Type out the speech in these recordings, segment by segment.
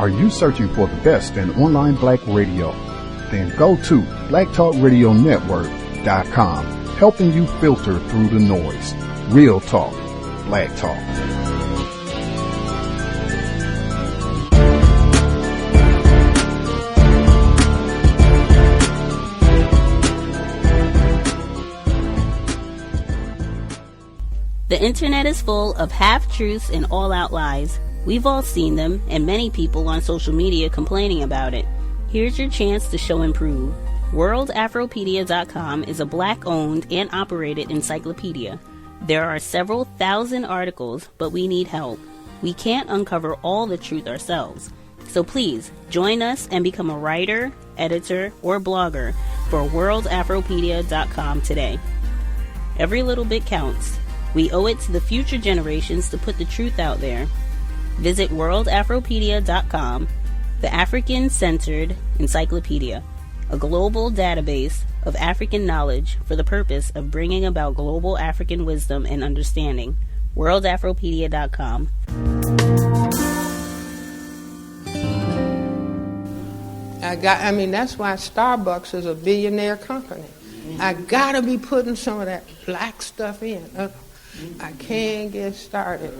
Are you searching for the best in online black radio? Then go to blacktalkradionetwork.com, helping you filter through the noise. Real talk, black talk. The internet is full of half-truths and all-out lies. We've all seen them, and many people on social media complaining about it. Here's your chance to show and prove. WorldAfropedia.com is a black-owned and operated encyclopedia. There are several thousand articles, but we need help. We can't uncover all the truth ourselves. So please, join us and become a writer, editor, or blogger for WorldAfropedia.com today. Every little bit counts. We owe it to the future generations to put the truth out there. Visit WorldAfropedia.com, the African-centered encyclopedia, a global database of African knowledge for the purpose of bringing about global African wisdom and understanding. WorldAfropedia.com. That's why Starbucks is a billionaire company. I gotta be putting some of that black stuff in. I can't get started.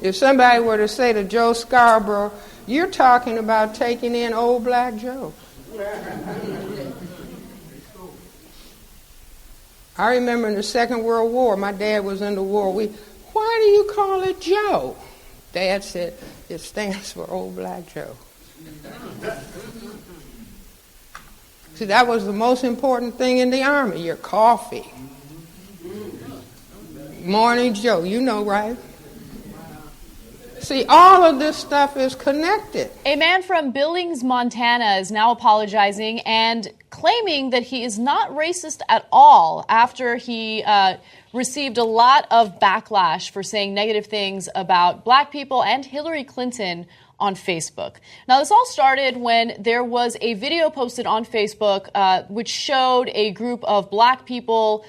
If somebody were to say to Joe Scarborough, you're talking about taking in old black Joe. I remember in the Second World War, my dad was in the war. Why do you call it Joe? Dad said, it stands for old black Joe. See, that was the most important thing in the Army, your coffee. Morning Joe, you know, right? See, all of this stuff is connected. A man from Billings, Montana is now apologizing and claiming that he is not racist at all after he received a lot of backlash for saying negative things about black people and Hillary Clinton on Facebook. Now, this all started when there was a video posted on Facebook which showed a group of black people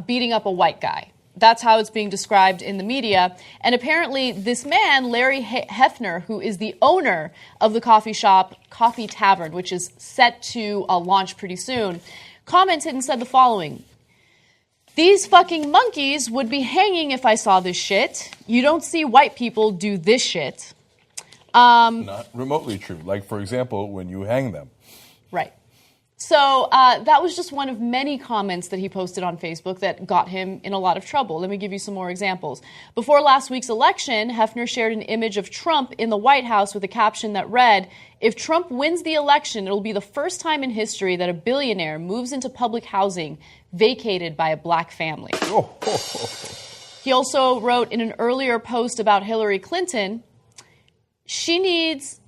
beating up a white guy. That's how it's being described in the media. And apparently this man, Larry Hefner, who is the owner of the coffee shop Coffee Tavern, which is set to launch pretty soon, commented and said the following: "These fucking monkeys would be hanging if I saw this shit. You don't see white people do this shit." Not remotely true. Like, for example, when you hang them. Right. So that was just one of many comments that he posted on Facebook that got him in a lot of trouble. Let me give you some more examples. Before last week's election, Hefner shared an image of Trump in the White House with a caption that read, "If Trump wins the election, it'll be the first time in history that a billionaire moves into public housing vacated by a black family." He also wrote in an earlier post about Hillary Clinton, She needs,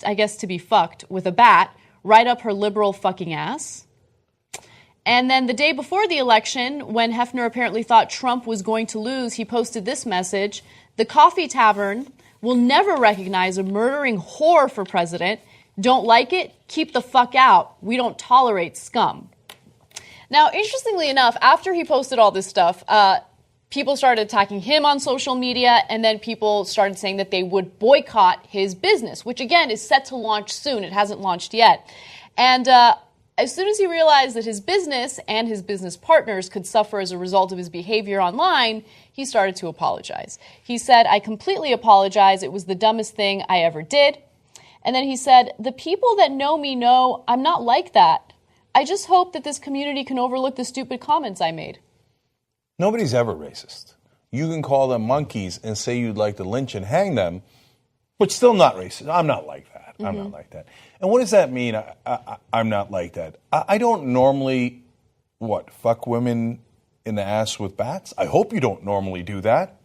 I guess, to be fucked with a bat right up her liberal fucking ass. And then the day before the election, when Hefner apparently thought Trump was going to lose, he posted this message: "The Coffee Tavern will never recognize a murdering whore for president. Don't like it? Keep the fuck out. We don't tolerate scum." Now, interestingly enough, after he posted all this stuff, people started attacking him on social media, and then people started saying that they would boycott his business, which again is set to launch soon. It hasn't launched yet. And as soon as he realized that his business and his business partners could suffer as a result of his behavior online, he started to apologize. He said, "I completely apologize. It was the dumbest thing I ever did." And then he said, "The people that know me know I'm not like that. I just hope that this community can overlook the stupid comments I made." Nobody's ever racist. You can call them monkeys and say you'd like to lynch and hang them, but still not racist. I'm not like that. I'm not like that. And what does that mean? I'm not like that. I don't normally, fuck women in the ass with bats? I hope you don't normally do that.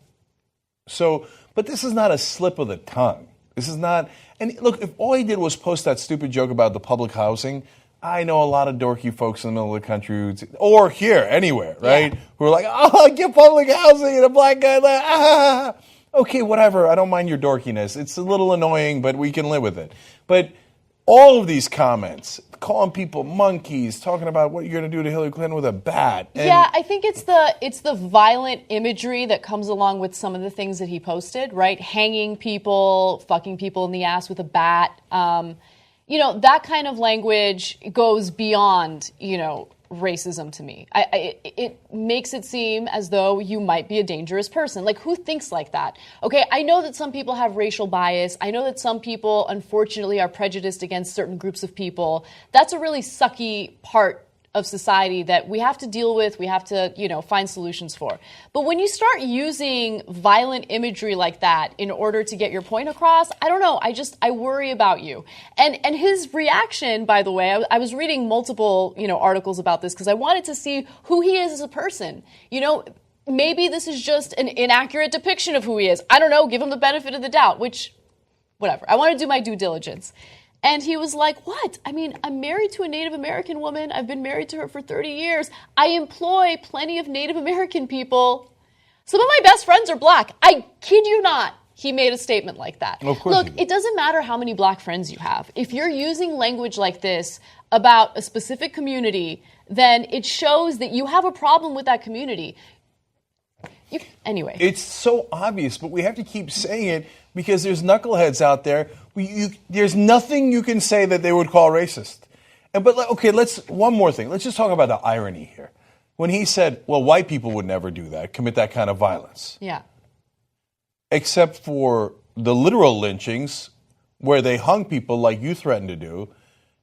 So, but this is not a slip of the tongue. This is not, and look, if all he did was post that stupid joke about the public housing, I know a lot of dorky folks in the middle of the country, or here, anywhere, right? Yeah. Who are like, "Oh, get public housing," and a black guy like, "Ah." Okay, whatever. I don't mind your dorkiness. It's a little annoying, but we can live with it. But all of these comments, calling people monkeys, talking about what you're going to do to Hillary Clinton with a bat. And yeah, I think it's the violent imagery that comes along with some of the things that he posted, right? Hanging people, fucking people in the ass with a bat. That kind of language goes beyond, racism to me. It makes it seem as though you might be a dangerous person. Like, who thinks like that? Okay, I know that some people have racial bias. I know that some people, unfortunately, are prejudiced against certain groups of people. That's a really sucky part of society that we have to deal with, we have to, find solutions for. But when you start using violent imagery like that in order to get your point across, I don't know, I worry about you. And his reaction, by the way, I was reading multiple, articles about this because I wanted to see who he is as a person. Maybe this is just an inaccurate depiction of who he is. I don't know, give him the benefit of the doubt, which, whatever. I want to do my due diligence. And he was like, what? I mean, I'm married to a Native American woman. I've been married to her for 30 years. I employ plenty of Native American people. Some of my best friends are black. I kid you not. He made a statement like that. Of course. Look, it doesn't matter how many black friends you have. If you're using language like this about a specific community, then it shows that you have a problem with that community. Anyway. It's so obvious, but we have to keep saying it because there's knuckleheads out there. There's nothing you can say that they would call racist. One more thing. Let's just talk about the irony here. When he said, well, white people would never do that, commit that kind of violence. Yeah. Except for the literal lynchings where they hung people like you threatened to do.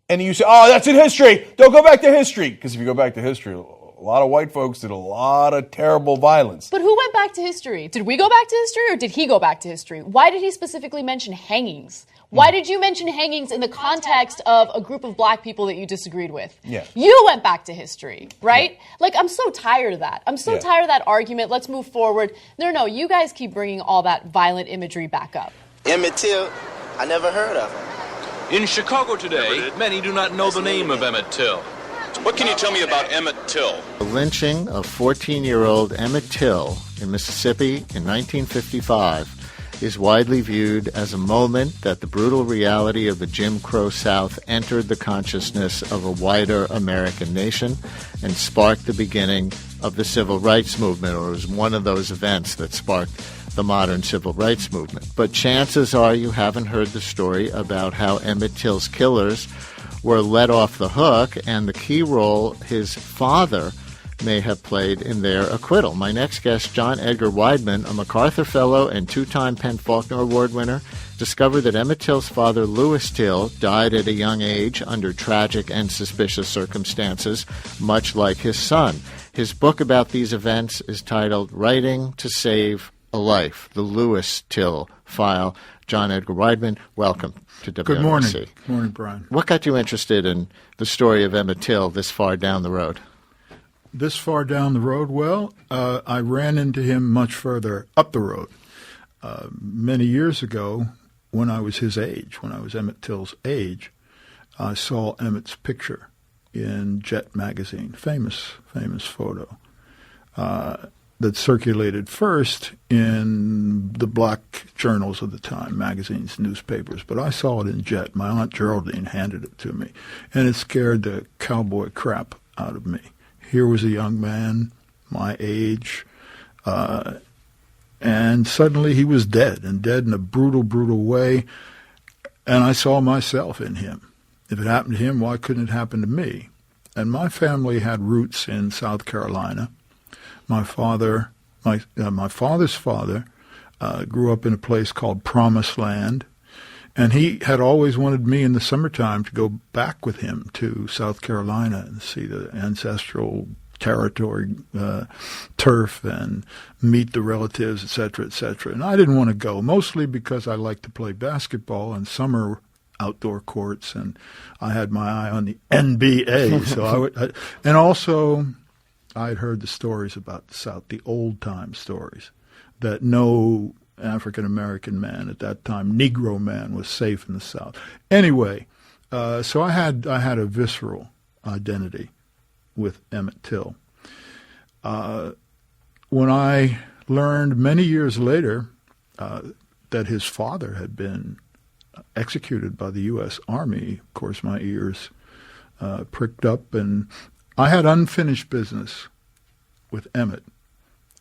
And you say, oh, that's in history. Don't go back to history. Because if you go back to history, a lot of white folks did a lot of terrible violence. But who went back to history? Did we go back to history or did he go back to history? Why did he specifically mention hangings? Why did you mention hangings in the context of a group of black people that you disagreed with? Yeah. You went back to history, right? Yeah. Like, I'm so tired of that. I'm so Yeah. tired of that argument. Let's move forward. No, you guys keep bringing all that violent imagery back up. Emmett Till, I never heard of him. In Chicago today, many do not know the name of Emmett Till. What can you tell me about Emmett Till? The lynching of 14-year-old Emmett Till in Mississippi in 1955 is widely viewed as a moment that the brutal reality of the Jim Crow South entered the consciousness of a wider American nation and sparked the beginning of the civil rights movement, or was one of those events that sparked the modern civil rights movement. But chances are you haven't heard the story about how Emmett Till's killers were let off the hook and the key role his father may have played in their acquittal. My next guest, John Edgar Wideman, a MacArthur Fellow and two-time PEN Faulkner Award winner, discovered that Emmett Till's father, Lewis Till, died at a young age under tragic and suspicious circumstances, much like his son. His book about these events is titled Writing to Save a Life, The Lewis Till File. John Edgar Wideman, welcome to WNYC. Good morning. Good morning, Brian. What got you interested in the story of Emmett Till this far down the road? This far down the road? Well, I ran into him much further up the road. Many years ago, when I was his age, when I was Emmett Till's age, I saw Emmett's picture in Jet magazine, famous photo, that circulated first in the black journals of the time, magazines, newspapers. But I saw it in Jet. My Aunt Geraldine handed it to me, and it scared the cowboy crap out of me. Here was a young man, my age, and suddenly he was dead, and dead in a brutal, brutal way, and I saw myself in him. If it happened to him, why couldn't it happen to me? And my family had roots in South Carolina. My father's father grew up in a place called Promised Land, and he had always wanted me in the summertime to go back with him to South Carolina and see the ancestral territory, turf, and meet the relatives, et cetera, et cetera. And I didn't want to go, mostly because I liked to play basketball and summer outdoor courts, and I had my eye on the NBA. So and also I'd heard the stories about the South, the old-time stories, that no African-American man at that time, Negro man, was safe in the South. Anyway, so I had a visceral identity with Emmett Till. When I learned many years later that his father had been executed by the U.S. Army, of course, my ears pricked up, and I had unfinished business with Emmett,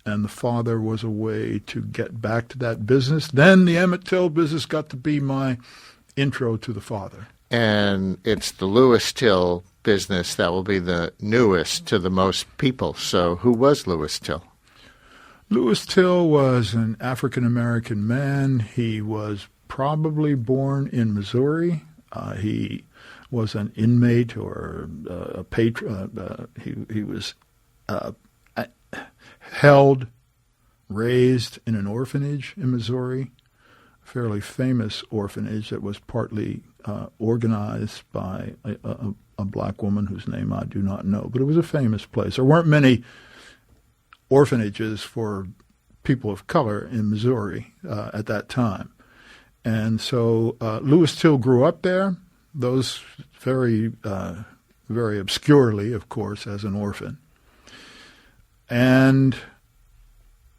and the father was a way to get back to that business. Then the Emmett Till business got to be my intro to the father. And it's the Lewis Till business that will be the newest to the most people. So who was Lewis Till? Lewis Till was an African-American man. He was probably born in Missouri. He was an inmate or a patron. He was held, raised in an orphanage in Missouri, a fairly famous orphanage that was partly organized by a black woman whose name I do not know, but it was a famous place. There weren't many orphanages for people of color in Missouri at that time. And so Lewis Till grew up there, those very obscurely, of course, as an orphan. And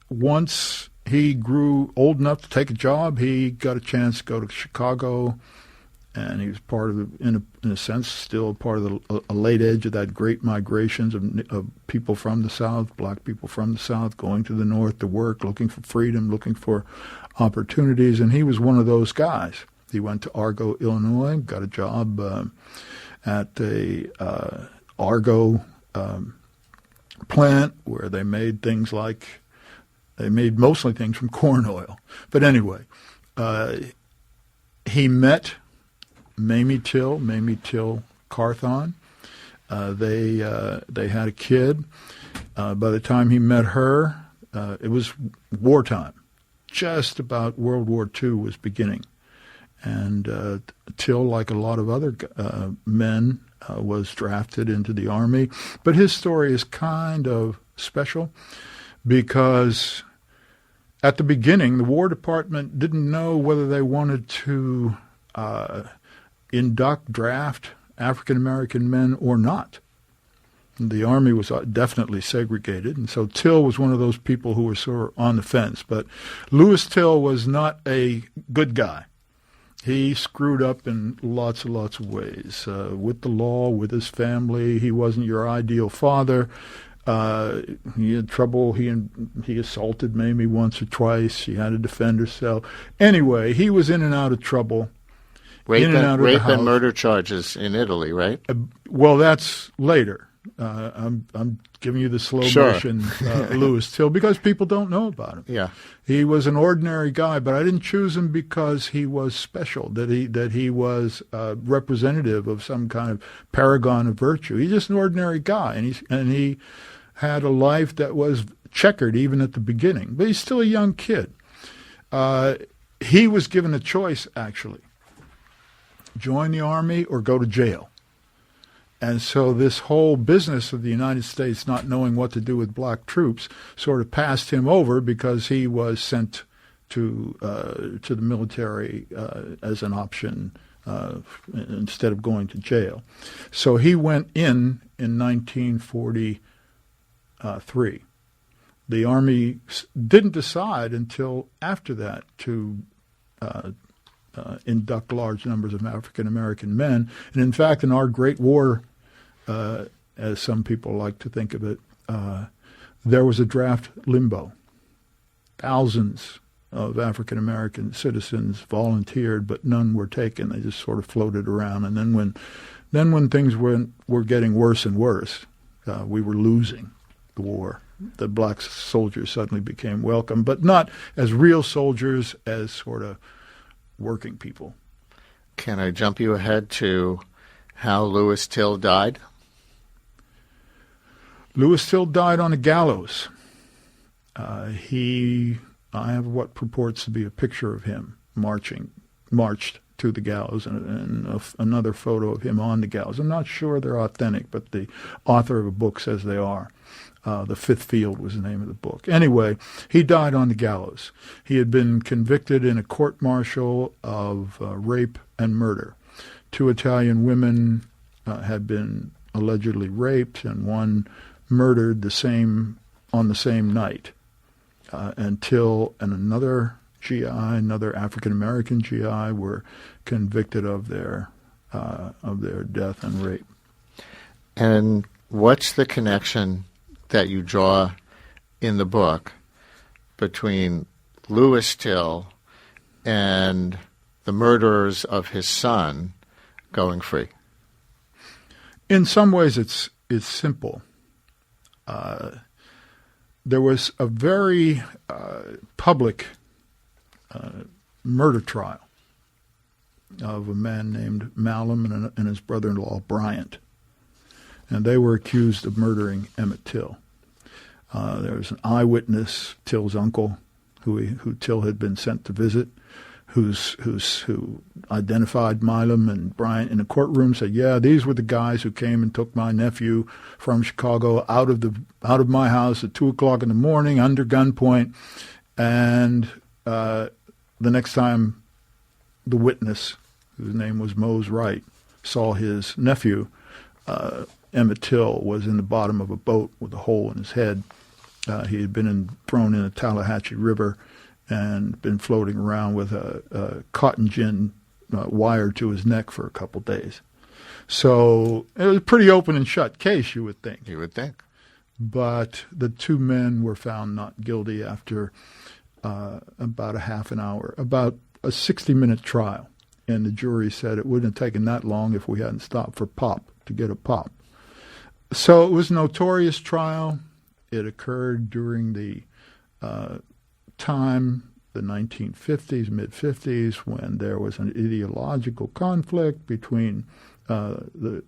once he grew old enough to take a job, he got a chance to go to Chicago, and he was part of, in a sense, still part of a late edge of that great migrations of people from the South, black people from the South, going to the North to work, looking for freedom, looking for opportunities, and he was one of those guys. He went to Argo, Illinois, got a job at a Argo plant where they made things like, they made mostly things from corn oil. But anyway, he met Mamie Till Carthon. They had a kid. By the time he met her, it was wartime. Just about World War II was beginning. And Till, like a lot of other men, was drafted into the Army. But his story is kind of special because at the beginning, the War Department didn't know whether they wanted to draft African-American men or not. The Army was definitely segregated, and so Till was one of those people who were sort of on the fence. But Lewis Till was not a good guy. He screwed up in lots and lots of ways, with the law, with his family. He wasn't your ideal father. He had trouble. He assaulted Mamie once or twice. She had to defend herself. Anyway, he was in and out of trouble. Rape and murder charges in Italy, right? Well, that's later. I'm giving you the slow motion Lewis Till because people don't know about him. Yeah, he was an ordinary guy, but I didn't choose him because he was special. That he was representative of some kind of paragon of virtue. He's just an ordinary guy, and he had a life that was checkered even at the beginning. But he's still a young kid. He was given a choice, actually: join the Army or go to jail. And so this whole business of the United States not knowing what to do with black troops sort of passed him over because he was sent to the military as an option instead of going to jail. So he went in 1943. The Army didn't decide until after that to induct large numbers of African-American men. And in fact, in our Great War, as some people like to think of it, there was a draft limbo. Thousands of African-American citizens volunteered, but none were taken. They just sort of floated around. And then when things were getting worse and worse, we were losing the war. The black soldiers suddenly became welcome, but not as real soldiers, as sort of working people. Can I jump you ahead to how Lewis Till died? Lewis Till died on a gallows. I have what purports to be a picture of him marched to the gallows, and another photo of him on the gallows. I'm not sure they're authentic, but the author of a book says they are. The Fifth Field was the name of the book. Anyway, he died on the gallows. He had been convicted in a court-martial of rape and murder. 2 Italian women had been allegedly raped, and one murdered on the same night. And Till and another GI, another African-American GI, were convicted of their death and rape. And what's the connection that you draw in the book between Louis Till and the murderers of his son going free? In some ways, it's simple. There was a very public murder trial of a man named Malum and his brother-in-law Bryant, and they were accused of murdering Emmett Till. There was an eyewitness, Till's uncle, who Till had been sent to visit, who identified Milam and Bryant in a courtroom, said, "Yeah, these were the guys who came and took my nephew from Chicago out of my house at 2:00 in the morning under gunpoint." And the next time the witness, whose name was Mose Wright, saw his nephew, Emmett Till was in the bottom of a boat with a hole in his head. He had been thrown in the Tallahatchie River and been floating around with a cotton gin wired to his neck for a couple days. So it was a pretty open and shut case, you would think. You would think. But the two men were found not guilty after about a half an hour, about a 60-minute trial. And the jury said it wouldn't have taken that long if we hadn't stopped for pop, to get a pop. So it was a notorious trial. It occurred during the time, the 1950s, mid-50s, when there was an ideological conflict between the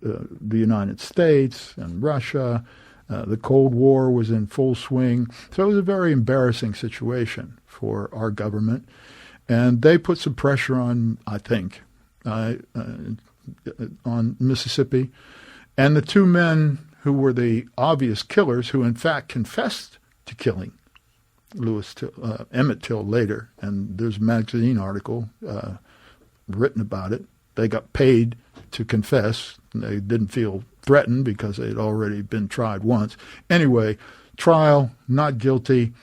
United States and Russia. The Cold War was in full swing. So it was a very embarrassing situation for our government. And they put some pressure on, I think, on Mississippi. And the two men who were the obvious killers, who in fact confessed to killing Emmett Till later, and there's a magazine article written about it. They got paid to confess. They didn't feel threatened because they had already been tried once. Anyway, trial, not guilty.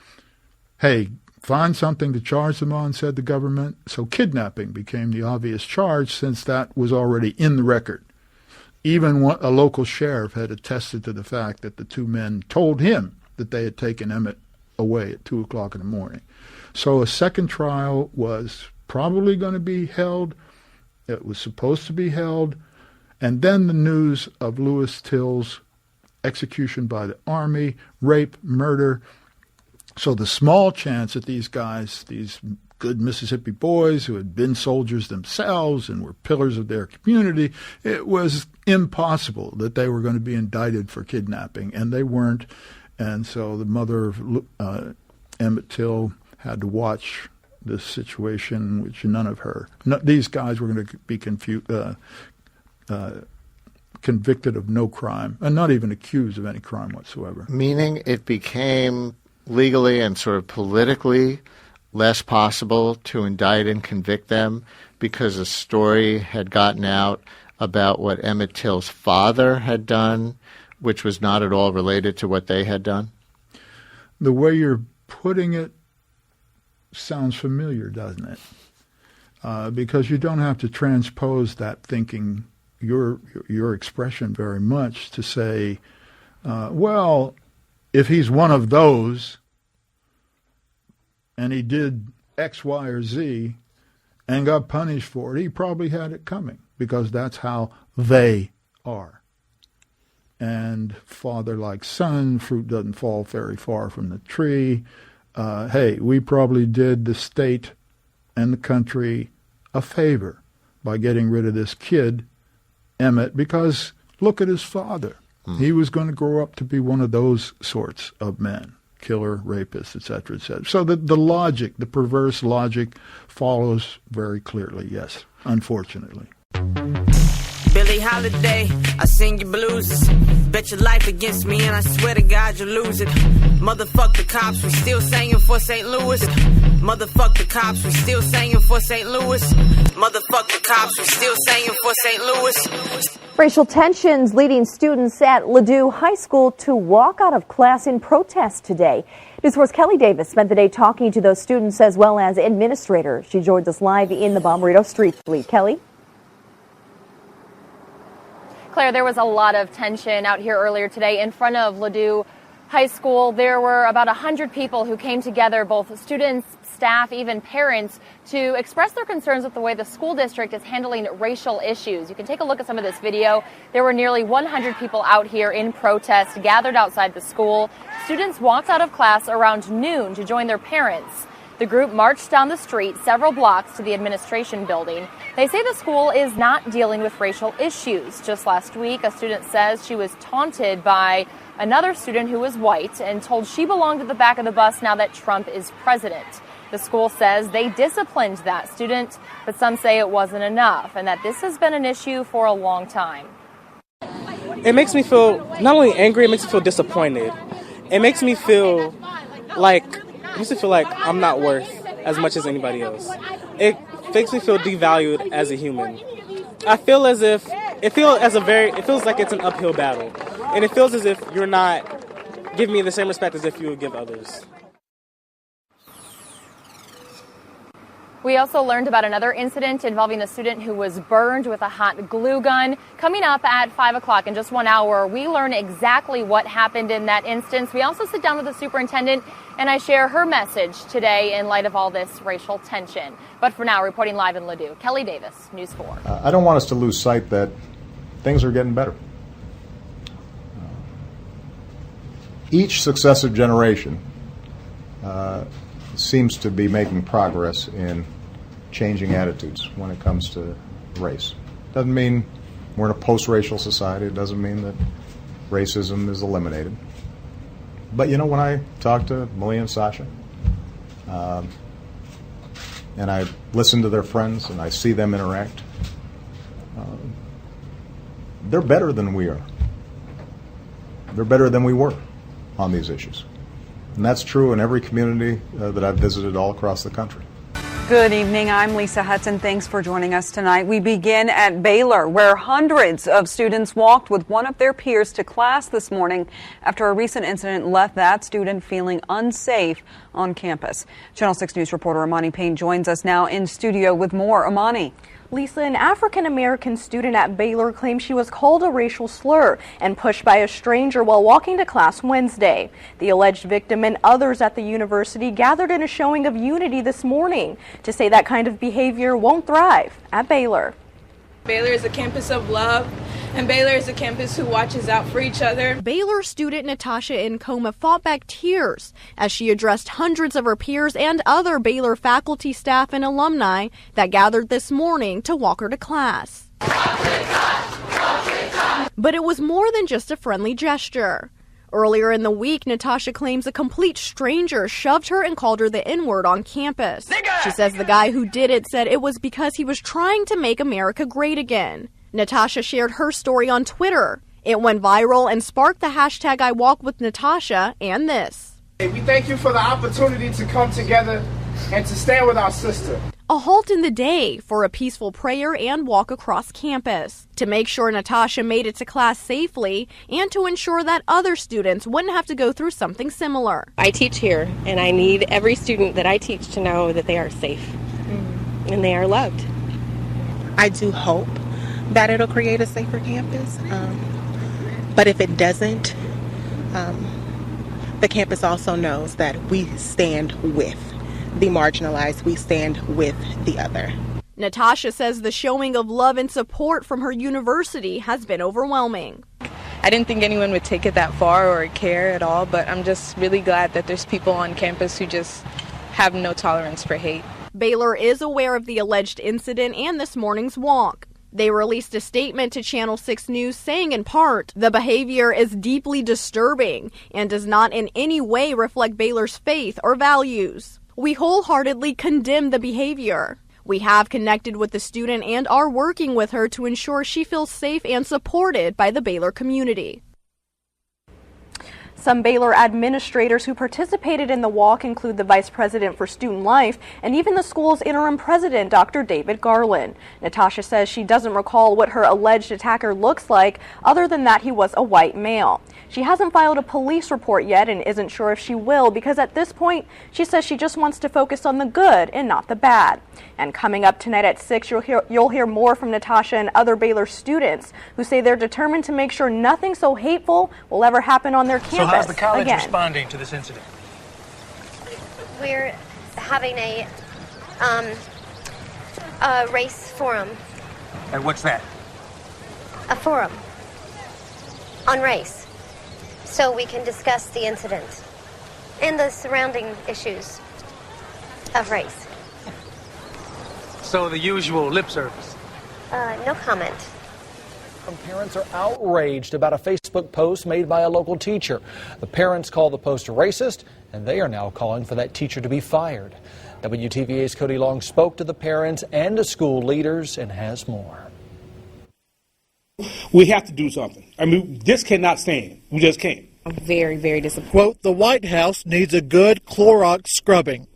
Hey, find something to charge them on, said the government. So kidnapping became the obvious charge since that was already in the record. Even a local sheriff had attested to the fact that the two men told him that they had taken Emmett away at 2:00 in the morning. So a second trial was probably going to be held. It was supposed to be held. And then the news of Louis Till's execution by the army, rape, murder. So the small chance that these guys, these good Mississippi boys who had been soldiers themselves and were pillars of their community, it was impossible that they were going to be indicted for kidnapping, and they weren't. And so the mother of Emmett Till had to watch this situation, which none of these guys were going to be convicted of no crime, and not even accused of any crime whatsoever. Meaning it became legally and sort of politically less possible to indict and convict them because a story had gotten out about what Emmett Till's father had done, which was not at all related to what they had done? The way you're putting it sounds familiar, doesn't it? Because you don't have to transpose that thinking, your expression very much, to say, well, if he's one of those and he did X, Y, or Z and got punished for it, he probably had it coming, because that's how they are. And father like son, fruit doesn't fall very far from the tree. Hey, we probably did the state and the country a favor by getting rid of this kid, Emmett, because look at his father. He was going to grow up to be one of those sorts of men, killer, rapist, etc., etc. So the logic, the perverse logic, follows very clearly, yes, unfortunately. Billie Holiday, I sing your blues. Bet your life against me and I swear to God you'll lose it. Motherfuck the cops, we still singing for St. Louis. Motherfuck the cops, we still singing for St. Louis. Motherfuck the cops, we still singing for St. Louis. Racial tensions leading students at Ladue High School to walk out of class in protest today. News 4's Kelly Davis spent the day talking to those students as well as administrators. She joins us live in the Bommarito Street Fleet. Kelly? Claire, there was a lot of tension out here earlier today in front of Ladue High School. There were about 100 people who came together, both students, staff, even parents, to express their concerns with the way the school district is handling racial issues. You can take a look at some of this video. There were nearly 100 people out here in protest, gathered outside the school. Students walked out of class around noon to join their parents. The group marched down the street several blocks to the administration building. They say the school is not dealing with racial issues. Just last week, a student says she was taunted by another student who was white and told she belonged at the back of the bus now that Trump is president. The school says they disciplined that student, but some say it wasn't enough and that this has been an issue for a long time. It makes me feel not only angry, it makes me feel disappointed. It makes me feel like I'm not worth as much as anybody else. It makes me feel devalued as a human. I feel as if it feels like it's an uphill battle, and it feels as if you're not giving me the same respect as if you would give others. We also learned about another incident involving a student who was burned with a hot glue gun. Coming up at 5 o'clock in just 1 hour, we learn exactly what happened in that instance. We also sit down with the superintendent and I share her message today in light of all this racial tension. But for now, reporting live in Ladue, Kelly Davis, News 4. I don't want us to lose sight that things are getting better. Each successive generation seems to be making progress in changing attitudes when it comes to race. Doesn't mean we're in a post-racial society. It doesn't mean that racism is eliminated. But you know, when I talk to Malia and Sasha, and I listen to their friends and I see them interact, they're better than we are. They're better than we were on these issues. And that's true in every community that I've visited all across the country. Good evening. I'm Lisa Hudson. Thanks for joining us tonight. We begin at Baylor, where hundreds of students walked with one of their peers to class this morning after a recent incident left that student feeling unsafe on campus. Channel 6 News reporter Amani Payne joins us now in studio with more. Amani. Lisa, an African-American student at Baylor claims she was called a racial slur and pushed by a stranger while walking to class Wednesday. The alleged victim and others at the university gathered in a showing of unity this morning to say that kind of behavior won't thrive at Baylor. Baylor is a campus of love, and Baylor is a campus who watches out for each other. Baylor student Natasha Nkoma fought back tears as she addressed hundreds of her peers and other Baylor faculty, staff, and alumni that gathered this morning to walk her to class. But it was more than just a friendly gesture. Earlier in the week, Natasha claims a complete stranger shoved her and called her the N-word on campus. She says the guy who did it said it was because he was trying to make America great again. Natasha shared her story on Twitter. It went viral and sparked the hashtag #IWalkWithNatasha and this. We thank you for the opportunity to come together and to stand with our sister. A halt in the day for a peaceful prayer and walk across campus to make sure Natasha made it to class safely and to ensure that other students wouldn't have to go through something similar. I teach here, and I need every student that I teach to know that they are safe and they are loved. I do hope that it'll create a safer campus, but if it doesn't, the campus also knows that we stand with the marginalized, we stand with the other. Natasha says the showing of love and support from her university has been overwhelming. I didn't think anyone would take it that far or care at all, but I'm just really glad that there's people on campus who just have no tolerance for hate. Baylor is aware of the alleged incident and this morning's walk. They released a statement to Channel 6 News saying in part, the behavior is deeply disturbing and does not in any way reflect Baylor's faith or values. We wholeheartedly condemn the behavior. We have connected with the student and are working with her to ensure she feels safe and supported by the Baylor community. Some Baylor administrators who participated in the walk include the Vice President for Student Life and even the school's interim president, Dr. David Garland. Natasha says she doesn't recall what her alleged attacker looks like, other than that he was a white male. She hasn't filed a police report yet and isn't sure if she will, because at this point, she says she just wants to focus on the good and not the bad. And coming up tonight at 6, you'll hear more from Natasha and other Baylor students who say they're determined to make sure nothing so hateful will ever happen on their campus. So how's the college again. responding to this incident? We're having a race forum. And what's that? A forum on race, so we can discuss the incident and the surrounding issues of race. So the usual lip service? No comment. Some parents are outraged about a Facebook post made by a local teacher. The parents call the post racist, and they are now calling for that teacher to be fired. WTVA's Cody Long spoke to the parents and to school leaders and has more. We have to do something. I mean, this cannot stand. We just can't. I'm very, very disappointed. Quote, the White House needs a good Clorox scrubbing.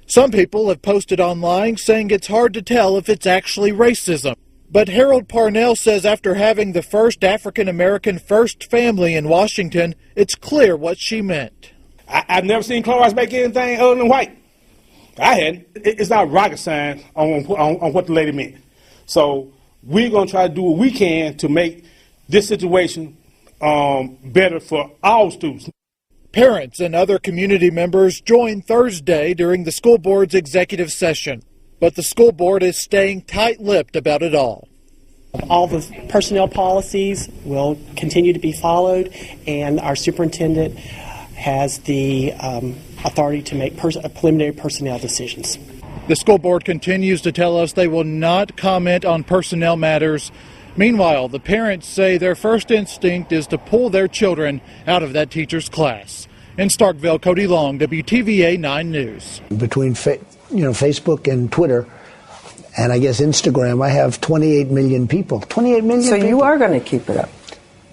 Some people have posted online saying it's hard to tell if it's actually racism. But Harold Parnell says after having the first African-American first family in Washington, it's clear what she meant. I've never seen Clorox make anything other than white. I hadn't. It's not rocket science on what the lady meant. So we're going to try to do what we can to make this situation better for all students. Parents and other community members joined Thursday during the school board's executive session. But the school board is staying tight-lipped about it all. All the personnel policies will continue to be followed, and our superintendent has the authority to make preliminary personnel decisions. The school board continues to tell us they will not comment on personnel matters. Meanwhile, the parents say their first instinct is to pull their children out of that teacher's class. In Starkville, Cody Long, WTVA 9 News. Between Facebook and Twitter, and I guess Instagram, I have 28 million people. 28 million So people. you are going to keep it up.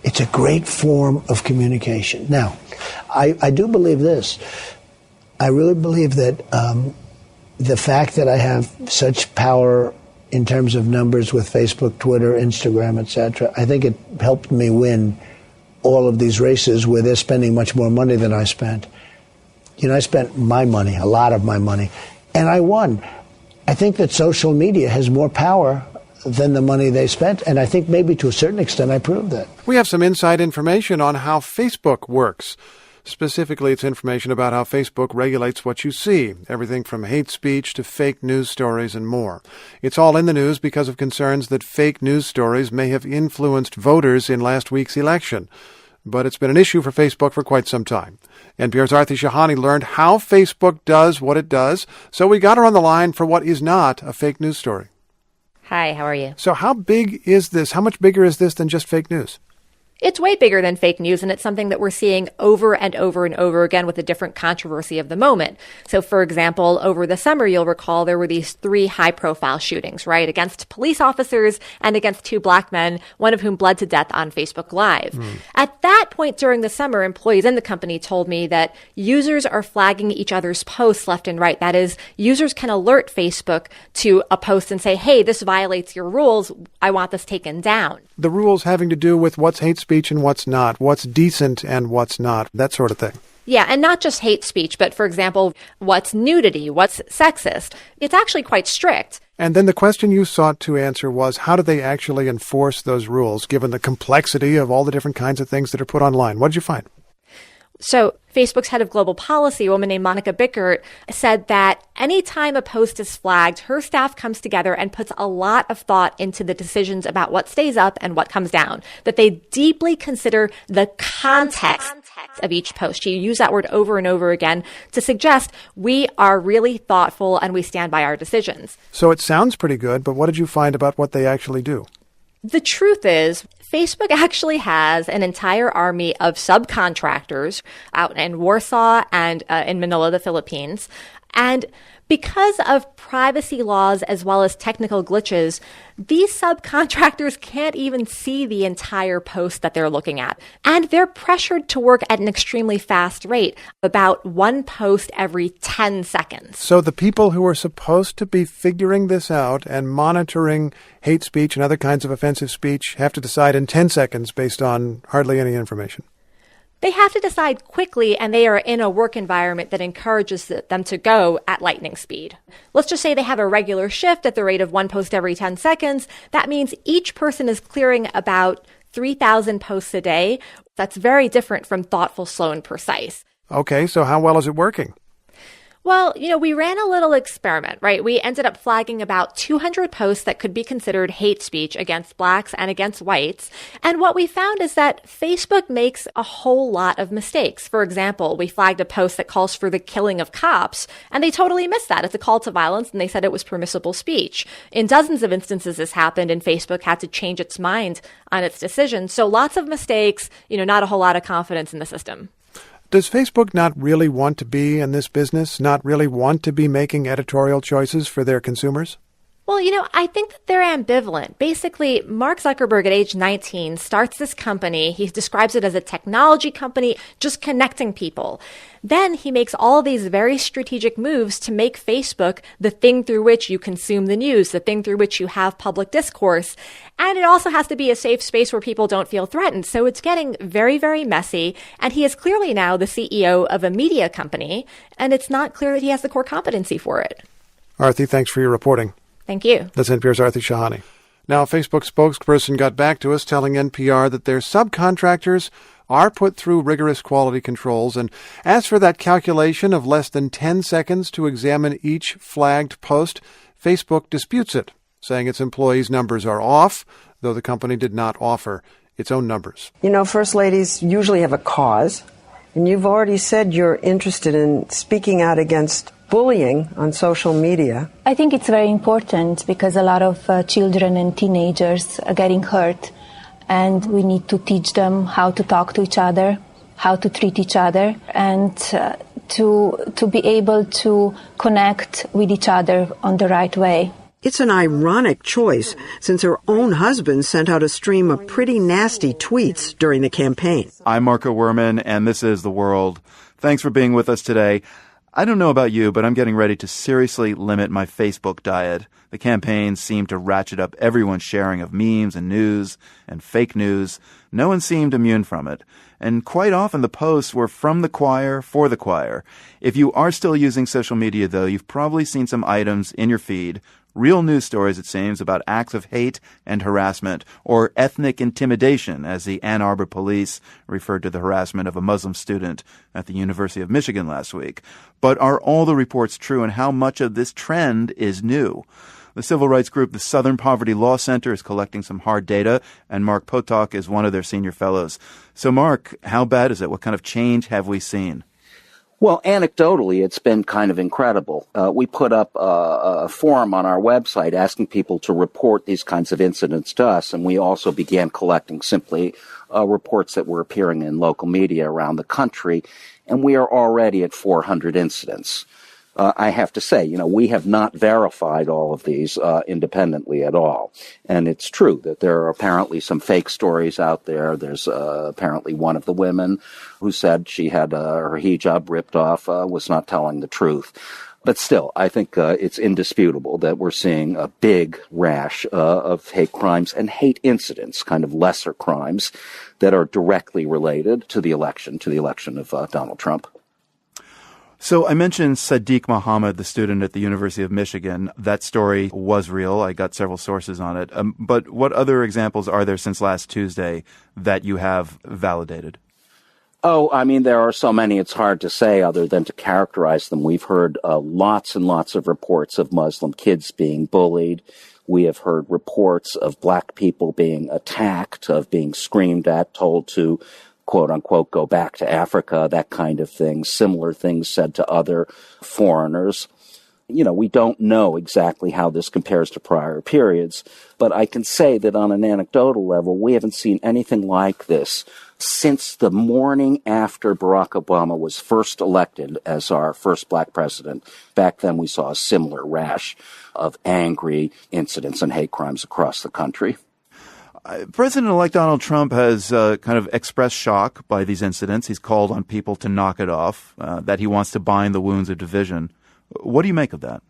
It's a great form of communication. Now, I do believe this. I really believe that the fact that I have such power in terms of numbers with Facebook, Twitter, Instagram, etc., I think it helped me win all of these races where they're spending much more money than I spent. I spent my money, a lot of my money, and I won. I think that social media has more power than the money they spent, and I think maybe to a certain extent I proved that. We have some inside information on how Facebook works. Specifically, it's information about how Facebook regulates what you see, everything from hate speech to fake news stories and more. It's all in the news because of concerns that fake news stories may have influenced voters in last week's election. But it's been an issue for Facebook for quite some time. NPR's Arthi Shahani learned how Facebook does what it does, so we got her on the line for what is not a fake news story. Hi, how are you? So how big is this? How much bigger is this than just fake news? It's way bigger than fake news, and it's something that we're seeing over and over and over again with a different controversy of the moment. So, for example, over the summer, you'll recall there were these 3 high-profile shootings, right, against police officers and against 2 black men, one of whom bled to death on Facebook Live. At that point during the summer, employees in the company told me that users are flagging each other's posts left and right. That is, users can alert Facebook to a post and say, hey, this violates your rules. I want this taken down. The rules having to do with what's hate speech and what's not, what's decent and what's not, that sort of thing. Yeah, and not just hate speech, but for example, what's nudity, what's sexist. It's actually quite strict. And then the question you sought to answer was, how do they actually enforce those rules, given the complexity of all the different kinds of things that are put online? What did you find? So Facebook's head of global policy, a woman named Monica Bickert, said that anytime a post is flagged, her staff comes together and puts a lot of thought into the decisions about what stays up and what comes down, that they deeply consider the context of each post. She used that word over and over again to suggest we are really thoughtful and we stand by our decisions. So it sounds pretty good, but what did you find about what they actually do? The truth is, Facebook actually has an entire army of subcontractors out in Warsaw and in Manila, the Philippines. And because of privacy laws as well as technical glitches, these subcontractors can't even see the entire post that they're looking at. And they're pressured to work at an extremely fast rate, about one post every 10 seconds. So the people who are supposed to be figuring this out and monitoring hate speech and other kinds of offensive speech have to decide in 10 seconds based on hardly any information. They have to decide quickly, and they are in a work environment that encourages them to go at lightning speed. Let's just say they have a regular shift at the rate of one post every 10 seconds. That means each person is clearing about 3,000 posts a day. That's very different from thoughtful, slow, and precise. Okay, so how well is it working? Well, we ran a little experiment, right? We ended up flagging about 200 posts that could be considered hate speech against blacks and against whites. And what we found is that Facebook makes a whole lot of mistakes. For example, we flagged a post that calls for the killing of cops, and they totally missed that. It's a call to violence, and they said it was permissible speech. In dozens of instances this happened, and Facebook had to change its mind on its decision. So lots of mistakes, not a whole lot of confidence in the system. Does Facebook not really want to be in this business, not really want to be making editorial choices for their consumers? Well, I think that they're ambivalent. Basically, Mark Zuckerberg at age 19 starts this company. He describes it as a technology company, just connecting people. Then he makes all of these very strategic moves to make Facebook the thing through which you consume the news, the thing through which you have public discourse. And it also has to be a safe space where people don't feel threatened. So it's getting very, very messy. And he is clearly now the CEO of a media company, and it's not clear that he has the core competency for it. Arthi, thanks for your reporting. Thank you. That's NPR's Arthi Shahani. Now, a Facebook spokesperson got back to us telling NPR that their subcontractors are put through rigorous quality controls. And as for that calculation of less than 10 seconds to examine each flagged post, Facebook disputes it, saying its employees' numbers are off, though the company did not offer its own numbers. First ladies usually have a cause, and you've already said you're interested in speaking out against bullying on social media. I think it's very important because a lot of children and teenagers are getting hurt, and we need to teach them how to talk to each other, how to treat each other, and to be able to connect with each other on the right way. It's an ironic choice, since her own husband sent out a stream of pretty nasty tweets during the campaign. I'm Marco Werman, and this is The World. Thanks for being with us today. I don't know about you, but I'm getting ready to seriously limit my Facebook diet. The campaign seemed to ratchet up everyone's sharing of memes and news and fake news. No one seemed immune from it. And quite often the posts were from the choir for the choir. If you are still using social media, though, you've probably seen some items in your feed. Real news stories, it seems, about acts of hate and harassment, or ethnic intimidation, as the Ann Arbor police referred to the harassment of a Muslim student at the University of Michigan last week. But are all the reports true, and how much of this trend is new? The civil rights group, the Southern Poverty Law Center, is collecting some hard data, and Mark Potok is one of their senior fellows. So, Mark, how bad is it? What kind of change have we seen? Well, anecdotally, it's been kind of incredible. We put up a forum on our website asking people to report these kinds of incidents to us, and we also began collecting simply reports that were appearing in local media around the country, and we are already at 400 incidents. I have to say, we have not verified all of these independently at all. And it's true that there are apparently some fake stories out there. There's apparently one of the women who said she had her hijab ripped off, was not telling the truth. But still, I think it's indisputable that we're seeing a big rash of hate crimes and hate incidents, kind of lesser crimes, that are directly related to the election of Donald Trump. So I mentioned Sadiq Muhammad, the student at the University of Michigan. That story was real. I got several sources on it. But what other examples are there since last Tuesday that you have validated? Oh, I mean, there are so many, it's hard to say other than to characterize them. We've heard lots and lots of reports of Muslim kids being bullied. We have heard reports of black people being attacked, of being screamed at, told to quote unquote, go back to Africa, that kind of thing, similar things said to other foreigners. we don't know exactly how this compares to prior periods, but I can say that on an anecdotal level, we haven't seen anything like this since the morning after Barack Obama was first elected as our first black president. Back then, we saw a similar rash of angry incidents and hate crimes across the country. President-elect Donald Trump has kind of expressed shock by these incidents. He's called on people to knock it off, that he wants to bind the wounds of division. What do you make of that?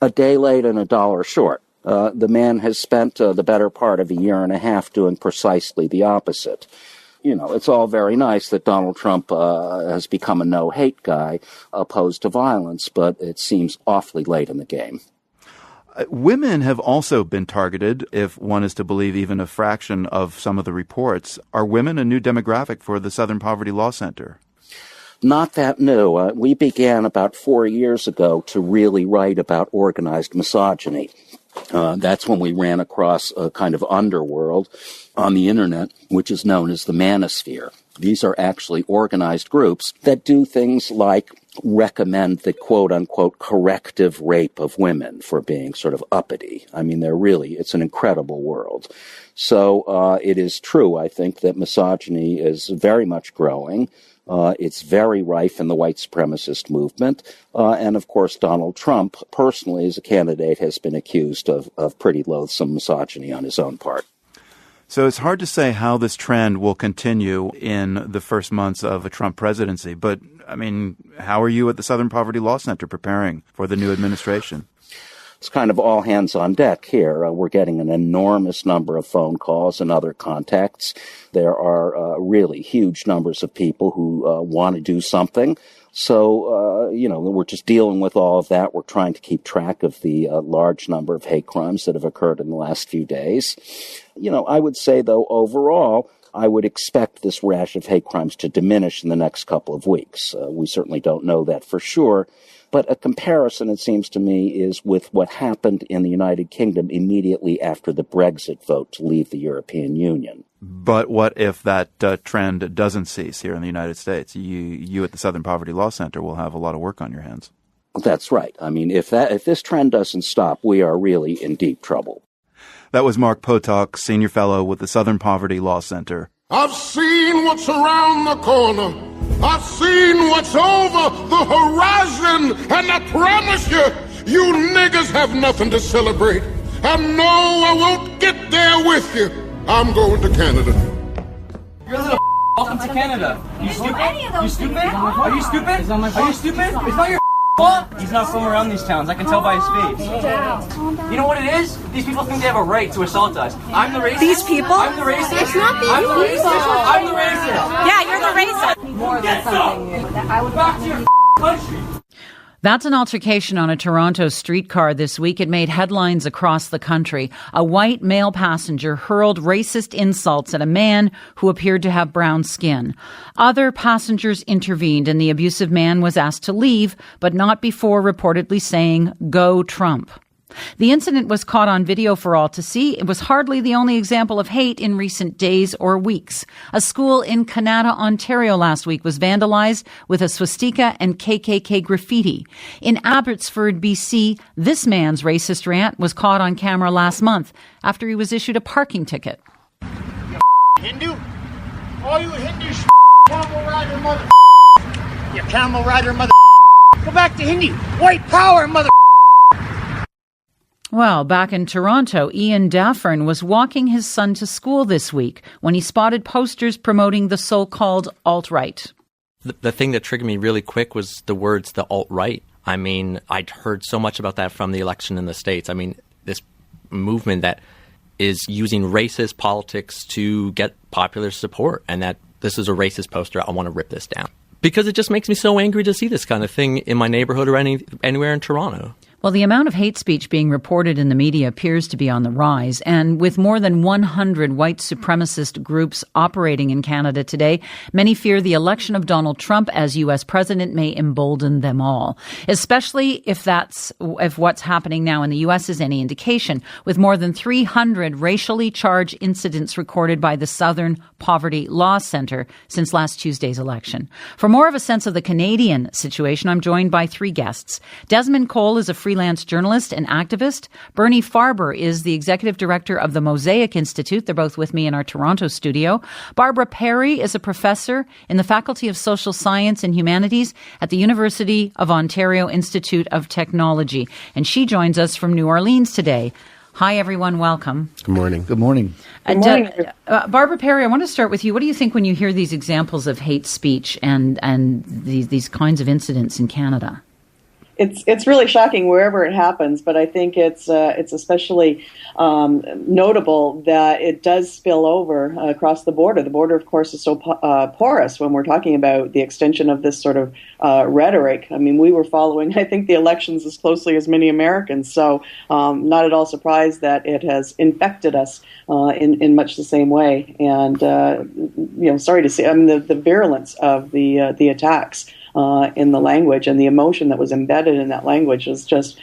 A day late and a dollar short. The man has spent the better part of a year and a half doing precisely the opposite. It's all very nice that Donald Trump has become a no-hate guy opposed to violence, but it seems awfully late in the game. Women have also been targeted, if one is to believe even a fraction of some of the reports. Are women a new demographic for the Southern Poverty Law Center? Not that new. We began about 4 years ago to really write about organized misogyny. That's when we ran across a kind of underworld on the internet, which is known as the manosphere. These are actually organized groups that do things like recommend the quote-unquote corrective rape of women for being sort of uppity. I mean, it's an incredible world. So it is true, I think, that misogyny is very much growing. It's very rife in the white supremacist movement. And, of course, Donald Trump, personally, as a candidate, has been accused of pretty loathsome misogyny on his own part. So it's hard to say how this trend will continue in the first months of a Trump presidency. But, I mean, how are you at the Southern Poverty Law Center preparing for the new administration? It's kind of all hands on deck here. We're getting an enormous number of phone calls and other contacts. There are really huge numbers of people who want to do something. So, we're just dealing with all of that. We're trying to keep track of the large number of hate crimes that have occurred in the last few days. I would say, though, overall, I would expect this rash of hate crimes to diminish in the next couple of weeks. We certainly don't know that for sure. But a comparison, it seems to me, is with what happened in the United Kingdom immediately after the Brexit vote to leave the European Union. But what if that trend doesn't cease here in the United States? You at the Southern Poverty Law Center will have a lot of work on your hands. That's right. I mean, if this trend doesn't stop, we are really in deep trouble. That was Mark Potok, Senior Fellow with the Southern Poverty Law Center. I've seen what's around the corner. I've seen what's over the horizon. And I promise you, you niggas have nothing to celebrate. And no, I won't get there with you. I'm going to Canada. You're a little welcome to Canada. You stupid? You stupid? Are you stupid? Are you stupid? It's not your fault. He's not from around these towns. I can tell by his face. You know what it is? These people think they have a right to assault us. I'm the racist. These people? I'm the racist. It's not these I'm the people. racist. I'm the racist. Yeah, you're the racist. More than something. I would back to your country. That's an altercation on a Toronto streetcar this week. It made headlines across the country. A white male passenger hurled racist insults at a man who appeared to have brown skin. Other passengers intervened and the abusive man was asked to leave, but not before reportedly saying, "Go Trump." The incident was caught on video for all to see. It was hardly the only example of hate in recent days or weeks. A school in Canada, Ontario last week was vandalized with a swastika and KKK graffiti. In Abbotsford, BC, this man's racist rant was caught on camera last month after he was issued a parking ticket. You Hindu? All you Hindus, camel rider mother. You camel rider mother. Go back to Hindu. White power mother. Well, back in Toronto, Ian Daffern was walking his son to school this week when he spotted posters promoting the so-called alt-right. The thing that triggered me really quick was the words, the alt-right. I mean, I'd heard so much about that from the election in the States. I mean, this movement that is using racist politics to get popular support, and that this is a racist poster. I want to rip this down. Because it just makes me so angry to see this kind of thing in my neighborhood or anywhere in Toronto. Well, the amount of hate speech being reported in the media appears to be on the rise. And with more than 100 white supremacist groups operating in Canada today, many fear the election of Donald Trump as U.S. president may embolden them all, especially if what's happening now in the U.S. is any indication, with more than 300 racially charged incidents recorded by the Southern Poverty Law Center since last Tuesday's election. For more of a sense of the Canadian situation, I'm joined by three guests. Desmond Cole is a freelance journalist and activist. Bernie Farber is the executive director of the Mosaic Institute. They're both with me in our Toronto studio. Barbara Perry is a professor in the Faculty of Social Science and Humanities at the University of Ontario Institute of Technology. And she joins us from New Orleans today. Hi, everyone. Welcome. Good morning. Good morning. Good morning. Barbara Perry, I want to start with you. What do you think when you hear these examples of hate speech and these kinds of incidents in Canada? It's really shocking wherever it happens, but I think it's especially notable that it does spill over across the border. The border, of course, is so porous when we're talking about the extension of this sort of rhetoric. I mean, we were following, I think, the elections as closely as many Americans, so not at all surprised that it has infected us in much the same way. And sorry to see. I mean, the virulence of the attacks. In the language and the emotion that was embedded in that language is just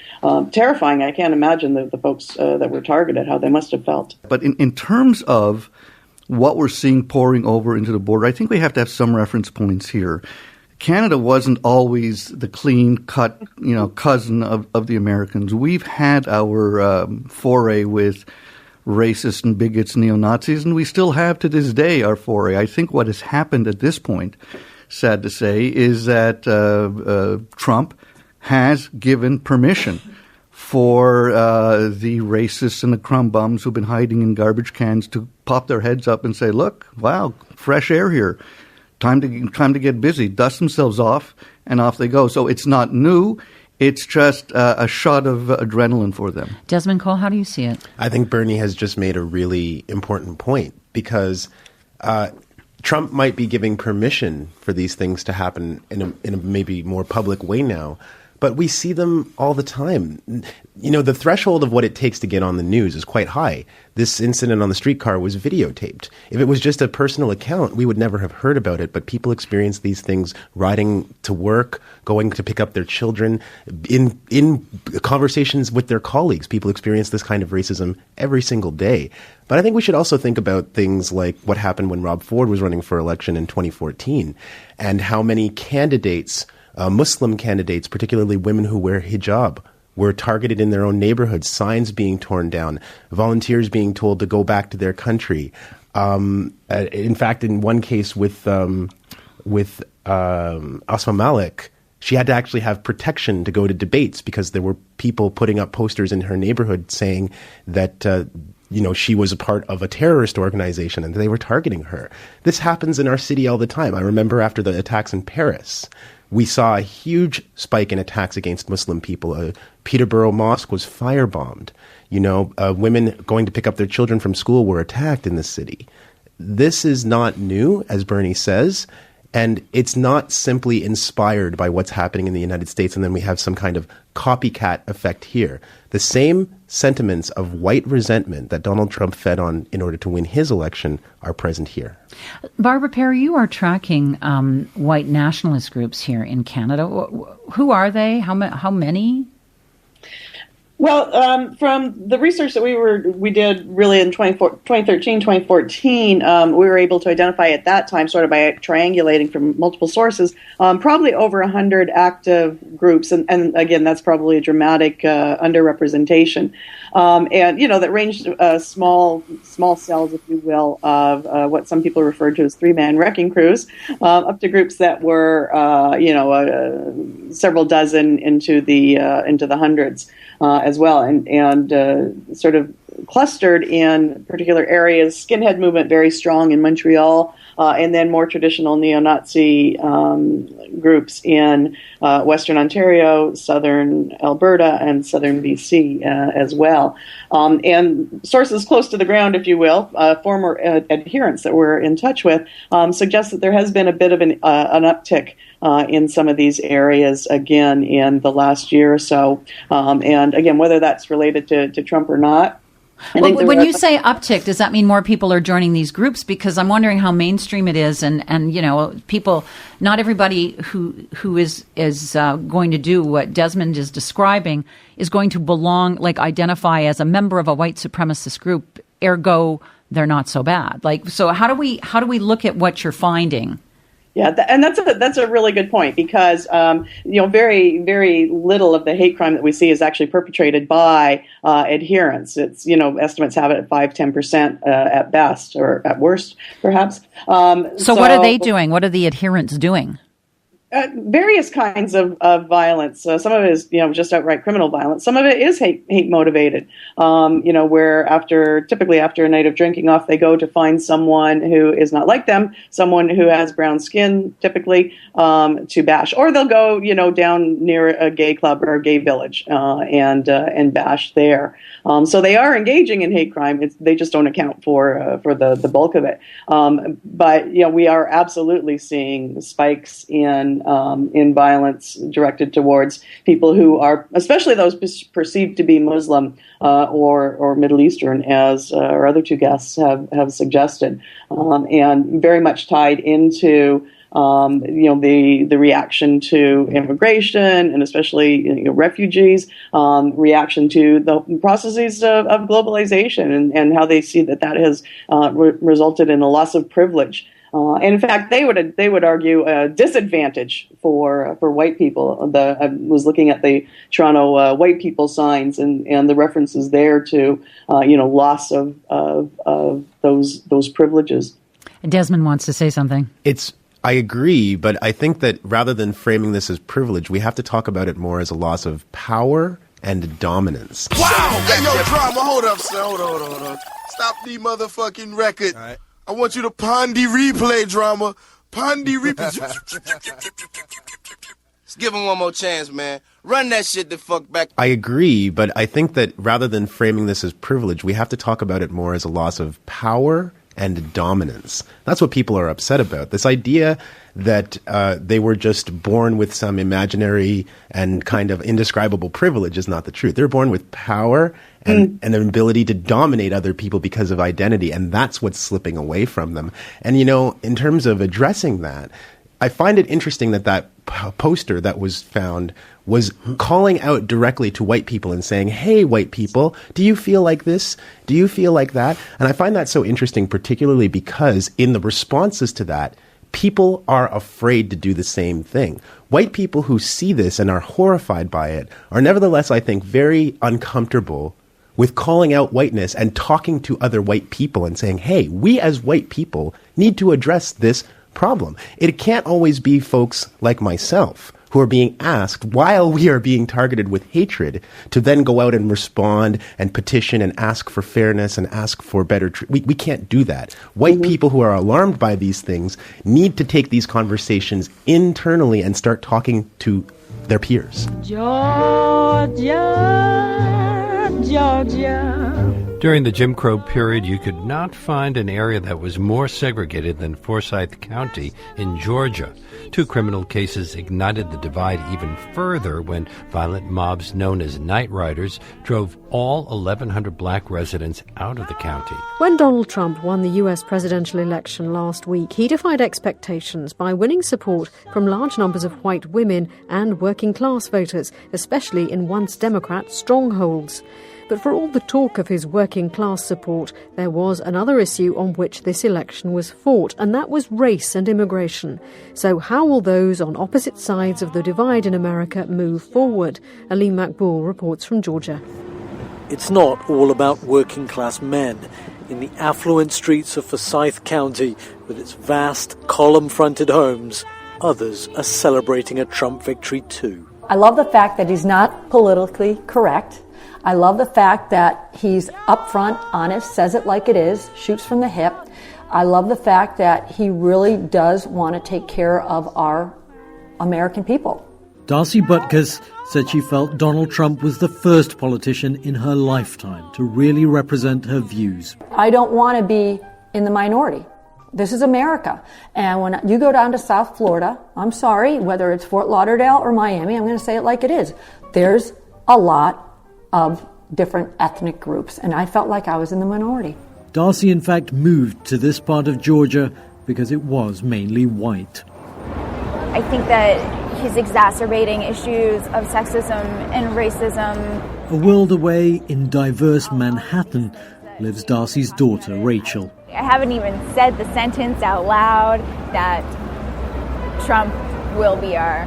terrifying. I can't imagine the folks that were targeted, how they must have felt. But in terms of what we're seeing pouring over into the border, I think we have to have some reference points here. Canada wasn't always the clean-cut, cousin of the Americans. We've had our foray with racists and bigots, neo-Nazis, and we still have to this day our foray. I think what has happened at this point, sad to say, is that Trump has given permission for the racists and the crumb bums who've been hiding in garbage cans to pop their heads up and say, look, wow, fresh air here. Time to get busy, dust themselves off, and off they go. So it's not new. It's just a shot of adrenaline for them. Desmond Cole, how do you see it? I think Bernie has just made a really important point because Trump might be giving permission for these things to happen in a maybe more public way now, but we see them all the time. The threshold of what it takes to get on the news is quite high. This incident on the streetcar was videotaped. If it was just a personal account, we would never have heard about it, but people experience these things riding to work, going to pick up their children, in conversations with their colleagues. People experience this kind of racism every single day. But I think we should also think about things like what happened when Rob Ford was running for election in 2014 and how many candidates, Muslim candidates, particularly women who wear hijab, were targeted in their own neighborhoods, signs being torn down, volunteers being told to go back to their country. In fact, in one case with Asma Malik, she had to actually have protection to go to debates because there were people putting up posters in her neighborhood saying that she was a part of a terrorist organization and they were targeting her. This happens in our city all the time. I remember after the attacks in Paris, we saw a huge spike in attacks against Muslim people. Peterborough Mosque was firebombed. Women going to pick up their children from school were attacked in the city. This is not new, as Bernie says, and it's not simply inspired by what's happening in the United States, and then we have some kind of copycat effect here. The same sentiments of white resentment that Donald Trump fed on in order to win his election are present here. Barbara Perry, you are tracking white nationalist groups here in Canada. Who are they? How many? Well, from the research that we did really in 2013, 2014, we were able to identify at that time, sort of by triangulating from multiple sources, probably over 100 active groups. And again, that's probably a dramatic underrepresentation. That ranged small cells, if you will, of what some people refer to as three-man wrecking crews, up to groups that were, several dozen into the hundreds. As well, and sort of clustered in particular areas. Skinhead movement very strong in Montreal, and then more traditional neo-Nazi groups in Western Ontario, Southern Alberta, and Southern BC as well. And sources close to the ground, if you will, former adherents that we're in touch with, suggest that there has been a bit of an uptick in some of these areas again in the last year or so. And again, whether that's related to Trump or not. Well, when you say uptick, does that mean more people are joining these groups? Because I'm wondering how mainstream it is, and you know, people. Not everybody who is going to do what Desmond is describing is going to belong, like identify as a member of a white supremacist group. Ergo, they're not so bad. Like, so how do we look at what you're finding? Yeah, and that's a really good point, because very, very little of the hate crime that we see is actually perpetrated by adherents. It's, estimates have it at 5-10% at best, or at worst, perhaps. So what are they doing? What are the adherents doing? Various kinds of violence. Some of it is, just outright criminal violence. Some of it is hate motivated. Where typically after a night of drinking off, they go to find someone who is not like them, someone who has brown skin, typically, to bash, or they'll go, down near a gay club or a gay village, and bash there. So they are engaging in hate crime. They just don't account for the bulk of it. But we are absolutely seeing spikes in violence directed towards people who are, especially those perceived to be Muslim or Middle Eastern, as our other two guests have suggested, and very much tied into the reaction to immigration, and especially refugees, reaction to the processes of globalization, and how they see that has resulted in a loss of privilege. And in fact, they would argue a disadvantage for white people. I was looking at the Toronto white people signs, and the references there to loss of those privileges. Desmond wants to say something. I agree, but I think that rather than framing this as privilege, we have to talk about it more as a loss of power and dominance. Wow! Hey, yo, drama, hold up, son. Hold on. Stop the motherfucking record. All right. I want you to Pondy replay, drama. Pondy replay. Let's give him one more chance, man. Run that shit the fuck back. I agree, but I think that rather than framing this as privilege, we have to talk about it more as a loss of power and dominance. That's what people are upset about. This idea that they were just born with some imaginary and kind of indescribable privilege is not the truth. They're born with power and an ability to dominate other people because of identity, and that's what's slipping away from them. And, in terms of addressing that, I find it interesting that poster that was found was calling out directly to white people and saying, hey, white people, do you feel like this? Do you feel like that? And I find that so interesting, particularly because in the responses to that, people are afraid to do the same thing. White people who see this and are horrified by it are nevertheless, I think, very uncomfortable with calling out whiteness and talking to other white people and saying, hey, we as white people need to address this problem. It can't always be folks like myself who are being asked, while we are being targeted with hatred, to then go out and respond and petition and ask for fairness and ask for better we can't do that. White people who are alarmed by these things need to take these conversations internally and start talking to their peers. Georgia. During the Jim Crow period, you could not find an area that was more segregated than Forsyth County in Georgia. 2 criminal cases ignited the divide even further when violent mobs known as Night Riders drove all 1,100 black residents out of the county. When Donald Trump won the U.S. presidential election last week, he defied expectations by winning support from large numbers of white women and working-class voters, especially in once Democrat strongholds. But for all the talk of his working-class support, there was another issue on which this election was fought, and that was race and immigration. So how will those on opposite sides of the divide in America move forward? Aleem Makboul reports from Georgia. It's not all about working-class men. In the affluent streets of Forsyth County, with its vast column-fronted homes, others are celebrating a Trump victory too. I love the fact that he's not politically correct. I love the fact that he's upfront, honest, says it like it is, shoots from the hip. I love the fact that he really does want to take care of our American people. Darcy Butkus said she felt Donald Trump was the first politician in her lifetime to really represent her views. I don't want to be in the minority. This is America. And when you go down to South Florida, I'm sorry, whether it's Fort Lauderdale or Miami, I'm going to say it like it is. There's a lot of different ethnic groups, and I felt like I was in the minority. Darcy, in fact, moved to this part of Georgia because it was mainly white. I think that he's exacerbating issues of sexism and racism. A world away in diverse Manhattan lives Darcy's daughter, Rachel. I haven't even said the sentence out loud that Trump will be our...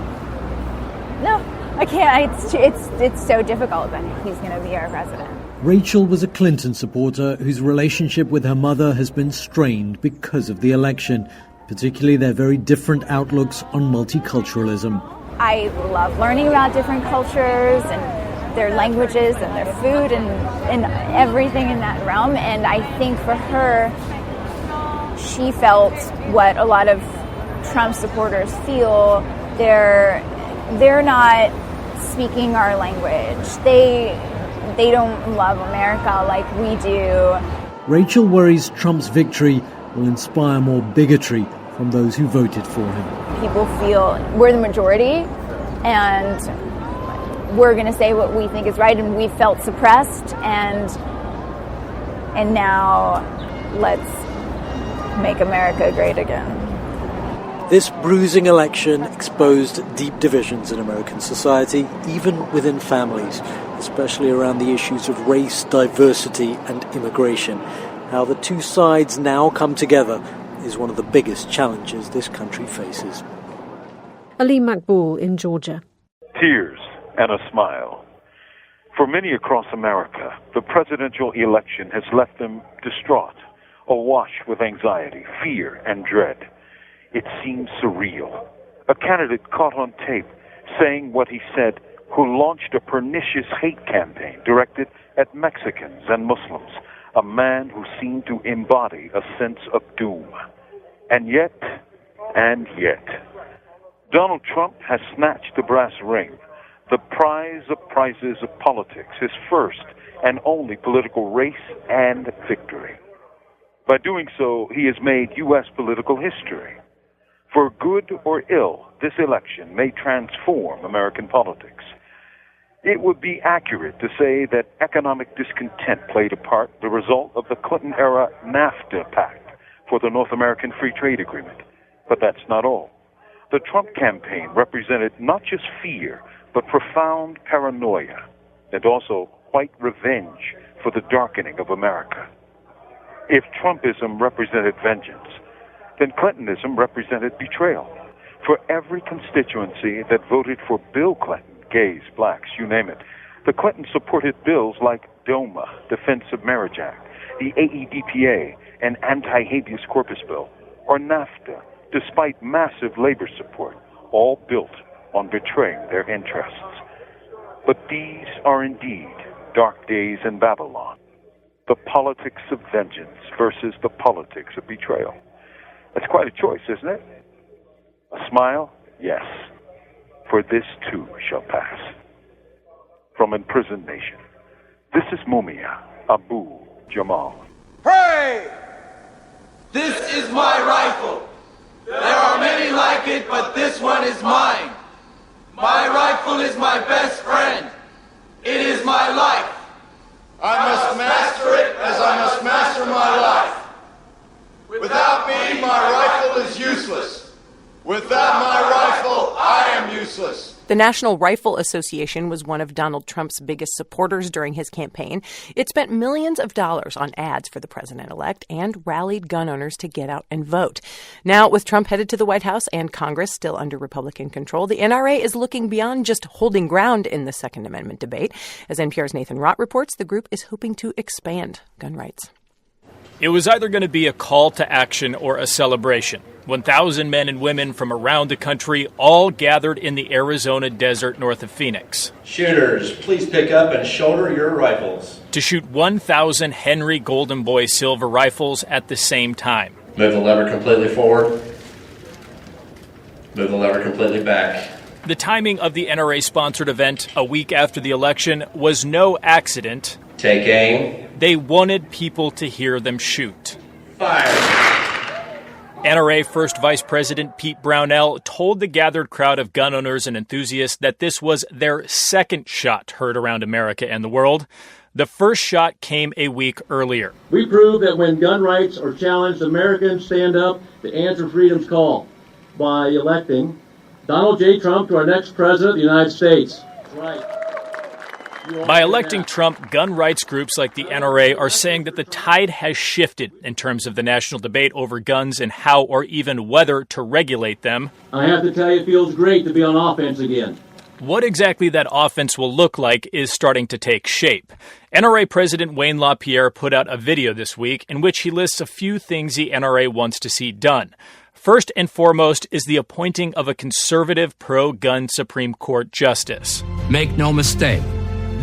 No, I can't. It's so difficult that he's going to be our president. Rachel was a Clinton supporter whose relationship with her mother has been strained because of the election, particularly their very different outlooks on multiculturalism. I love learning about different cultures and their languages and their food and everything in that realm. And I think for her, she felt what a lot of Trump supporters feel. They're not speaking our language. They don't love America like we do. Rachel worries Trump's victory will inspire more bigotry from those who voted for him. People feel we're the majority and we're going to say what we think is right, and we felt suppressed, and now let's make America great again. This bruising election exposed deep divisions in American society, even within families, especially around the issues of race, diversity, and immigration. How the two sides now come together is one of the biggest challenges this country faces. Aleem Maqbool in Georgia. Tears and a smile. For many across America, the presidential election has left them distraught, awash with anxiety, fear, and dread. It seems surreal. A candidate caught on tape saying what he said, who launched a pernicious hate campaign directed at Mexicans and Muslims, a man who seemed to embody a sense of doom. And yet, Donald Trump has snatched the brass ring, the prize of prizes of politics, his first and only political race and victory. By doing so, he has made U.S. political history. For good or ill, this election may transform American politics. It would be accurate to say that economic discontent played a part, the result of the Clinton-era NAFTA pact for the North American Free Trade Agreement. But that's not all. The Trump campaign represented not just fear, but profound paranoia, and also white revenge for the darkening of America. If Trumpism represented vengeance, then Clintonism represented betrayal. For every constituency that voted for Bill Clinton, gays, blacks, you name it, the Clintons supported bills like DOMA, Defense of Marriage Act, the AEDPA, an anti-habeas corpus bill, or NAFTA, despite massive labor support, all built on betraying their interests. But these are indeed dark days in Babylon. The politics of vengeance versus the politics of betrayal. That's quite a choice, isn't it? A smile? Yes. For this too shall pass. From Imprisoned Nation, this is Mumia Abu Jamal. Pray! This is my rifle. There are many like it, but this one is mine. My rifle is my best friend. It is my life. I must master it as I must master my life. Without me, my rifle is useless. Without my rifle, I am useless. The National Rifle Association was one of Donald Trump's biggest supporters during his campaign. It spent millions of dollars on ads for the president-elect and rallied gun owners to get out and vote. Now, with Trump headed to the White House and Congress still under Republican control, the NRA is looking beyond just holding ground in the Second Amendment debate. As NPR's Nathan Rott reports, the group is hoping to expand gun rights. It was either going to be a call to action or a celebration. 1,000 men and women from around the country all gathered in the Arizona desert north of Phoenix. Shooters, please pick up and shoulder your rifles. To shoot 1,000 Henry Golden Boy silver rifles at the same time. Move the lever completely forward. Move the lever completely back. The timing of the NRA-sponsored event a week after the election was no accident. Take aim. They wanted people to hear them shoot. Fire. NRA First Vice President Pete Brownell told the gathered crowd of gun owners and enthusiasts that this was their second shot heard around America and the world. The first shot came a week earlier. We prove that when gun rights are challenged, Americans stand up to answer freedom's call by electing Donald J. Trump to our next president of the United States. Right. By electing Trump, gun rights groups like the NRA are saying that the tide has shifted in terms of the national debate over guns and how or even whether to regulate them. I have to tell you, it feels great to be on offense again. What exactly that offense will look like is starting to take shape. NRA President Wayne LaPierre put out a video this week in which he lists a few things the NRA wants to see done. First and foremost is the appointing of a conservative pro-gun Supreme Court justice. Make no mistake,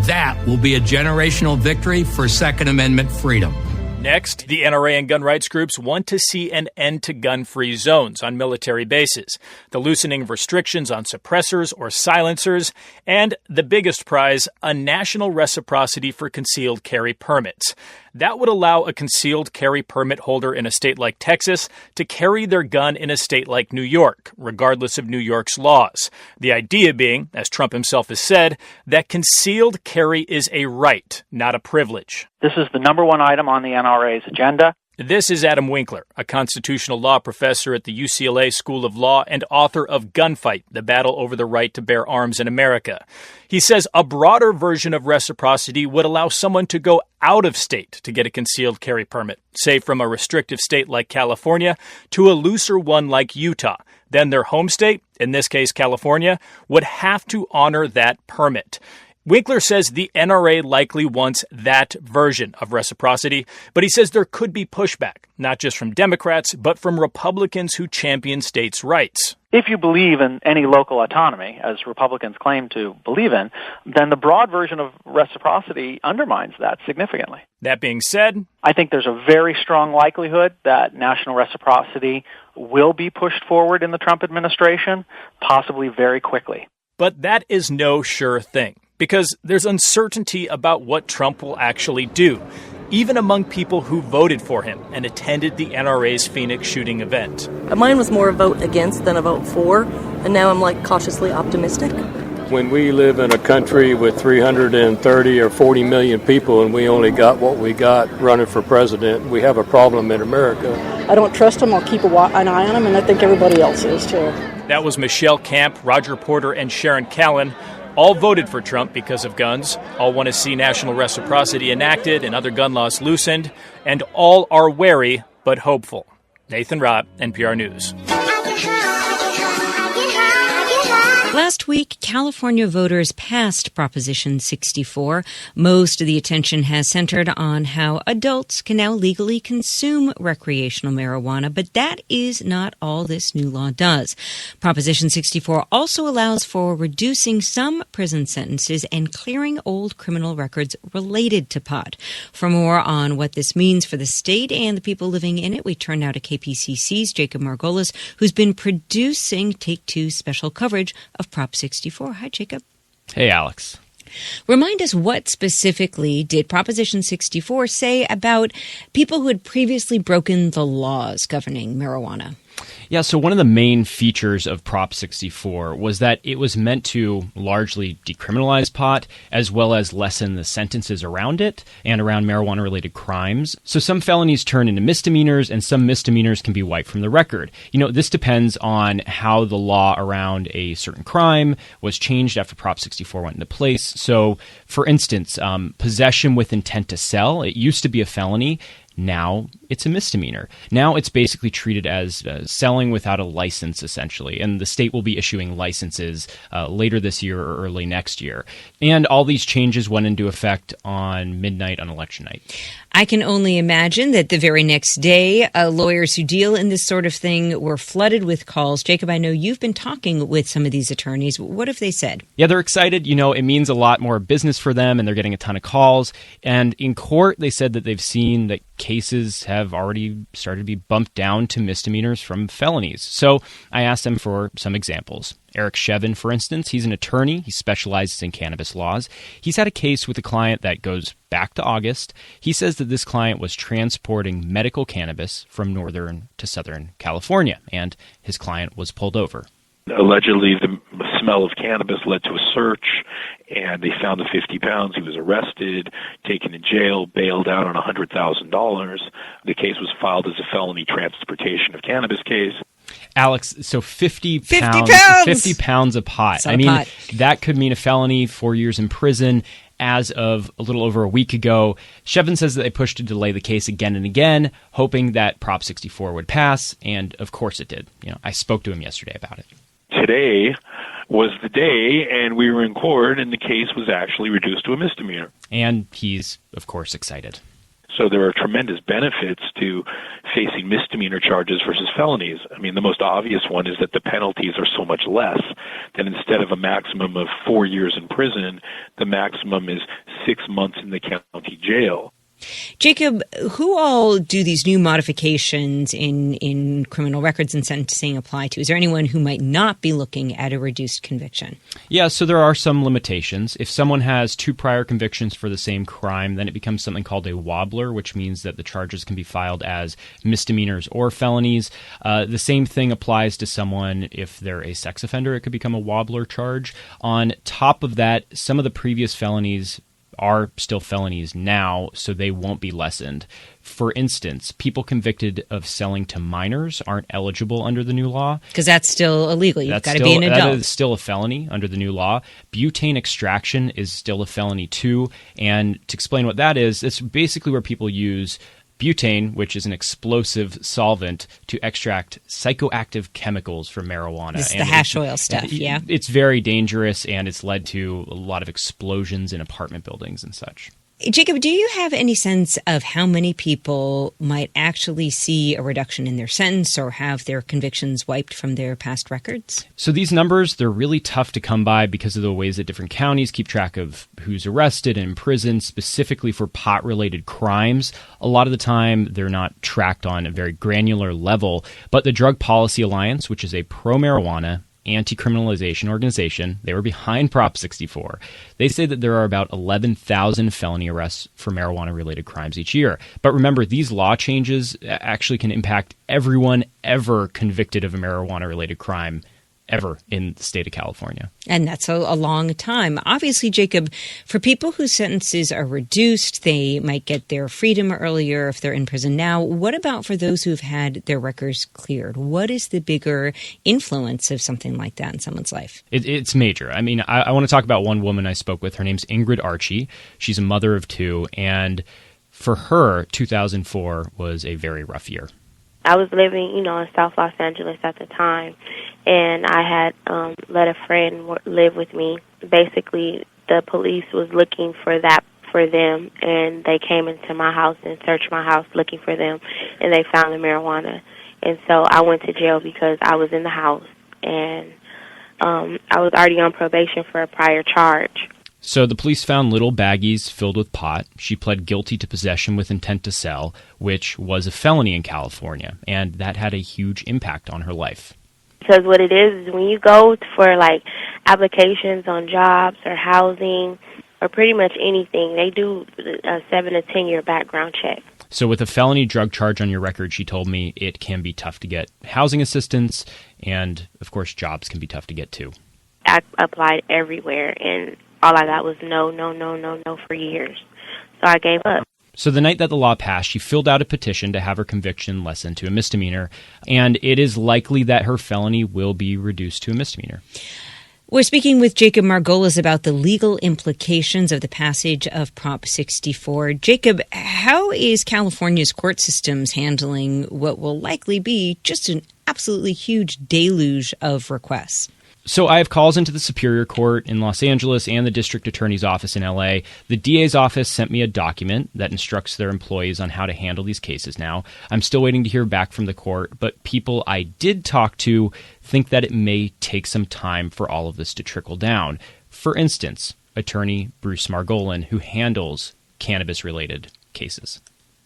that will be a generational victory for Second Amendment freedom. Next, the NRA and gun rights groups want to see an end to gun-free zones on military bases, the loosening of restrictions on suppressors or silencers, and the biggest prize, a national reciprocity for concealed carry permits. That would allow a concealed carry permit holder in a state like Texas to carry their gun in a state like New York, regardless of New York's laws. The idea being, as Trump himself has said, that concealed carry is a right, not a privilege. This is the number one item on the NRA's agenda. This is Adam Winkler, a constitutional law professor at the UCLA School of Law and author of Gunfight, The Battle Over the Right to Bear Arms in America. He says a broader version of reciprocity would allow someone to go out of state to get a concealed carry permit, say from a restrictive state like California to a looser one like Utah. Then their home state, in this case California, would have to honor that permit. Winkler says the NRA likely wants that version of reciprocity, but he says there could be pushback, not just from Democrats, but from Republicans who champion states' rights. If you believe in any local autonomy, as Republicans claim to believe in, then the broad version of reciprocity undermines that significantly. That being said, I think there's a very strong likelihood that national reciprocity will be pushed forward in the Trump administration, possibly very quickly. But that is no sure thing, because there's uncertainty about what Trump will actually do, even among people who voted for him and attended the NRA's Phoenix shooting event. Mine was more a vote against than a vote for, and now I'm cautiously optimistic. When we live in a country with 330 or 40 million people and we only got what we got running for president, we have a problem in America. I don't trust him. I'll keep an eye on him, and I think everybody else is too. That was Michelle Camp, Roger Porter, and Sharon Callan. All voted for Trump because of guns, all want to see national reciprocity enacted and other gun laws loosened, and all are wary but hopeful. Nathan Rott, NPR News. Last week, California voters passed Proposition 64. Most of the attention has centered on how adults can now legally consume recreational marijuana, but that is not all this new law does. Proposition 64 also allows for reducing some prison sentences and clearing old criminal records related to pot. For more on what this means for the state and the people living in it, we turn now to KPCC's Jacob Margolis, who's been producing Take Two's special coverage of Prop 64. Hi, Jacob. Hey, Alex. Remind us, what specifically did Proposition 64 say about people who had previously broken the laws governing marijuana? Yeah, so one of the main features of Prop 64 was that it was meant to largely decriminalize pot as well as lessen the sentences around it and around marijuana-related crimes. So some felonies turn into misdemeanors and some misdemeanors can be wiped from the record. You know, this depends on how the law around a certain crime was changed after Prop 64 went into place. So, for instance, possession with intent to sell, it used to be a felony. Now it's a misdemeanor. Now it's basically treated as selling without a license, essentially, and the state will be issuing licenses later this year or early next year. And all these changes went into effect on midnight on election night. I can only imagine that the very next day, lawyers who deal in this sort of thing were flooded with calls. Jacob, I know you've been talking with some of these attorneys. What have they said? Yeah, they're excited. You know, it means a lot more business for them, and they're getting a ton of calls. And in court, they said that they've seen that cases have already started to be bumped down to misdemeanors from felonies. So I asked them for some examples. Eric Shevin, for instance, he's an attorney. He specializes in cannabis laws. He's had a case with a client that goes back to August. He says that this client was transporting medical cannabis from Northern to Southern California, and his client was pulled over. Allegedly, the smell of cannabis led to a search, and they found the 50 pounds. He was arrested, taken to jail, bailed out on $100,000. The case was filed as a felony transportation of cannabis case. Alex, so 50 pounds of pot. I mean, that could mean a felony, 4 years in prison. As of a little over a week ago, Shevin says that they pushed to delay the case again and again, hoping that Prop 64 would pass, and of course it did. You know, I spoke to him yesterday about it. Today was the day, and we were in court, and the case was actually reduced to a misdemeanor. And he's, of course, excited. So there are tremendous benefits to facing misdemeanor charges versus felonies. I mean, the most obvious one is that the penalties are so much less that instead of a maximum of 4 years in prison, the maximum is 6 months in the county jail. Jacob, who all do these new modifications in criminal records and sentencing apply to? Is there anyone who might not be looking at a reduced conviction? Yeah, so there are some limitations. If someone has 2 prior convictions for the same crime, then it becomes something called a wobbler, which means that the charges can be filed as misdemeanors or felonies. The same thing applies to someone if they're a sex offender. It could become a wobbler charge. On top of that, some of the previous felonies are still felonies now, so they won't be lessened. For instance, people convicted of selling to minors aren't eligible under the new law. Because that's still illegal. You've got to be an adult. That is still a felony under the new law. Butane extraction is still a felony too. And to explain what that is, it's basically where people use butane, which is an explosive solvent, to extract psychoactive chemicals from marijuana. This is the hash oil stuff, yeah? It's very dangerous, and it's led to a lot of explosions in apartment buildings and such. Jacob, do you have any sense of how many people might actually see a reduction in their sentence or have their convictions wiped from their past records? So these numbers, they're really tough to come by because of the ways that different counties keep track of who's arrested and imprisoned, specifically for pot-related crimes. A lot of the time, they're not tracked on a very granular level, but the Drug Policy Alliance, which is a pro-marijuana anti-criminalization organization, they were behind Prop 64. They say that there are about 11,000 felony arrests for marijuana-related crimes each year. But remember, these law changes actually can impact everyone ever convicted of a marijuana-related crime ever in the state of California. And that's a long time. Obviously, Jacob, for people whose sentences are reduced, they might get their freedom earlier if they're in prison now. What about for those who've had their records cleared? What is the bigger influence of something like that in someone's life? It's major. I mean, I want to talk about one woman I spoke with. Her name's Ingrid Archie. She's a mother of 2, and for her, 2004 was a very rough year. I was living, in South Los Angeles at the time, and I had let a friend live with me. Basically, the police was looking for them, and they came into my house and searched my house looking for them, and they found the marijuana. And so I went to jail because I was in the house, and I was already on probation for a prior charge. So the police found little baggies filled with pot. She pled guilty to possession with intent to sell, which was a felony in California, and that had a huge impact on her life. Because what it is when you go for, applications on jobs or housing or pretty much anything, they do a 7 to 10 year background check. So with a felony drug charge on your record, she told me it can be tough to get housing assistance, and, of course, jobs can be tough to get too. I applied everywhere, and all I got was no for years. So I gave up. So the night that the law passed, she filled out a petition to have her conviction lessened to a misdemeanor, and it is likely that her felony will be reduced to a misdemeanor. We're speaking with Jacob Margolis about the legal implications of the passage of Prop 64. Jacob, how is California's court systems handling what will likely be just an absolutely huge deluge of requests? So I have calls into the Superior Court in Los Angeles and the District Attorney's Office in LA. The DA's office sent me a document that instructs their employees on how to handle these cases now. I'm still waiting to hear back from the court, but people I did talk to think that it may take some time for all of this to trickle down. For instance, attorney Bruce Margolin, who handles cannabis-related cases.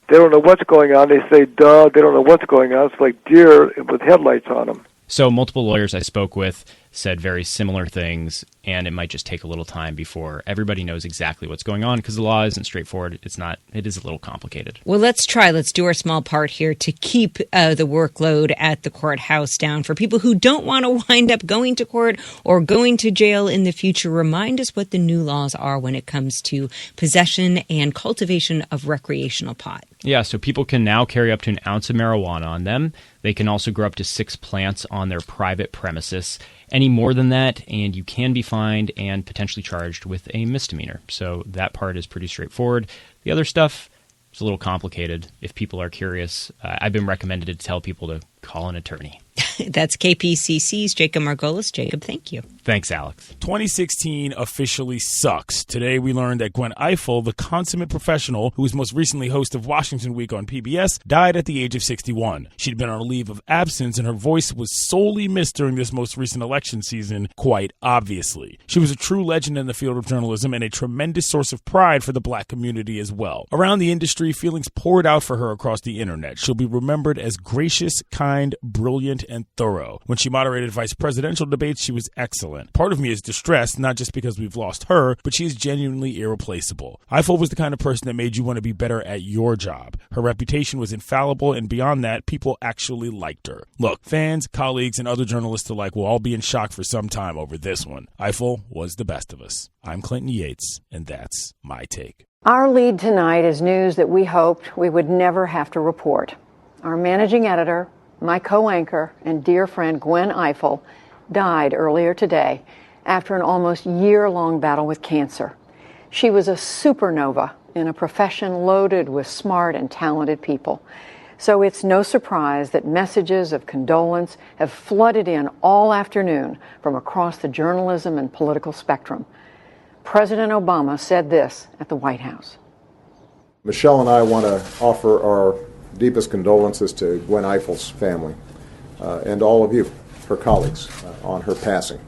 They don't know what's going on. They say, duh, they don't know what's going on. It's like deer with headlights on them. So multiple lawyers I spoke with said very similar things, and it might just take a little time before everybody knows exactly what's going on because the law isn't straightforward. It is a little complicated. Well, let's do our small part here to keep the workload at the courthouse down. For people who don't want to wind up going to court or going to jail in the future, remind us what the new laws are when it comes to possession and cultivation of recreational pot. Yeah, so people can now carry up to an ounce of marijuana on them. They can also grow up to 6 plants on their private premises. Any more than that, and you can be fined and potentially charged with a misdemeanor. So that part is pretty straightforward. The other stuff is a little complicated. If people are curious, I've been recommended to tell people to call an attorney. That's KPCC's Jacob Margolis. Jacob, thank you. Thanks, Alex. 2016 officially sucks. Today we learned that Gwen Ifill, the consummate professional who was most recently host of Washington Week on PBS, died at the age of 61. She'd been on a leave of absence, and her voice was sorely missed during this most recent election season, quite obviously. She was a true legend in the field of journalism and a tremendous source of pride for the black community as well. Around the industry, feelings poured out for her across the internet. She'll be remembered as gracious, kind, brilliant, and thorough. When she moderated vice presidential debates, she was excellent. Part of me is distressed, not just because we've lost her, but she is genuinely irreplaceable. Ifill was the kind of person that made you want to be better at your job. Her reputation was infallible, and beyond that, people actually liked her. Look, fans, colleagues, and other journalists alike will all be in shock for some time over this one. Ifill was the best of us. I'm Clinton Yates, and that's my take. Our lead tonight is news that we hoped we would never have to report. Our managing editor, my co-anchor and dear friend Gwen Ifill, died earlier today after an almost year-long battle with cancer. She was a supernova in a profession loaded with smart and talented people. So it's no surprise that messages of condolence have flooded in all afternoon from across the journalism and political spectrum. President Obama said this at the White House. Michelle and I want to offer our deepest condolences to Gwen Ifill's family and all of you, her colleagues, on her passing.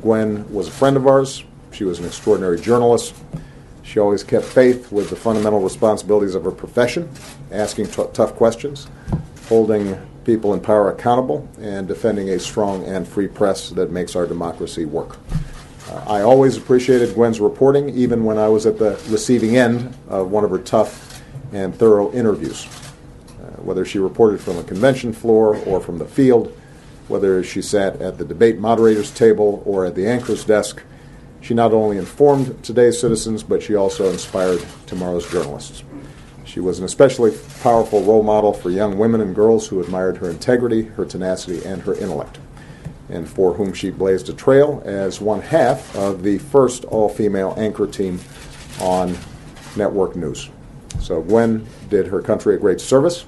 Gwen was a friend of ours. She was an extraordinary journalist. She always kept faith with the fundamental responsibilities of her profession, asking tough questions, holding people in power accountable, and defending a strong and free press that makes our democracy work. I always appreciated Gwen's reporting, even when I was at the receiving end of one of her tough and thorough interviews. Whether she reported from a convention floor or from the field, whether she sat at the debate moderator's table or at the anchor's desk, she not only informed today's citizens, but she also inspired tomorrow's journalists. She was an especially powerful role model for young women and girls who admired her integrity, her tenacity, and her intellect, and for whom she blazed a trail as one half of the first all-female anchor team on network news. So Gwen did her country a great service.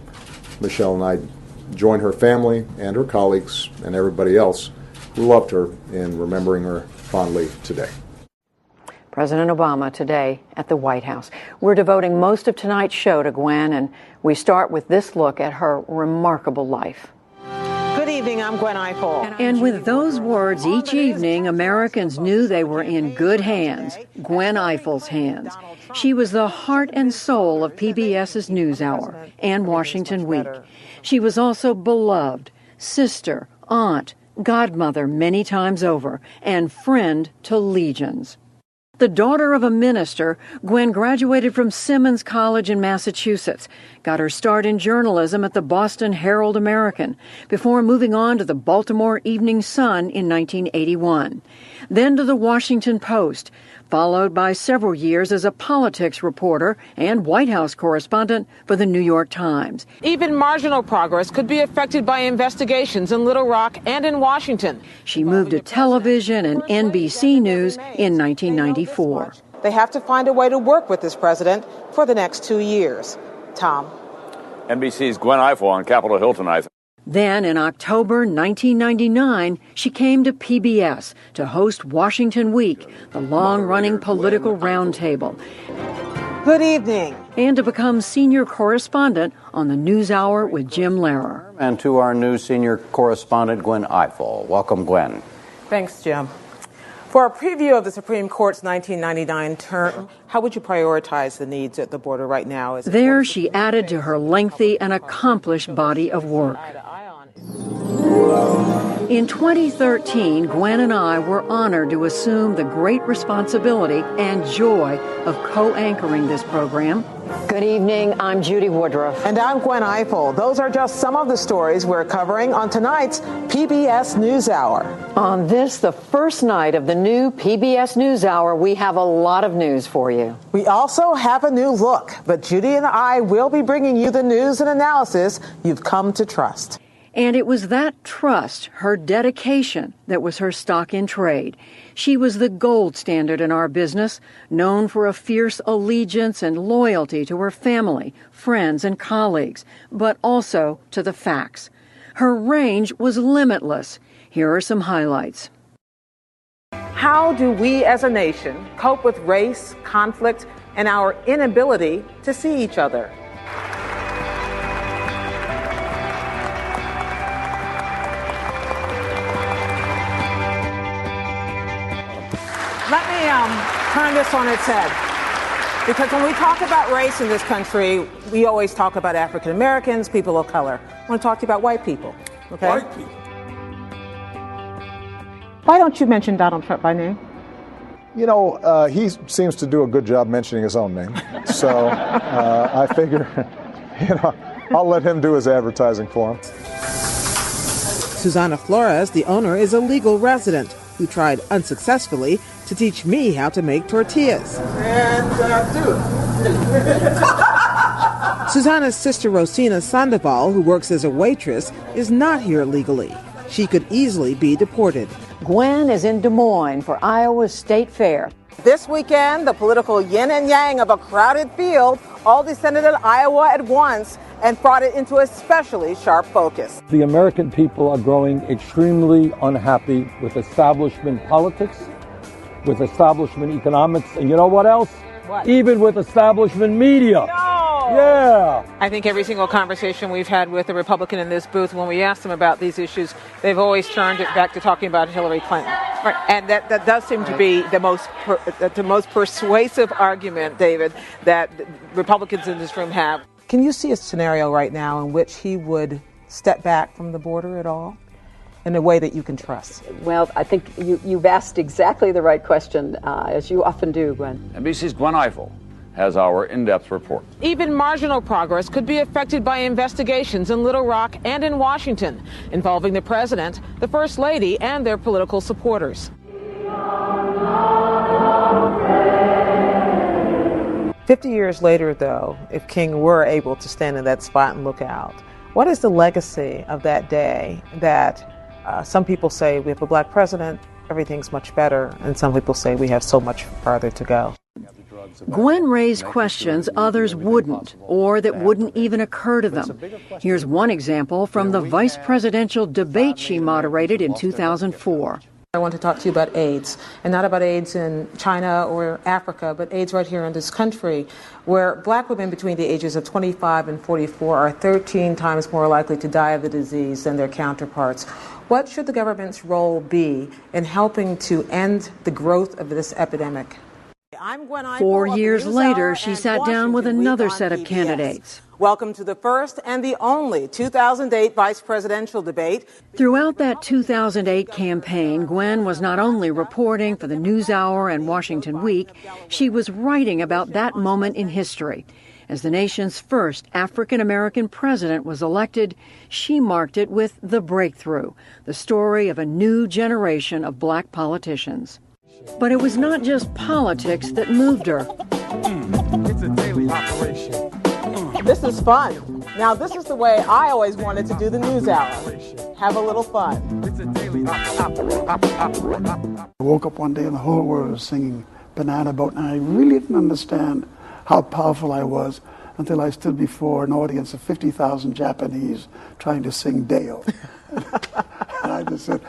Michelle and I join her family and her colleagues and everybody else who loved her in remembering her fondly today. President Obama today at the White House. We're devoting most of tonight's show to Gwen, and we start with this look at her remarkable life. Good evening, I'm Gwen Ifill. And with those words, each evening, Americans knew they were in good hands, Gwen Ifill's hands. She was the heart and soul of PBS's NewsHour and Washington Week. She was also beloved, sister, aunt, godmother many times over, and friend to legions. The daughter of a minister, Gwen graduated from Simmons College in Massachusetts, got her start in journalism at the Boston Herald-American, before moving on to the Baltimore Evening Sun in 1981, then to the Washington Post, followed by several years as a politics reporter and White House correspondent for the New York Times. Even marginal progress could be affected by investigations in Little Rock and in Washington. She moved to television and NBC News in 1994. They have to find a way to work with this president for the next 2 years. Tom. NBC's Gwen Ifill on Capitol Hill tonight. Then, in October 1999, she came to PBS to host Washington Week, the long-running political roundtable. Good evening. And to become senior correspondent on the NewsHour with Jim Lehrer. And to our new senior correspondent, Gwen Ifill. Welcome, Gwen. Thanks, Jim. For a preview of the Supreme Court's 1999 term, how would you prioritize the needs at the border right now? There, she added to her lengthy and accomplished body of work. In 2013, Gwen and I were honored to assume the great responsibility and joy of co-anchoring this program. Good evening, I'm Judy Woodruff. And I'm Gwen Ifill. Those are just some of the stories we're covering on tonight's PBS NewsHour. On this, the first night of the new PBS NewsHour, we have a lot of news for you. We also have a new look, but Judy and I will be bringing you the news and analysis you've come to trust. And it was that trust, her dedication, that was her stock in trade. She was the gold standard in our business, known for a fierce allegiance and loyalty to her family, friends, and colleagues, but also to the facts. Her range was limitless. Here are some highlights. How do we as a nation cope with race, conflict, and our inability to see each other? Let me turn this on its head. Because when we talk about race in this country, we always talk about African Americans, people of color. I want to talk to you about white people. Okay? White people. Why don't you mention Donald Trump by name? You know, he seems to do a good job mentioning his own name. So I figure, I'll let him do his advertising for him. Susana Flores, the owner, is a legal resident who tried unsuccessfully to teach me how to make tortillas. And do it. Susana's sister Rosina Sandoval, who works as a waitress, is not here legally. She could easily be deported. Gwen is in Des Moines for Iowa's State Fair. This weekend, the political yin and yang of a crowded field all descended on Iowa at once and brought it into especially sharp focus. The American people are growing extremely unhappy with establishment politics, with establishment economics, and you know what else? What? Even with establishment media. No! Yeah! I think every single conversation we've had with a Republican in this booth, when we ask them about these issues, they've always turned it back to talking about Hillary Clinton. Right. And that does seem to be the most persuasive argument, David, that Republicans in this room have. Can you see a scenario right now in which he would step back from the border at all in a way that you can trust? Well, I think you've asked exactly the right question, as you often do, Gwen. NBC's Gwen Ifill has our in-depth report. Even marginal progress could be affected by investigations in Little Rock and in Washington involving the president, the first lady, and their political supporters. 50 years later, though, if King were able to stand in that spot and look out, what is the legacy of that day that some people say we have a black president, everything's much better, and some people say we have so much farther to go? Gwen raised questions others wouldn't, or that wouldn't even occur to them. Here's one example from the vice presidential debate she moderated in 2004. I want to talk to you about AIDS, and not about AIDS in China or Africa, but AIDS right here in this country, where black women between the ages of 25 and 44 are 13 times more likely to die of the disease than their counterparts. What should the government's role be in helping to end the growth of this epidemic? 4 years later, she sat down with another set of candidates. Welcome to the first and the only 2008 vice presidential debate. Throughout that 2008 campaign, Gwen was not only reporting for the NewsHour and Washington Week, she was writing about that moment in history. As the nation's first African-American president was elected, she marked it with The Breakthrough, the story of a new generation of black politicians. But it was not just politics that moved her. It's a daily operation. This is fun. Now, this is the way I always wanted to do the news hour. Have a little fun. It's a daily operation. I woke up one day and the whole world was singing Banana Boat, and I really didn't understand how powerful I was until I stood before an audience of 50,000 Japanese trying to sing Deo. And I just said,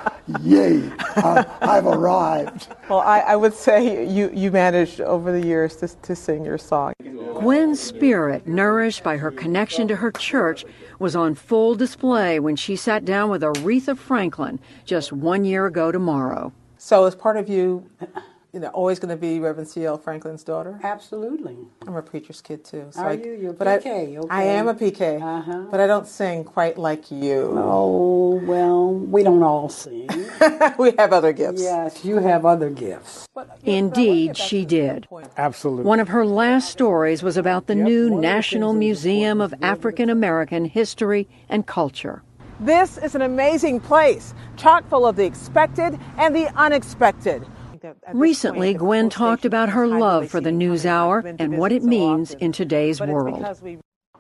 yay, I've arrived. Well, I would say you managed over the years to sing your song. Gwen's spirit, nourished by her connection to her church, was on full display when she sat down with Aretha Franklin just 1 year ago tomorrow. So is part of you always going to be Reverend C.L. Franklin's daughter? Absolutely. I'm a preacher's kid, too. So Are you? You're a PK, okay. I am a PK, but I don't sing quite like you. Oh, well, we don't all sing. We have other gifts. Yes, you have other gifts. Indeed, she did. Absolutely. One of her last stories was about the new National Museum of African American History and Culture. This is an amazing place, chock full of the expected and the unexpected. Recently, Gwen talked about her love for the NewsHour and what it means in today's world.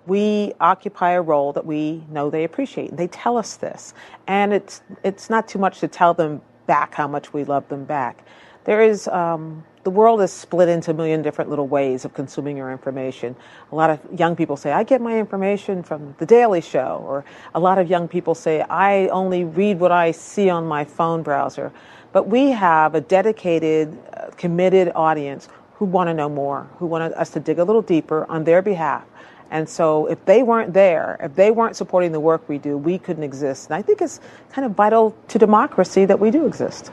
We occupy a role that we know they appreciate. They tell us this. And it's not too much to tell them back how much we love them back. There is, the world is split into a million different little ways of consuming your information. A lot of young people say, I get my information from The Daily Show. Or a lot of young people say, I only read what I see on my phone browser. But we have a dedicated, committed audience who want to know more, who want us to dig a little deeper on their behalf. And so if they weren't there, if they weren't supporting the work we do, we couldn't exist. And I think it's kind of vital to democracy that we do exist.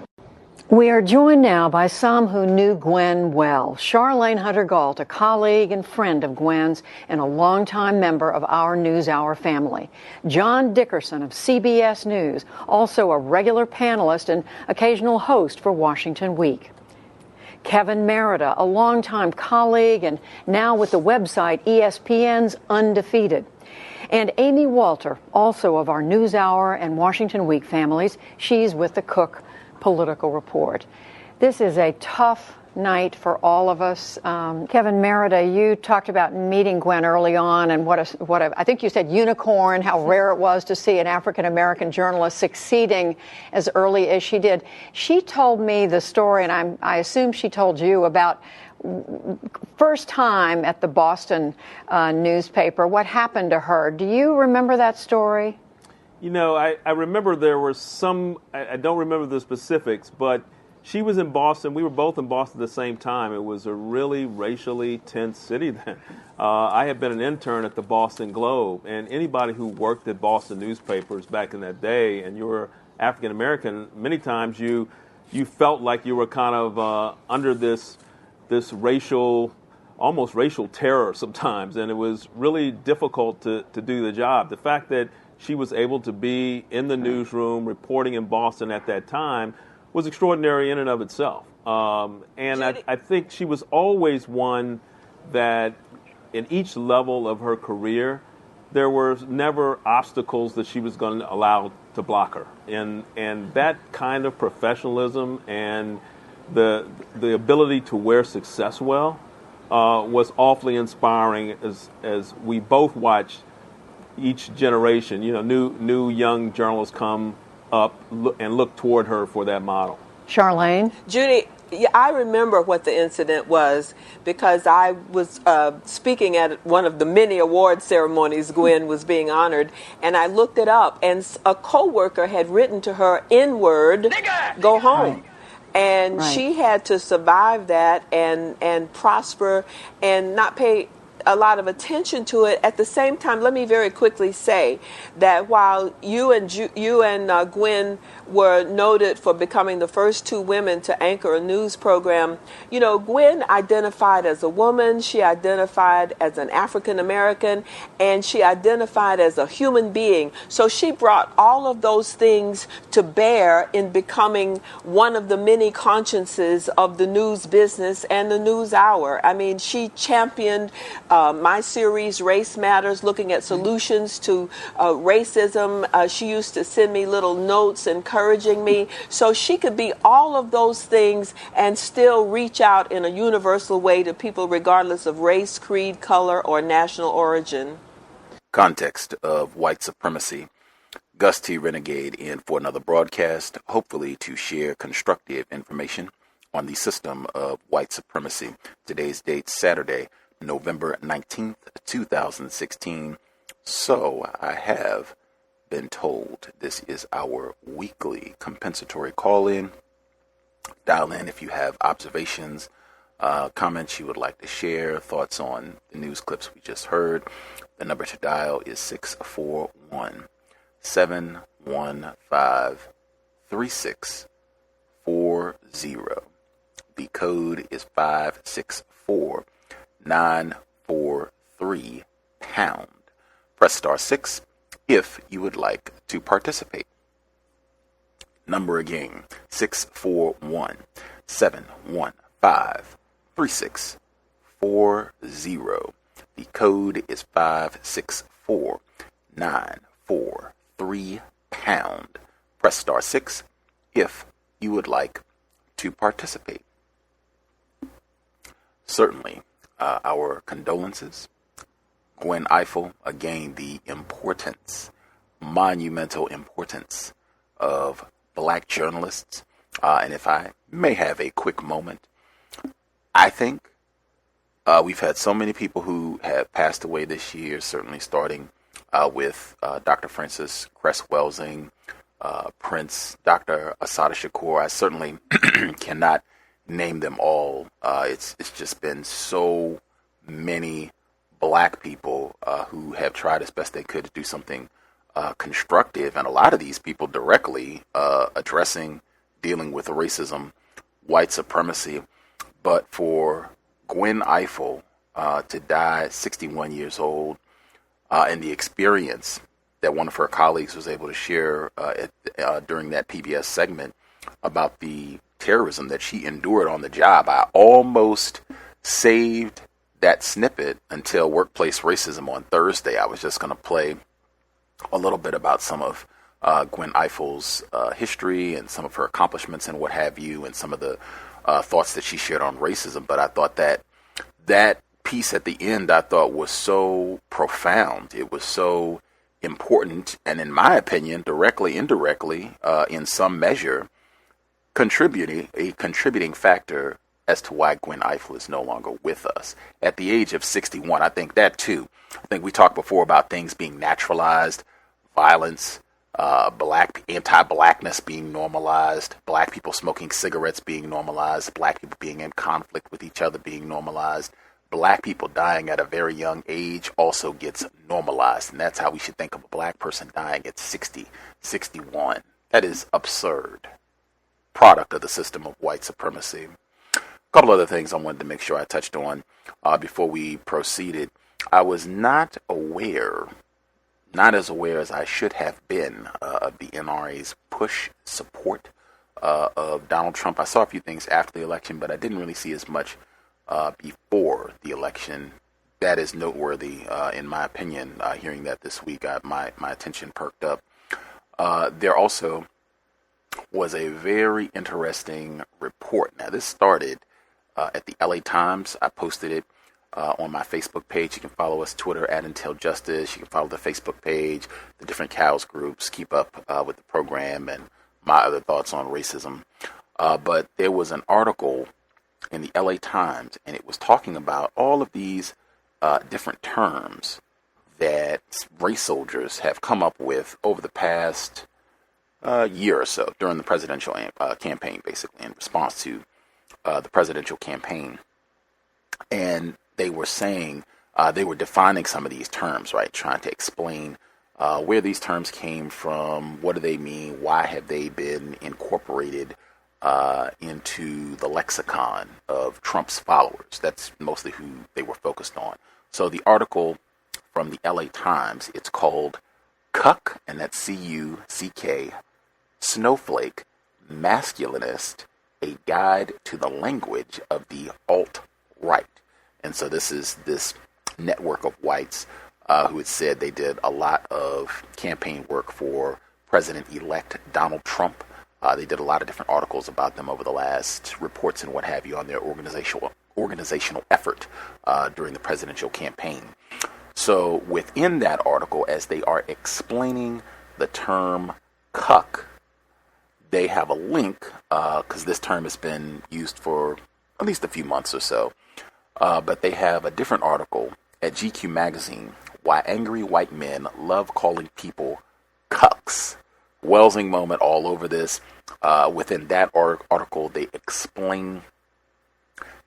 We are joined now by some who knew Gwen well. Charlene Hunter-Gault, a colleague and friend of Gwen's and a longtime member of our NewsHour family. John Dickerson of CBS News, also a regular panelist and occasional host for Washington Week. Kevin Merida, a longtime colleague and now with the website ESPN's Undefeated. And Amy Walter, also of our NewsHour and Washington Week families. She's with the Cook Political Report. This is a tough night for all of us. Kevin Merida, you talked about meeting Gwen early on and I think you said unicorn, how rare it was to see an African-American journalist succeeding as early as she did. She told me the story, and I assume she told you about first time at the Boston newspaper, what happened to her. Do you remember that story? You know, I remember there were some, I don't remember the specifics, but she was in Boston. We were both in Boston at the same time. It was a really racially tense city then. I had been an intern at the Boston Globe, and anybody who worked at Boston newspapers back in that day, and you were African American, many times you felt like you were kind of under this racial, almost racial terror sometimes, and it was really difficult to do the job. The fact that she was able to be in the newsroom reporting in Boston at that time was extraordinary in and of itself. And I think she was always one that in each level of her career, there were never obstacles that she was going to allow to block her. And that kind of professionalism and the ability to wear success well was awfully inspiring as we both watched each generation, new young journalists come up and look toward her for that model. Charlene? Judy, I remember what the incident was because I was speaking at one of the many award ceremonies Gwen was being honored, and I looked it up, and a coworker had written to her, N-word, go home. And she had to survive that and prosper and not pay a lot of attention to it. At the same time, let me very quickly say that while you and Gwen were noted for becoming the first two women to anchor a news program, Gwen identified as a woman, she identified as an African American, and she identified as a human being. So she brought all of those things to bear in becoming one of the many consciences of the news business and the news hour. I mean, she championed my series, Race Matters, looking at solutions to racism. She used to send me little notes encouraging me. So she could be all of those things and still reach out in a universal way to people regardless of race, creed, color, or national origin. Context of White Supremacy. Gus T Renegade in for another broadcast, hopefully to share constructive information on the system of white supremacy. Today's date, Saturday, November 19th, 2016. So I have been told this is our weekly compensatory call-in. Dial in if you have observations, comments you would like to share, thoughts on the news clips we just heard. The number to dial is 641-715-3640. The code is 564-943#. Press *6 if you would like to participate. Number again, 641-715-3640. The code is 564-943#. Press *6 if you would like to participate. Certainly, our condolences. Gwen Ifill, again, the importance, monumental importance of black journalists. And if I may have a quick moment, I think we've had so many people who have passed away this year, certainly starting with Dr. Frances Cress Welsing, Prince, Dr. Assata Shakur. I certainly cannot name them all. It's just been so many black people who have tried as best they could to do something constructive, and a lot of these people directly addressing, dealing with racism, white supremacy. But for Gwen Ifill to die at 61 years old, and the experience that one of her colleagues was able to share during that PBS segment about the terrorism that she endured on the job, I almost saved that snippet until Workplace Racism on Thursday. I was just going to play a little bit about some of Gwen Ifill's history and some of her accomplishments and what have you, and some of the thoughts that she shared on racism. But I thought that piece at the end, I thought, was so profound. It was so important, and in my opinion, directly, indirectly, in some measure, a contributing factor as to why Gwen Ifill is no longer with us at the age of 61. I think that too. I think we talked before about things being naturalized, violence, anti-blackness being normalized, black people smoking cigarettes being normalized, black people being in conflict with each other being normalized, black people dying at a very young age also gets normalized. And that's how we should think of a black person dying at 60, 61. That is absurd. Product of the system of white supremacy. A couple other things I wanted to make sure I touched on before we proceeded. I was not as aware as I should have been of the NRA's push support of Donald Trump. I saw a few things after the election, but I didn't really see as much before the election. That is noteworthy, in my opinion. Hearing that this week, my attention perked up. There also was a very interesting report. Now, this started at the LA Times. I posted it on my Facebook page. You can follow us, Twitter @IntelJustice. You can follow the Facebook page, the different cows groups, keep up with the program and my other thoughts on racism. But there was an article in the LA Times, and it was talking about all of these different terms that race soldiers have come up with over the past year or so during the presidential campaign, basically in response to the presidential campaign. And they were saying, they were defining some of these terms, right? Trying to explain where these terms came from, what do they mean, why have they been incorporated into the lexicon of Trump's followers. That's mostly who they were focused on. So the article from the LA Times, it's called Cuck, and that's C-U-C-K, Snowflake, Masculinist, a Guide to the Language of the Alt-Right. And so this is this network of whites who had said they did a lot of campaign work for President-elect Donald Trump. They did a lot of different articles about them over the last, reports and what have you, on their organizational effort during the presidential campaign. So within that article, as they are explaining the term cuck, they have a link, because this term has been used for at least a few months or so, but they have a different article at GQ Magazine, Why Angry White Men Love Calling People Cucks. Welsing moment all over this. Within that article, they explain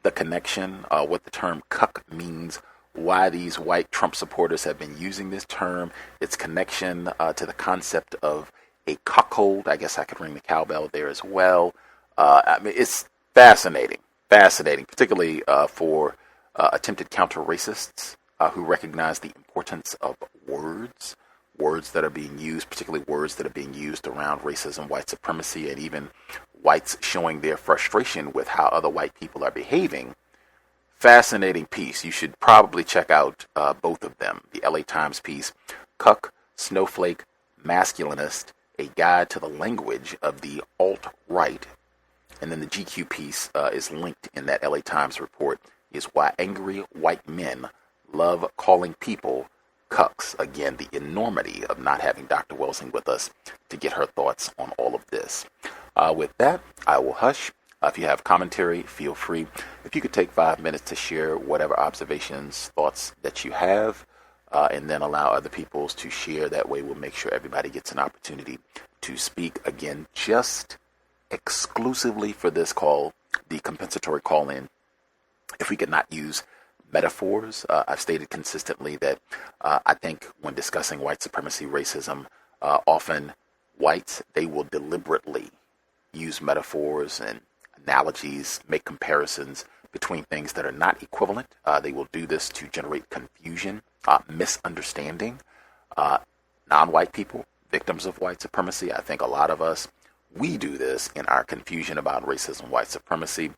the connection, what the term cuck means, why these white Trump supporters have been using this term, its connection to the concept of a cuckold. I guess I could ring the cowbell there as well. I mean, it's fascinating, particularly for attempted counter-racists who recognize the importance of words that are being used, particularly words that are being used around racism, white supremacy, and even whites showing their frustration with how other white people are behaving. Fascinating piece. You should probably check out both of them. The LA Times piece, Cuck, Snowflake, Masculinist, A Guide to the Language of the Alt-Right. And then the GQ piece is linked in that LA Times report, is Why Angry White Men Love Calling People Cucks. Again, the enormity of not having Dr. Welsing with us to get her thoughts on all of this. With that, I will hush. If you have commentary, feel free. If you could take 5 minutes to share whatever observations, thoughts that you have, and then allow other people to share. That way we'll make sure everybody gets an opportunity to speak. Again, just exclusively for this call, the compensatory call-in, if we could not use metaphors. I've stated consistently that I think when discussing white supremacy, racism, often whites, they will deliberately use metaphors and analogies, make comparisons between things that are not equivalent. They will do this to generate confusion, misunderstanding. Non-white people, victims of white supremacy, I think a lot of us, we do this in our confusion about racism, white supremacy.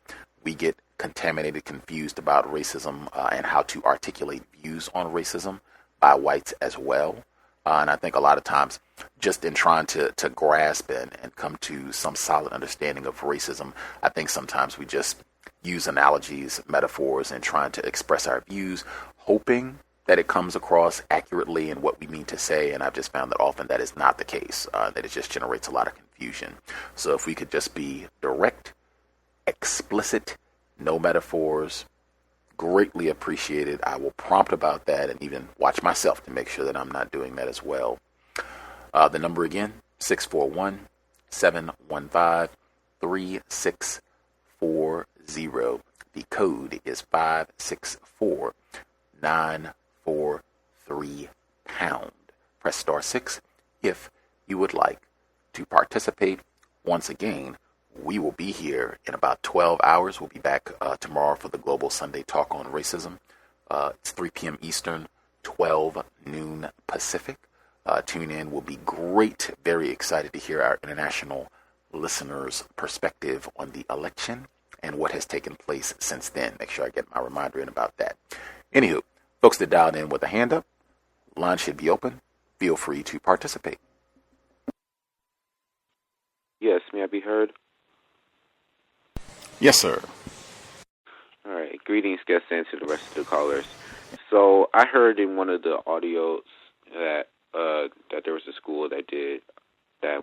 We get contaminated, confused about racism and how to articulate views on racism by whites as well. And I think a lot of times, just in trying to grasp and come to some solid understanding of racism, I think sometimes we just use analogies, metaphors, and trying to express our views, hoping that it comes across accurately in what we mean to say. And I've just found that often that is not the case, that it just generates a lot of confusion. So if we could just be direct, explicit, no metaphors, greatly appreciated. I will prompt about that and even watch myself to make sure that I'm not doing that as well. The number again, 641-715-3640. The code is 564943#. Press *6 if you would like to participate. Once again, we will be here in about 12 hours. We'll be back tomorrow for the Global Sunday Talk on Racism. It's 3 p.m. Eastern, 12 noon Pacific. Tune in. We'll be great. Very excited to hear our international listeners' perspective on the election and what has taken place since then. Make sure I get my reminder in about that. Anywho, folks that dialed in with a hand up, line should be open. Feel free to participate. Yes, may I be heard? Yes, sir. All right. Greetings, guests, and to the rest of the callers. So I heard in one of the audios that there was a school that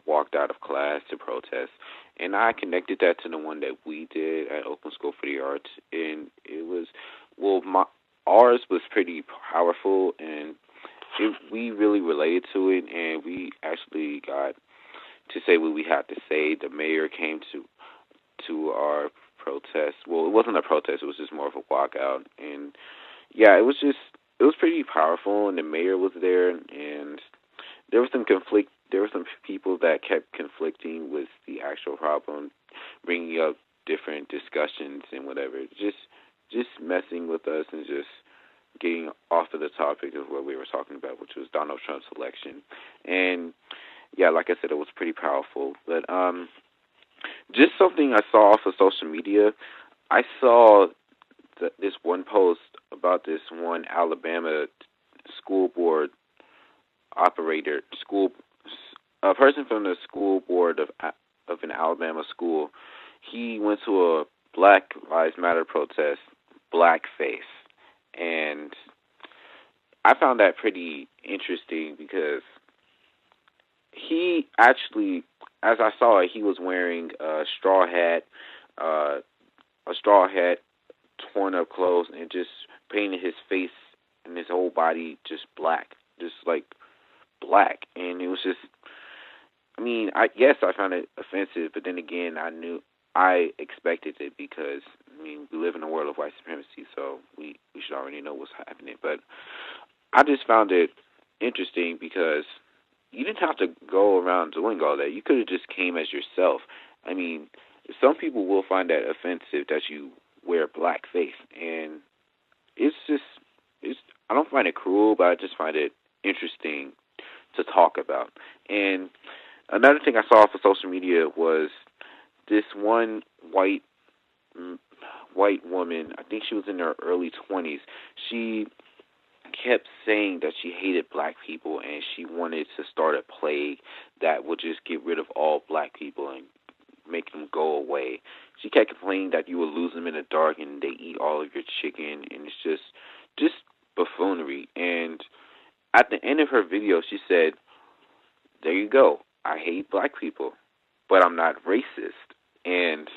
walked out of class to protest, and I connected that to the one that we did at Open School for the Arts, and it was ours was pretty powerful, and we really related to it, and we actually got to say what we had to say. The mayor came to our protest. Well, it wasn't a protest, it was just more of a walkout. And yeah, it was pretty powerful, and the mayor was there, and there was some conflict. There were some people that kept conflicting with the actual problem, bringing up different discussions and whatever, just messing with us and just getting off of the topic of what we were talking about, which was Donald Trump's election. And yeah, like I said, it was pretty powerful. But just something I saw off of social media, I saw this one post about this one Alabama school board operator, a person from the school board of an Alabama school. He went to a Black Lives Matter protest, blackface, and I found that pretty interesting because he actually, as I saw it, he was wearing a straw hat, torn up clothes, and just painted his face and his whole body just black, just like black. And it was just, I mean, I found it offensive, but then again, I expected it because, I mean, we live in a world of white supremacy, so we should already know what's happening. But I just found it interesting because you didn't have to go around doing all that. You could have just came as yourself. I mean, some people will find that offensive that you wear blackface, and I don't find it cruel, but I just find it interesting to talk about. And another thing I saw off of social media was this one white woman, I think she was in her early 20s, she kept saying that she hated black people and she wanted to start a plague that would just get rid of all black people and make them go away. She kept complaining that you would lose them in the dark and they eat all of your chicken, and it's just buffoonery. And at the end of her video, she said, there you go, I hate black people, but I'm not racist. And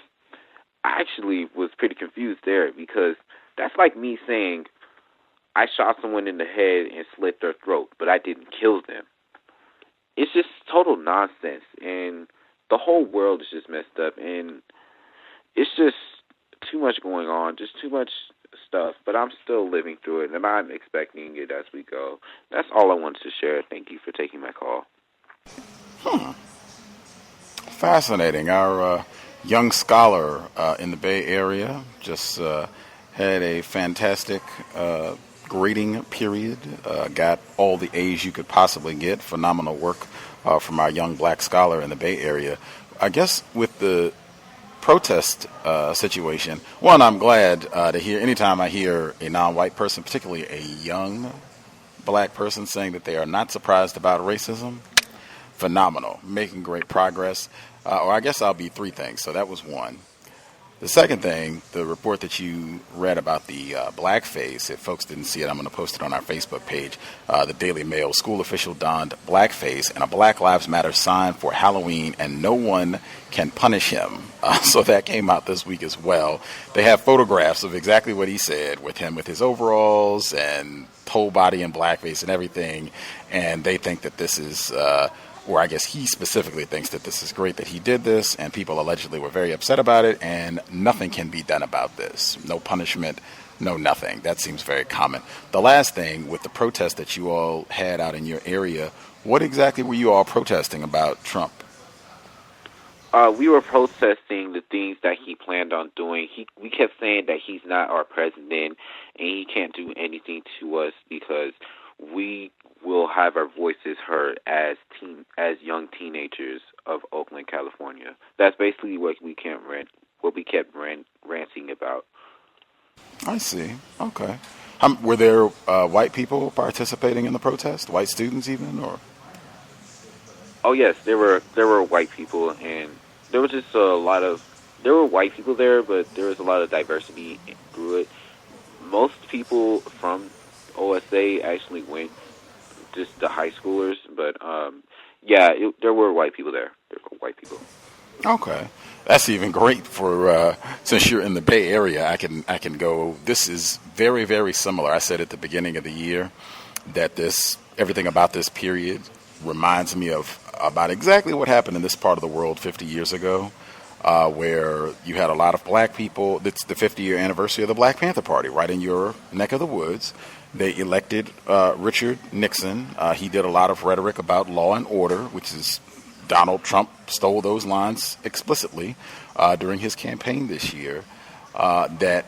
I actually was pretty confused there because that's like me saying I shot someone in the head and slit their throat, but I didn't kill them. It's just total nonsense, and the whole world is just messed up, and it's just too much going on, just too much stuff, but I'm still living through it, and I'm expecting it as we go. That's all I wanted to share. Thank you for taking my call. Fascinating. Our young scholar in the Bay Area just had a fantastic grading period, got all the A's you could possibly get. Phenomenal work from our young black scholar in the Bay Area. I guess with the protest situation, one, I'm glad to hear, anytime I hear a non-white person, particularly a young black person, saying that they are not surprised about racism, phenomenal, making great progress. Or I guess I'll be three things. So that was one. The second thing, the report that you read about the blackface, if folks didn't see it, I'm going to post it on our Facebook page. The Daily Mail, school official donned blackface and a Black Lives Matter sign for Halloween, and no one can punish him. So that came out this week as well. They have photographs of exactly what he said, with him with his overalls and whole body in blackface and everything. And they think that this is... or I guess he specifically thinks that this is great that he did this, and people allegedly were very upset about it, and nothing can be done about this. No punishment, no nothing. That seems very common. The last thing, with the protest that you all had out in your area, what exactly were you all protesting about Trump? We were protesting the things that he planned on doing. We kept saying that he's not our president, and he can't do anything to us because we will have our voices heard as young teenagers of Oakland, California. That's basically what we kept ranting about. I see. Okay. Were there white people participating in the protest? White students even, or? Oh yes, there were white people, and there was just there were white people there, but there was a lot of diversity through it. Most people from OSA actually went, just the high schoolers, but there were white people there. There were white people. Okay, that's even great for since you're in the Bay Area. I can go. This is very, very similar. I said at the beginning of the year that everything about this period reminds me about exactly what happened in this part of the world 50 years ago, where you had a lot of black people. It's the 50-year anniversary of the Black Panther Party, right in your neck of the woods. They elected Richard Nixon. He did a lot of rhetoric about law and order, which is Donald Trump stole those lines explicitly during his campaign this year. That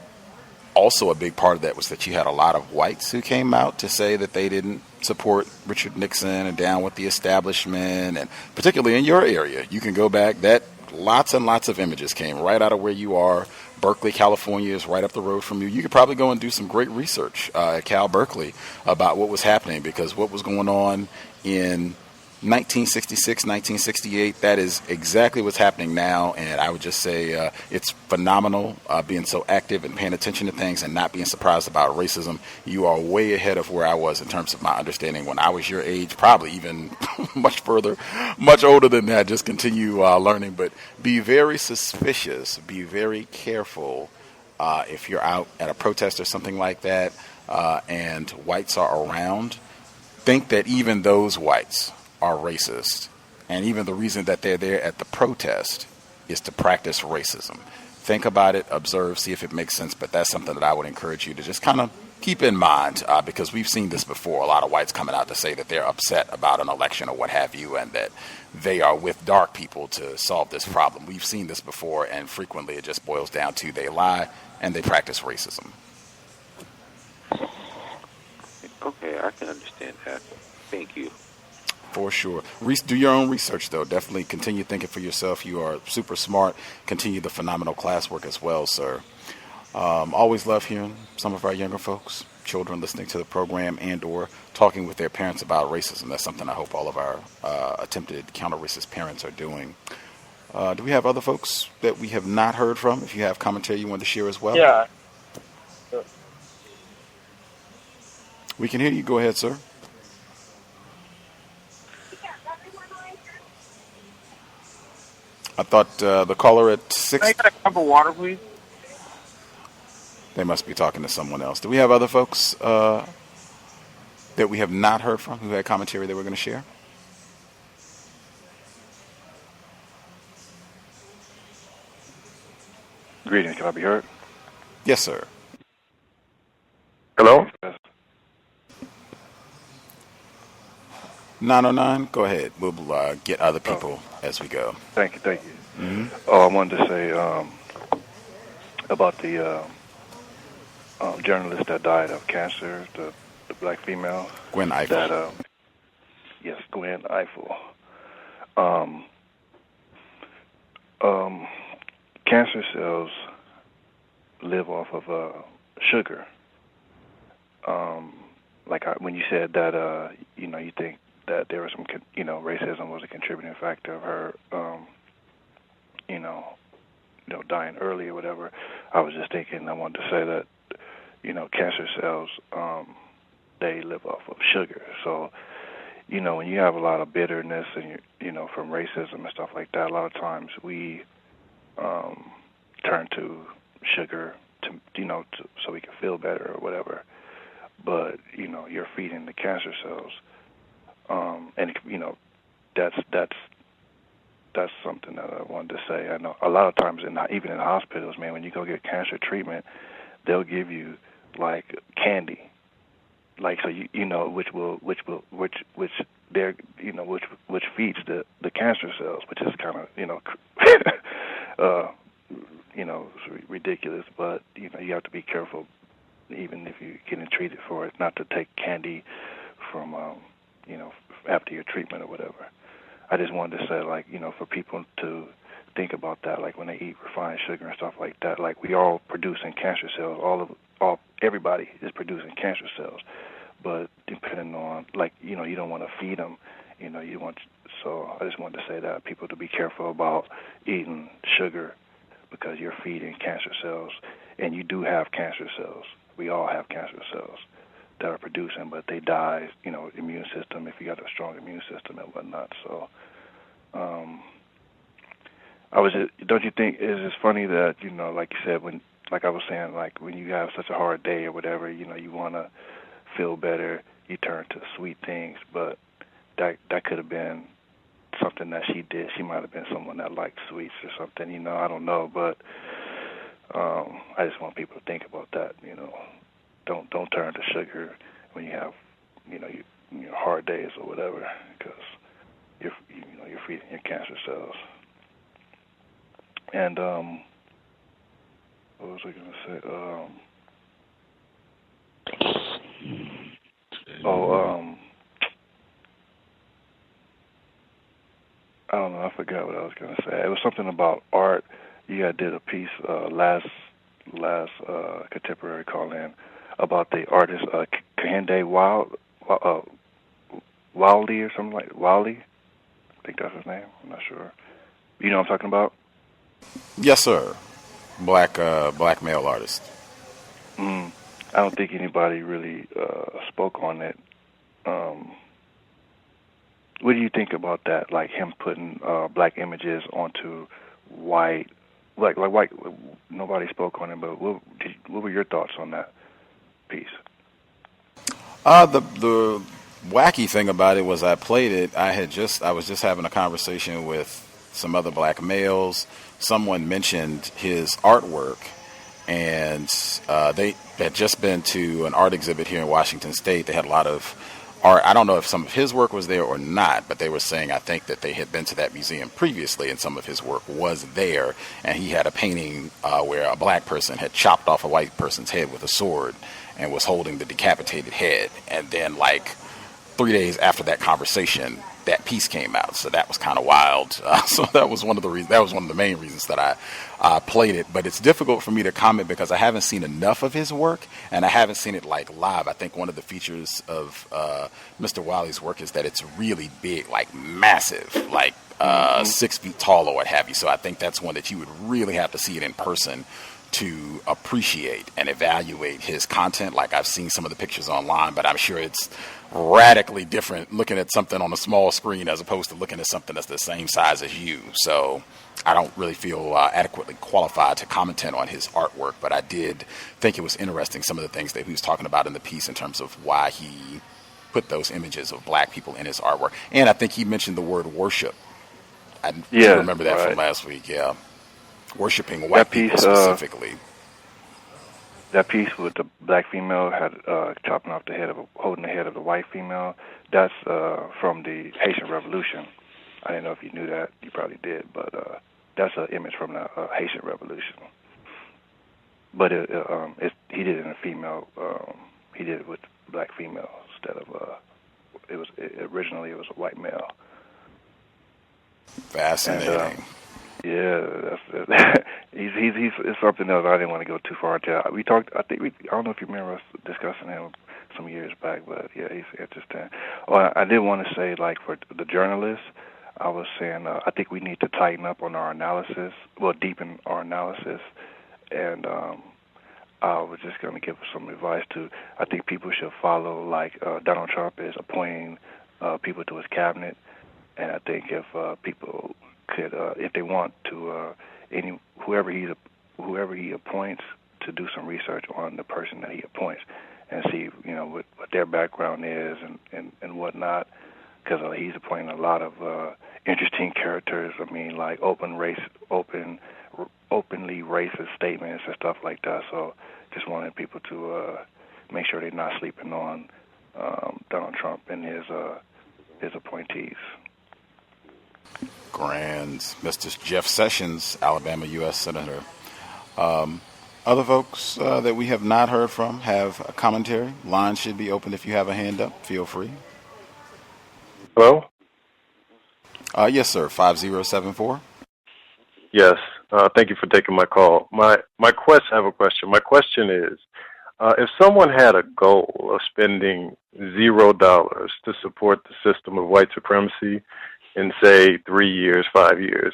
also a big part of that was that you had a lot of whites who came out to say that they didn't support Richard Nixon and down with the establishment, and particularly in your area. You can go back, that Lots and lots of images came right out of where you are. Berkeley, California is right up the road from you. You could probably go and do some great research at Cal Berkeley about what was happening, because what was going on in 1966, 1968, that is exactly what's happening now. And I would just say it's phenomenal being so active and paying attention to things and not being surprised about racism. You are way ahead of where I was in terms of my understanding when I was your age, probably even much further, much older than that. Just continue learning, but be very suspicious, be very careful if you're out at a protest or something like that and whites are around. Think that even those whites are racist, and even the reason that they're there at the protest is to practice racism. Think about it, observe, see if it makes sense, but that's something that I would encourage you to just kind of keep in mind, because we've seen this before, a lot of whites coming out to say that they're upset about an election or what have you, and that they are with dark people to solve this problem. We've seen this before, and frequently it just boils down to they lie and they practice racism. Okay, I can understand that. Thank you. For sure. Do your own research, though. Definitely continue thinking for yourself. You are super smart. Continue the phenomenal classwork as well, sir. Always love hearing some of our younger folks, children listening to the program and or talking with their parents about racism. That's something I hope all of our attempted counter-racist parents are doing. Do we have other folks that we have not heard from? If you have commentary you want to share as well? Yeah. We can hear you. Go ahead, sir. I thought the caller at 6... Can I get a cup of water, please? They must be talking to someone else. Do we have other folks that we have not heard from who had commentary they were going to share? Greetings. Can I be heard? Yes, sir. Hello? 909, go ahead. We'll get other people as we go. Thank you. Mm-hmm. I wanted to say about the journalist that died of cancer, the black female. Gwen Ifill. Yes, Gwen Ifill. Cancer cells live off of sugar. When you said that, you think that there was some, racism was a contributing factor of her, dying early or whatever. I was just thinking, I wanted to say that, cancer cells, they live off of sugar. So, when you have a lot of bitterness and, from racism and stuff like that, a lot of times we turn to sugar to, so we can feel better or whatever. But, you're feeding the cancer cells. And that's something that I wanted to say. I know a lot of times, even in hospitals, man, when you go get cancer treatment, they'll give you like candy, like so which feeds the cancer cells, which is kind of it's ridiculous. But you have to be careful, even if you're getting treated for it, not to take candy from after your treatment or whatever. I just wanted to say, for people to think about that, like when they eat refined sugar and stuff like that, like we all producing cancer cells. Everybody is producing cancer cells, but depending on, you don't want to feed them, so I just wanted to say that people to be careful about eating sugar because you're feeding cancer cells, and you do have cancer cells. We all have cancer cells that are producing, but they die, immune system, if you got a strong immune system and whatnot. So, don't you think it's funny that, like you said, when, like I was saying, like when you have such a hard day or whatever, you want to feel better, you turn to sweet things, but that could have been something that she did. She might have been someone that liked sweets or something, I don't know, but I just want people to think about that, Don't turn to sugar when you have, your hard days or whatever, because you're feeding your cancer cells. And what was I going to say? I don't don't know. I forgot what I was going to say. It was something about art. You guys did a piece last Contemporary Call-In about the artist Kehinde Wiley or something like Wiley. I think that's his name. I'm not sure. You know what I'm talking about? Yes, sir. Black male artist. I don't think anybody really spoke on it. What do you think about that? Like him putting black images onto white, like white. Nobody spoke on it, but what were your thoughts on that piece? The wacky thing about it was I played it. I was just having a conversation with some other black males. Someone mentioned his artwork, and they had just been to an art exhibit here in Washington State. They had a lot of art. I don't know if some of his work was there or not, but they were saying I think that they had been to that museum previously, and some of his work was there. And he had a painting where a black person had chopped off a white person's head with a sword and was holding the decapitated head. And then, like 3 days after that conversation, that piece came out. So that was kind of wild. So that was one of the reasons. That was one of the main reasons that I played it. But it's difficult for me to comment because I haven't seen enough of his work, and I haven't seen it like live. I think one of the features of Mr. Wiley's work is that it's really big, like massive, like 6 feet tall or what have you. So I think that's one that you would really have to see it in person to appreciate and evaluate his content. Like I've seen some of the pictures online, but I'm sure it's radically different looking at something on a small screen as opposed to looking at something that's the same size as you. So I don't really feel adequately qualified to comment on his artwork, but I did think it was interesting some of the things that he was talking about in the piece in terms of why he put those images of black people in his artwork. And I think he mentioned the word worship. I remember that from last week, yeah. Worshiping white people specifically. That piece with the black female had chopping off the head holding the head of the white female. That's from the Haitian Revolution. I didn't know if you knew that. You probably did, but that's an image from the Haitian Revolution. But he did it in a female. He did it with black female instead of originally it was a white male. Fascinating. And, it's something else. I didn't want to go too far into. We talked. I don't know if you remember us discussing him some years back, but yeah, he's interesting. I did want to say, like for the journalists, I was saying I think we need to tighten up on our analysis. Well, deepen our analysis, and I was just going to give some advice to. I think people should follow like Donald Trump is appointing people to his cabinet, and I think if people could, if they want to, whoever he appoints, to do some research on the person that he appoints and see, what their background is and whatnot, because he's appointing a lot of interesting characters. I mean, like openly racist statements and stuff like that. So, just wanted people to make sure they're not sleeping on Donald Trump and his appointees. Grand. Mr. Jeff Sessions, Alabama U.S. Senator. Other folks that we have not heard from have a commentary. Line should be open if you have a hand up. Feel free. Hello? Yes, sir. 5074. Yes. Thank you for taking my call. I have a question. My question is, if someone had a goal of spending $0 to support the system of white supremacy in, say, 3 years, 5 years,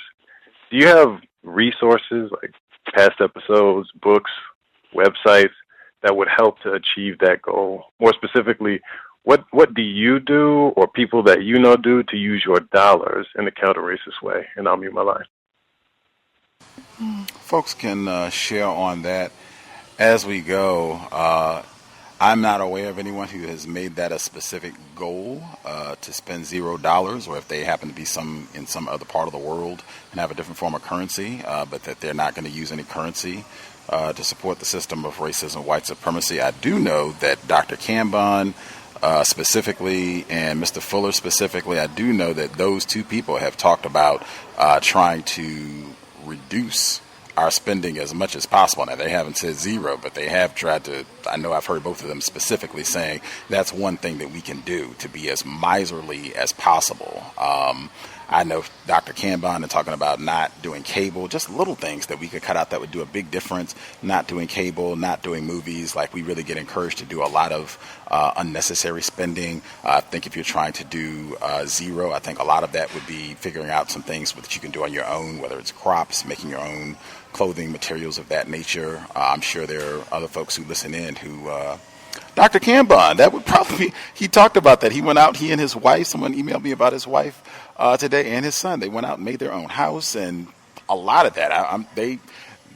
do you have resources like past episodes, books, websites that would help to achieve that goal? More specifically, what do you do or people that you know do to use your dollars in a counter-racist way? And I'll mute my line. Folks can share on that as we go. I'm not aware of anyone who has made that a specific goal to spend $0, or if they happen to be in some other part of the world and have a different form of currency, but that they're not going to use any currency to support the system of racism, white supremacy. I do know that Dr. Cambon specifically and Mr. Fuller specifically, I do know that those two people have talked about trying to reduce our spending as much as possible. Now, they haven't said 0, but they have tried to I know I've heard both of them specifically saying that's one thing that we can do to be as miserly as possible. I know Dr. Kanban and talking about not doing cable, just little things that we could cut out that would do a big difference. Not doing cable, not doing movies. Like, we really get encouraged to do a lot of unnecessary spending. I think if you're trying to do zero, I think a lot of that would be figuring out some things that you can do on your own, whether it's crops, making your own clothing, materials of that nature. I'm sure there are other folks who listen in who... Dr. Kanban, that would probably be, he talked about that. He went out, he and his wife, someone emailed me about his wife today, and his son. They went out and made their own house, and a lot of that.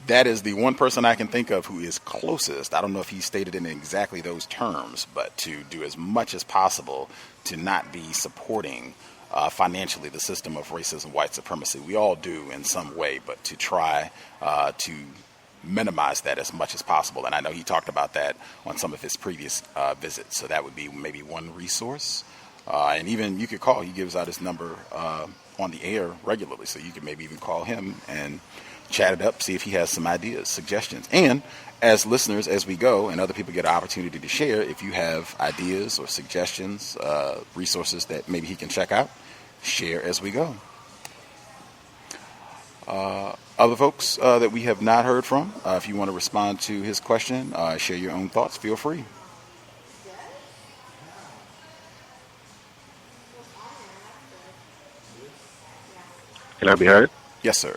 That is the one person I can think of who is closest. I don't know if he stated it in exactly those terms, but to do as much as possible to not be supporting financially the system of racism, white supremacy. We all do in some way, but to try to minimize that as much as possible. And I know he talked about that on some of his previous visits. So that would be maybe one resource. And even you could call, he gives out his number on the air regularly. So you could maybe even call him and chat it up, see if he has some ideas, suggestions. And as listeners, as we go and other people get an opportunity to share, if you have ideas or suggestions, resources that maybe he can check out, share as we go. Other folks that we have not heard from, if you want to respond to his question, share your own thoughts, feel free. Can I be heard? Yes, sir.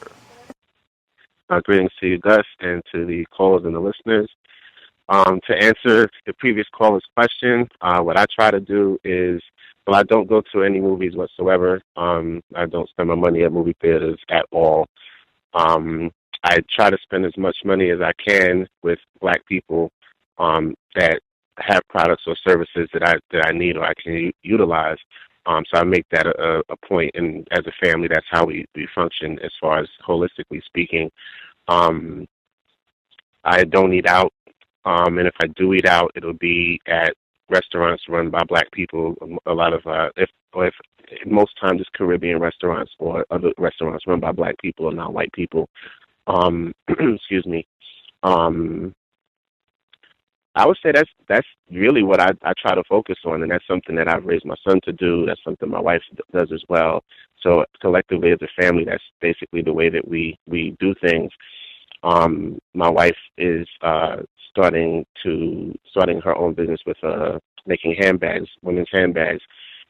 Greetings to you, Gus, and to the callers and the listeners. To answer the previous caller's question, what I try to do is, well, I don't go to any movies whatsoever. I don't spend my money at movie theaters at all. I try to spend as much money as I can with Black people that have products or services that I need or I can utilize. So I make that a point, and as a family, that's how we function as far as holistically speaking. I don't eat out, and if I do eat out, it'll be at restaurants run by Black people. A lot of, if most times it's Caribbean restaurants or other restaurants run by Black people or not white people. Excuse me. I would say that's really what I try to focus on, and that's something that I've raised my son to do. That's something my wife does as well. So collectively as a family, that's basically the way that we do things. My wife is starting her own business with making handbags, women's handbags,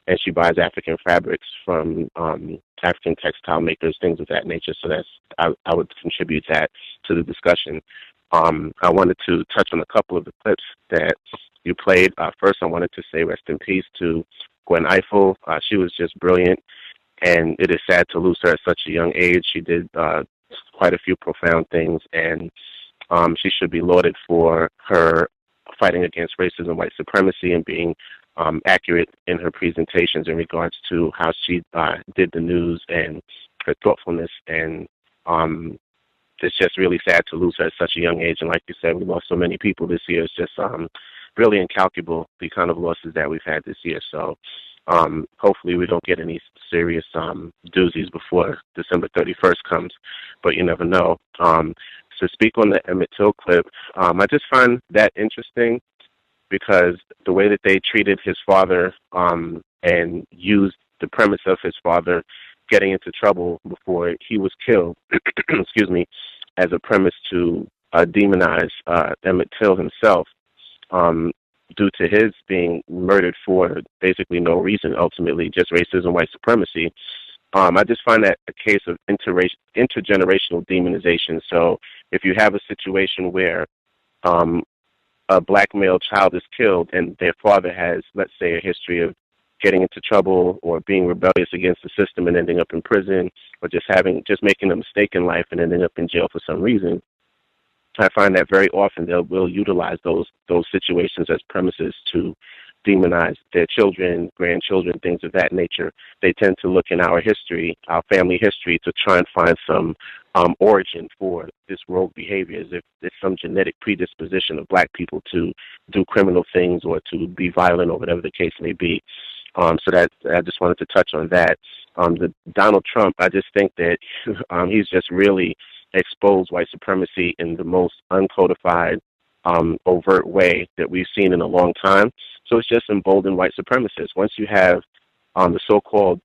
and she buys African fabrics from African textile makers, things of that nature. So I would contribute that to the discussion. I wanted to touch on a couple of the clips that you played. First, I wanted to say rest in peace to Gwen Ifill. She was just brilliant, and it is sad to lose her at such a young age. She did quite a few profound things, and she should be lauded for her fighting against racism, white supremacy, and being accurate in her presentations in regards to how she did the news and her thoughtfulness. And it's just really sad to lose her at such a young age. And like you said, we lost so many people this year. It's just really incalculable, the kind of losses that we've had this year. So hopefully we don't get any serious doozies before December 31st comes, but you never know. To speak on the Emmett Till clip, I just find that interesting because the way that they treated his father and used the premise of his father getting into trouble before he was killed, excuse me, as a premise to demonize Emmett Till himself due to his being murdered for basically no reason, ultimately just racism, white supremacy. I just find that a case of intergenerational demonization. So if you have a situation where a Black male child is killed and their father has, let's say, a history of getting into trouble or being rebellious against the system and ending up in prison, or just making a mistake in life and ending up in jail for some reason, I find that very often they will utilize those situations as premises to demonize their children, grandchildren, things of that nature. They tend to look in our history, our family history, to try and find some origin for this rogue behavior, as if there's some genetic predisposition of Black people to do criminal things or to be violent or whatever the case may be. So that I just wanted to touch on that. The Donald Trump, I just think that he's just really exposed white supremacy in the most uncodified, overt way that we've seen in a long time. So it's just emboldened white supremacists. Once you have the so-called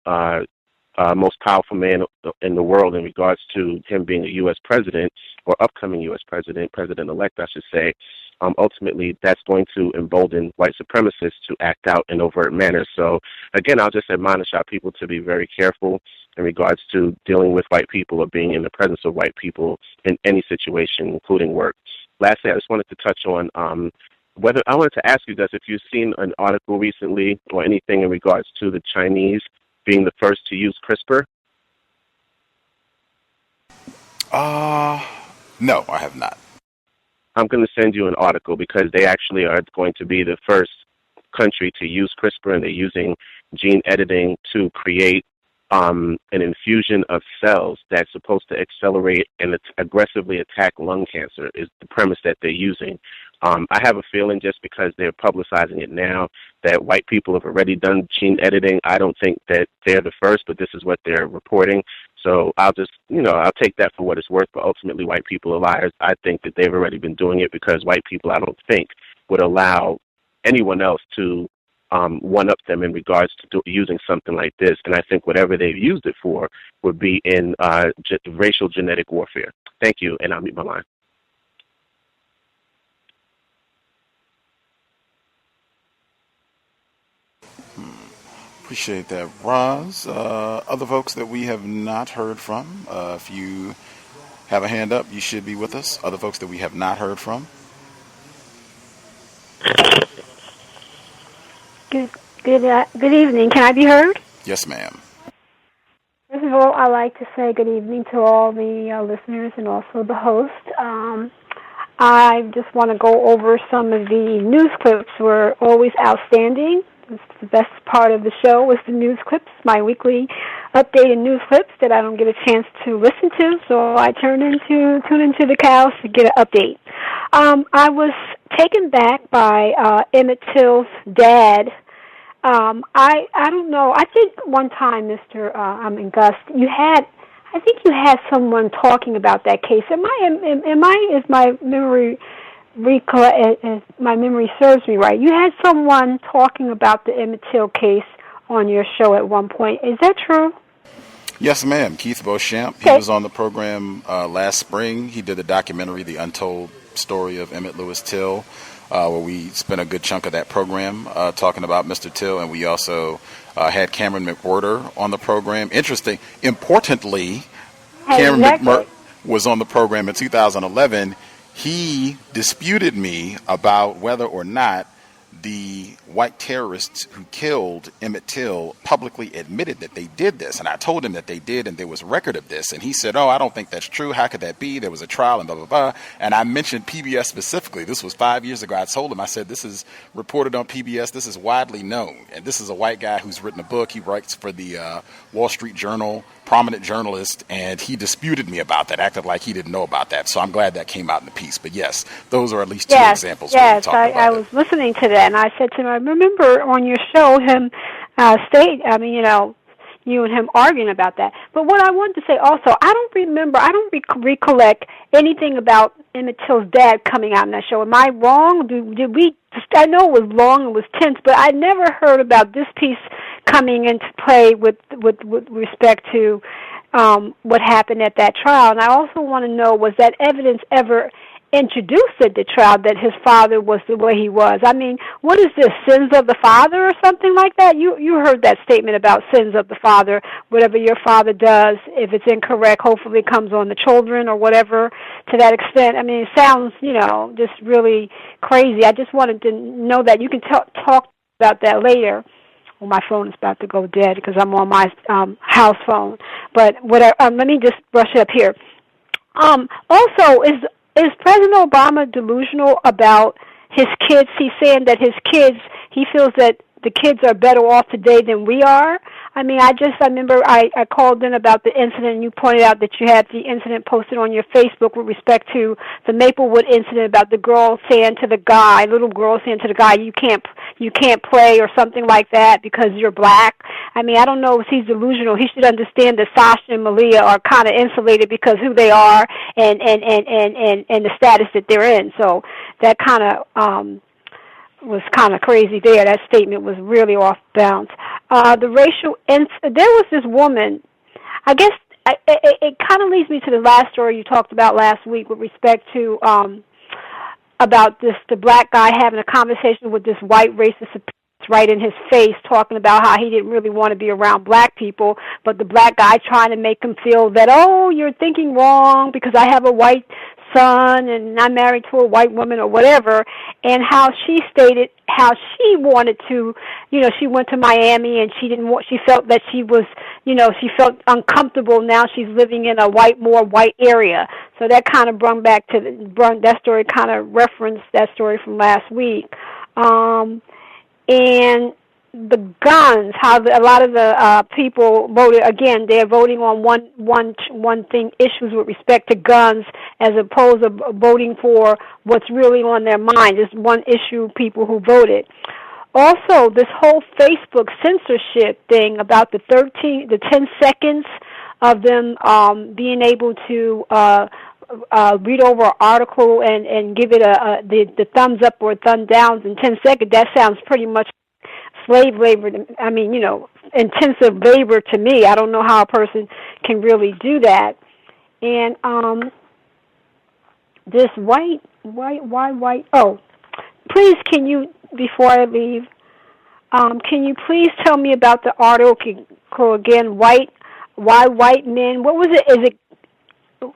most powerful man in the world in regards to him being a U.S. president or upcoming U.S. president-elect, I should say, ultimately that's going to embolden white supremacists to act out in overt manner. So, again, I'll just admonish our people to be very careful in regards to dealing with white people or being in the presence of white people in any situation, including work. Lastly, I just wanted to touch on I wanted to ask you guys if you've seen an article recently or anything in regards to the Chinese being the first to use CRISPR. No, I have not. I'm going to send you an article because they actually are going to be the first country to use CRISPR, and they're using gene editing to create an infusion of cells that's supposed to accelerate and aggressively attack lung cancer is the premise that they're using. I have a feeling just because they're publicizing it now that white people have already done gene editing. I don't think that they're the first, but this is what they're reporting. So I'll just, I'll take that for what it's worth, but ultimately white people are liars. I think that they've already been doing it because white people, I don't think, would allow anyone else to one-up them in regards to using something like this. And I think whatever they've used it for would be in racial genetic warfare. Thank you, and I'll mute my line. Appreciate that, Roz. Other folks that we have not heard from, if you have a hand up, you should be with us. Other folks that we have not heard from. Good evening. Can I be heard? Yes, ma'am. First of all, I'd like to say good evening to all the listeners and also the host. I just want to go over some of the news clips were always outstanding. The best part of the show was the news clips, my weekly updated news clips that I don't get a chance to listen to, so I tune into the cows to get an update. I was taken back by Emmett Till's dad. I don't know. I think one time, Gus, I think you had someone talking about that case. Is my memory if my memory serves me right, you had someone talking about the Emmett Till case on your show at one point. Is that true? Yes, ma'am. Keith Beauchamp. Okay. He was on the program last spring. He did the documentary, The Untold Story of Emmett Lewis Till, where we spent a good chunk of that program talking about Mr. Till, and we also had Cameron McWhorter on the program. Importantly, Cameron McWhorter was on the program in 2011. He disputed me about whether or not the white terrorists who killed Emmett Till publicly admitted that they did this. And I told him that they did, and there was a record of this. And he said, I don't think that's true. How could that be? There was a trial and blah, blah, blah. And I mentioned PBS specifically. This was 5 years ago. I told him, I said, this is reported on PBS. This is widely known. And this is a white guy who's written a book. He writes for the Wall Street Journal, prominent journalist, and he disputed me about that, acted like he didn't know about that. So I'm glad that came out in the piece. But yes, those are at least two examples. Yes, I was listening to that, and I said to him, I remember on your show him you and him arguing about that. But what I wanted to say also, I don't recollect anything about Emmett Till's dad coming out in that show. Am I wrong? Did we? I know it was long and was tense, but I never heard about this piece coming into play with respect to what happened at that trial. And I also want to know, was that evidence ever introduced at the trial that his father was the way he was? I mean, what is this, sins of the father or something like that? You heard that statement about sins of the father. Whatever your father does, if it's incorrect, hopefully comes on the children or whatever, to that extent. I mean, it sounds, just really crazy. I just wanted to know that. You can talk about that later. Well, my phone is about to go dead because I'm on my house phone. But whatever, let me just brush it up here. Also, is President Obama delusional about his kids? He's saying that he feels that the kids are better off today than we are. I mean, I remember I called in about the incident, and you pointed out that you had the incident posted on your Facebook with respect to the Maplewood incident about the girl saying to the guy, little girl saying to the guy, you can't play or something like that because you're black. I mean, I don't know if he's delusional. He should understand that Sasha and Malia are kind of insulated because who they are and the status that they're in. So that kind of was kind of crazy there. That statement was really off bounds. The racial there was this woman, I guess it kind of leads me to the last story you talked about last week with respect to about the black guy having a conversation with this white racist right in his face, talking about how he didn't really want to be around black people, but the black guy trying to make him feel that, oh, you're thinking wrong because I have a white son and I'm married to a white woman or whatever, and how she stated how she wanted to, she went to Miami and she felt that she was, she felt uncomfortable. Now she's living in a more white area. So that kind of that story kind of referenced that story from last week. And the guns, how a lot of the people voted, again, they're voting on one thing, issues with respect to guns, as opposed to voting for what's really on their mind. There's one issue, people who voted. Also, this whole Facebook censorship thing about the 10 seconds of them being able to read over an article and give it the thumbs up or thumb downs in 10 seconds, that sounds pretty much slave labor. I mean, intensive labor to me. I don't know how a person can really do that. And this white. Oh, please, can you, before I leave, can you please tell me about the article again? Why white men? What was it? Is it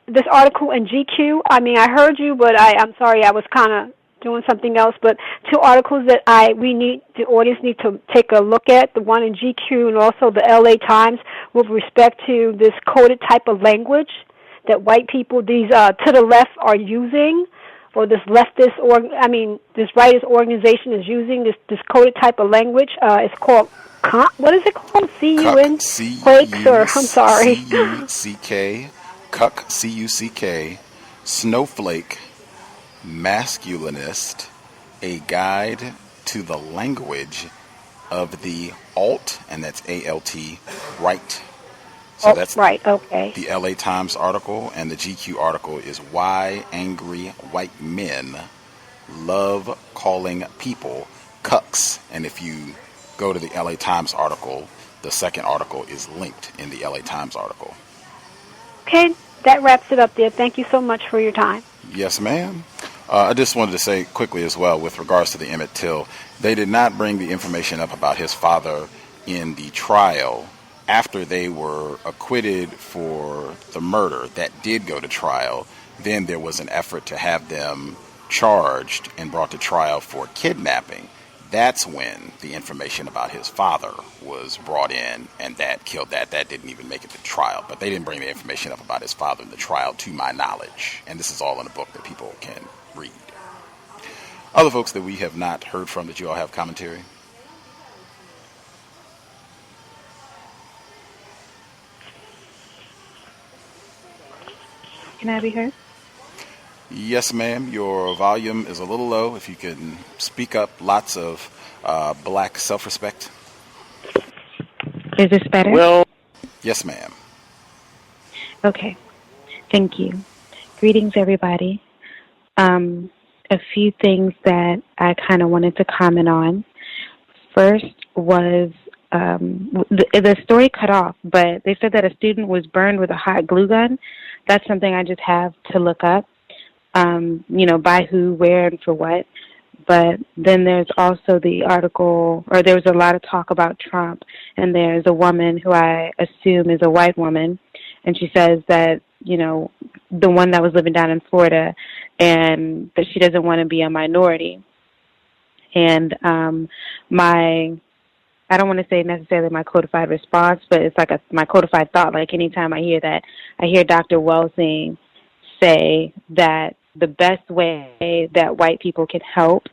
this article in GQ? I mean, I heard you, but I'm sorry, I was kind of doing something else. But two articles that the audience need to take a look at: the one in GQ and also the LA Times, with respect to this coded type of language that white people, these to the left, are using, or this leftist this rightist organization is using this coded type of language. It's called what is it called? C-U-N? Quakes, or I'm sorry. C-U-C-K. Cuck, C-U-C-K, Snowflake, Masculinist, a guide to the language of the alt, and that's A-L-T, right. So that's right, okay. The LA Times article, and the GQ article is Why Angry White Men Love Calling People Cucks. And if you go to the LA Times article, the second article is linked in the LA Times article. Okay, that wraps it up there. Thank you so much for your time. Yes, ma'am. I just wanted to say quickly as well, with regards to the Emmett Till, they did not bring the information up about his father in the trial after they were acquitted for the murder that did go to trial. Then there was an effort to have them charged and brought to trial for kidnapping. That's when the information about his father was brought in, and that killed that. That didn't even make it to trial. But they didn't bring the information up about his father in the trial, to my knowledge. And this is all in a book that people can read. Other folks that we have not heard from, that you all have commentary? Can I be heard? Yes, ma'am. Your volume is a little low. If you can speak up, lots of black self-respect. Is this better? Well, yes, ma'am. Okay. Thank you. Greetings, everybody. A few things that I kind of wanted to comment on. First was the story cut off, but they said that a student was burned with a hot glue gun. That's something I just have to look up. By who, where, and for what. But then there's also the article, or there was a lot of talk about Trump, and there's a woman who I assume is a white woman, and she says that, the one that was living down in Florida, and that she doesn't want to be a minority. And I don't want to say necessarily my codified response, but it's like my codified thought. Like anytime I hear that, I hear Dr. Welsing say that the best way that white people can help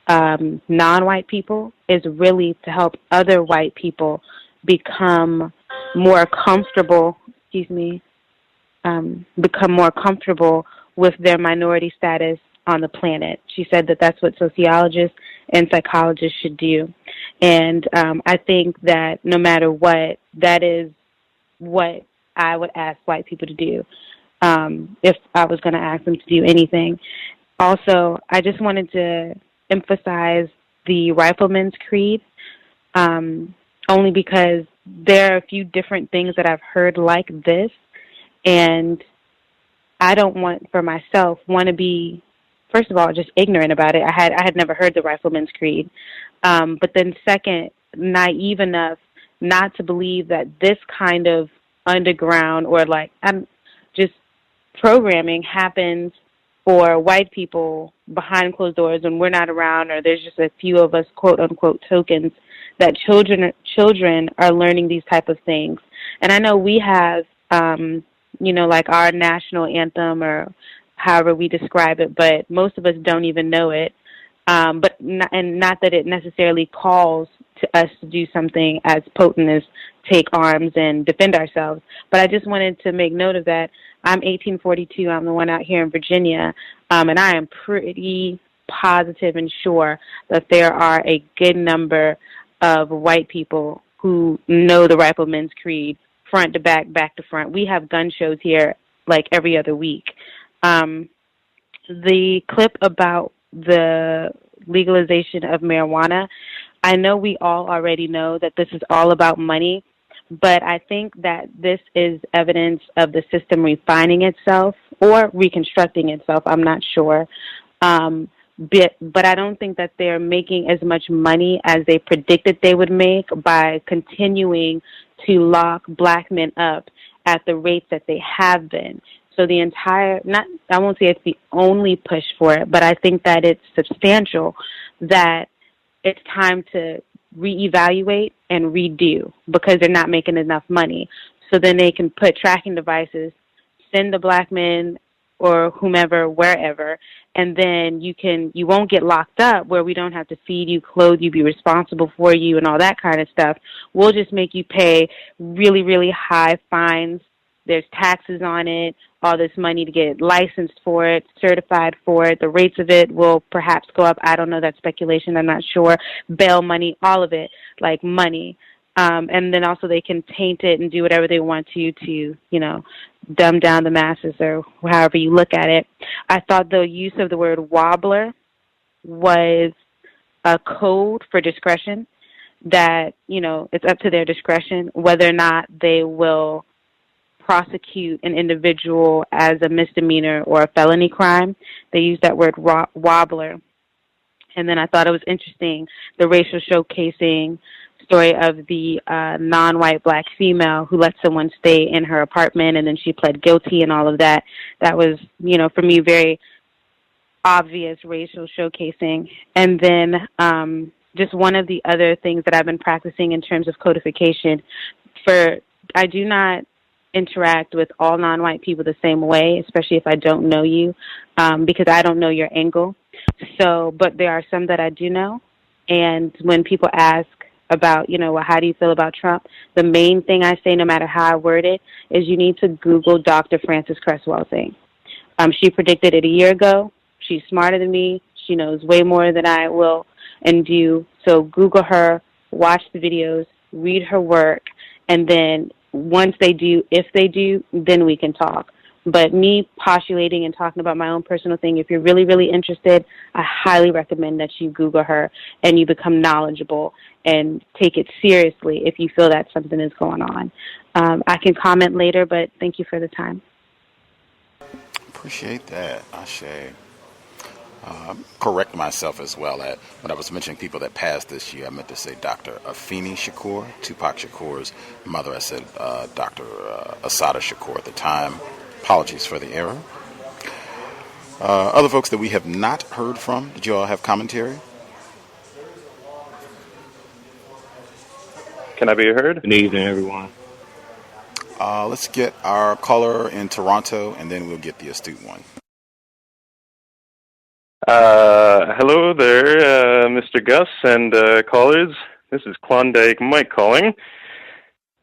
non-white people is really to help other white people become more comfortable, become more comfortable with their minority status on the planet. She said that that's what sociologists and psychologists should do. And I think that no matter what, that is what I would ask white people to do if I was going to ask them to do anything. Also, I just wanted to emphasize the Rifleman's Creed, only because there are a few different things that I've heard like this, and I don't want to be, first of all, just ignorant about it. I had never heard the Rifleman's Creed, but then second, naive enough not to believe that this kind of underground or just programming happens for white people behind closed doors when we're not around, or there's just a few of us, quote unquote, tokens, that children are learning these type of things. And I know we have, like our national anthem or however we describe it, but most of us don't even know it. But not that it necessarily calls to us to do something as potent as take arms and defend ourselves. But I just wanted to make note of that. I'm 1842. I'm the one out here in Virginia, and I am pretty positive and sure that there are a good number of white people who know the Rifleman's Creed front to back, back to front. We have gun shows here like every other week. The clip about the legalization of marijuana, I know we all already know that this is all about money, but I think that this is evidence of the system refining itself or reconstructing itself. I'm not sure. But I don't think that they're making as much money as they predicted they would make by continuing to lock black men up at the rates that they have been. So the entire, I won't say it's the only push for it, but I think that it's substantial that it's time to reevaluate and redo because they're not making enough money. So then they can put tracking devices, send the black men or whomever, wherever, and then you won't get locked up where we don't have to feed you, clothe you, be responsible for you, and all that kind of stuff. We'll just make you pay really, really high fines. There's taxes on it, all this money to get licensed for it, certified for it. The rates of it will perhaps go up. I don't know, that's speculation. I'm not sure. Bail money, all of it, like money. And then also they can taint it and do whatever they want to dumb down the masses or however you look at it. I thought the use of the word wobbler was a code for discretion, that, it's up to their discretion whether or not they will prosecute an individual as a misdemeanor or a felony crime. They use that word wobbler. And then I thought it was interesting, the racial showcasing story of the non-white black female who let someone stay in her apartment and then she pled guilty and all of that. That was, for me, very obvious racial showcasing. And then just one of the other things that I've been practicing in terms of codification, I do not interact with all non-white people the same way, especially if I don't know you, because I don't know your angle. But there are some that I do know. And when people ask about, how do you feel about Trump, the main thing I say, no matter how I word it, is you need to Google Dr. Frances Cresswell thing. She predicted it a year ago. She's smarter than me. She knows way more than I will and do. So Google her, watch the videos, read her work, and then once they do, if they do, then we can talk. But me postulating and talking about my own personal thing, if you're really, really interested, I highly recommend that you Google her and you become knowledgeable and take it seriously if you feel that something is going on. I can comment later, but thank you for the time. Appreciate that, Ashe. Correct myself as well. When I was mentioning people that passed this year, I meant to say Dr. Afeni Shakur, Tupac Shakur's mother. I said Dr. Assata Shakur at the time. Apologies for the error. Other folks that we have not heard from, did you all have commentary? Can I be heard? Good evening, everyone. Let's get our caller in Toronto, and then we'll get the astute one. Hello there, Mr. Gus and callers. This is Klondike Mike calling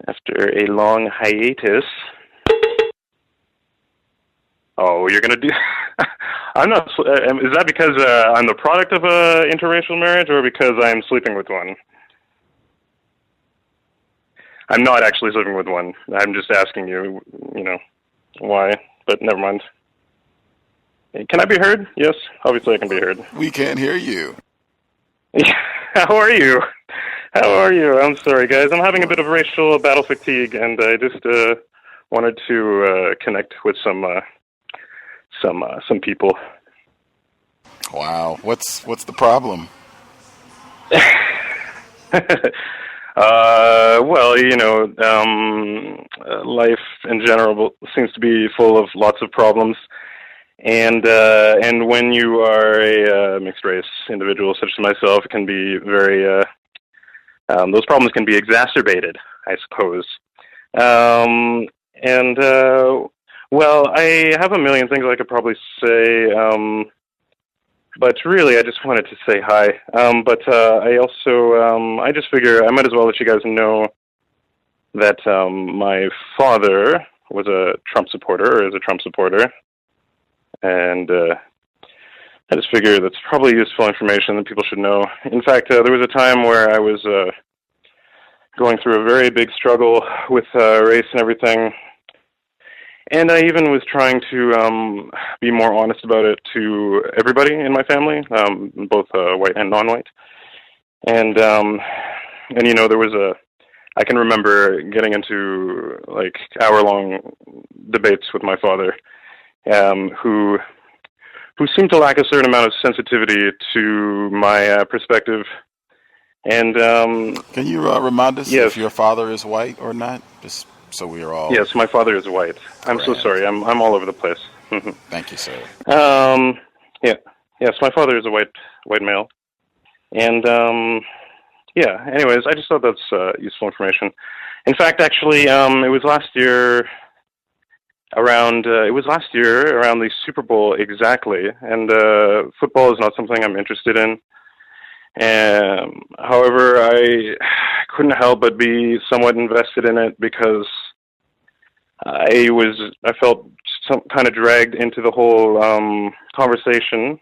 after a long hiatus. Oh, you're going to do... I'm not. Is that because I'm the product of a interracial marriage, or because I'm sleeping with one? I'm not actually sleeping with one. I'm just asking you, why, but never mind. Can I be heard? Yes, obviously I can be heard. We can't hear you. How are you? How are you? I'm sorry, guys. I'm having a bit of racial battle fatigue, and I just wanted to connect with some people. Wow. What's the problem? Well, life in general seems to be full of lots of problems, and when you are a mixed race individual such as myself, it can be very those problems can be exacerbated, I suppose. Well, I have a million things I could probably say. But really, I just wanted to say hi. But I also, I just figure I might as well let you guys know that my father was a Trump supporter, or is a Trump supporter. And I just figure that's probably useful information that people should know. In fact, there was a time where I was going through a very big struggle with race and everything. And I even was trying to be more honest about it to everybody in my family, both white and non-white. And there was I can remember getting into like hour-long debates with my father, who seemed to lack a certain amount of sensitivity to my perspective. And can you remind us yes. if your father is white or not? Just so we are all. Yes, my father is white. I'm so sorry. I'm all over the place. Thank you, sir. Yeah. Yes, my father is a white male. And yeah. Anyways, I just thought that's useful information. In fact, actually, it was last year around the Super Bowl exactly. And football is not something I'm interested in. However, I couldn't help but be somewhat invested in it because I felt some kind of dragged into the whole conversation,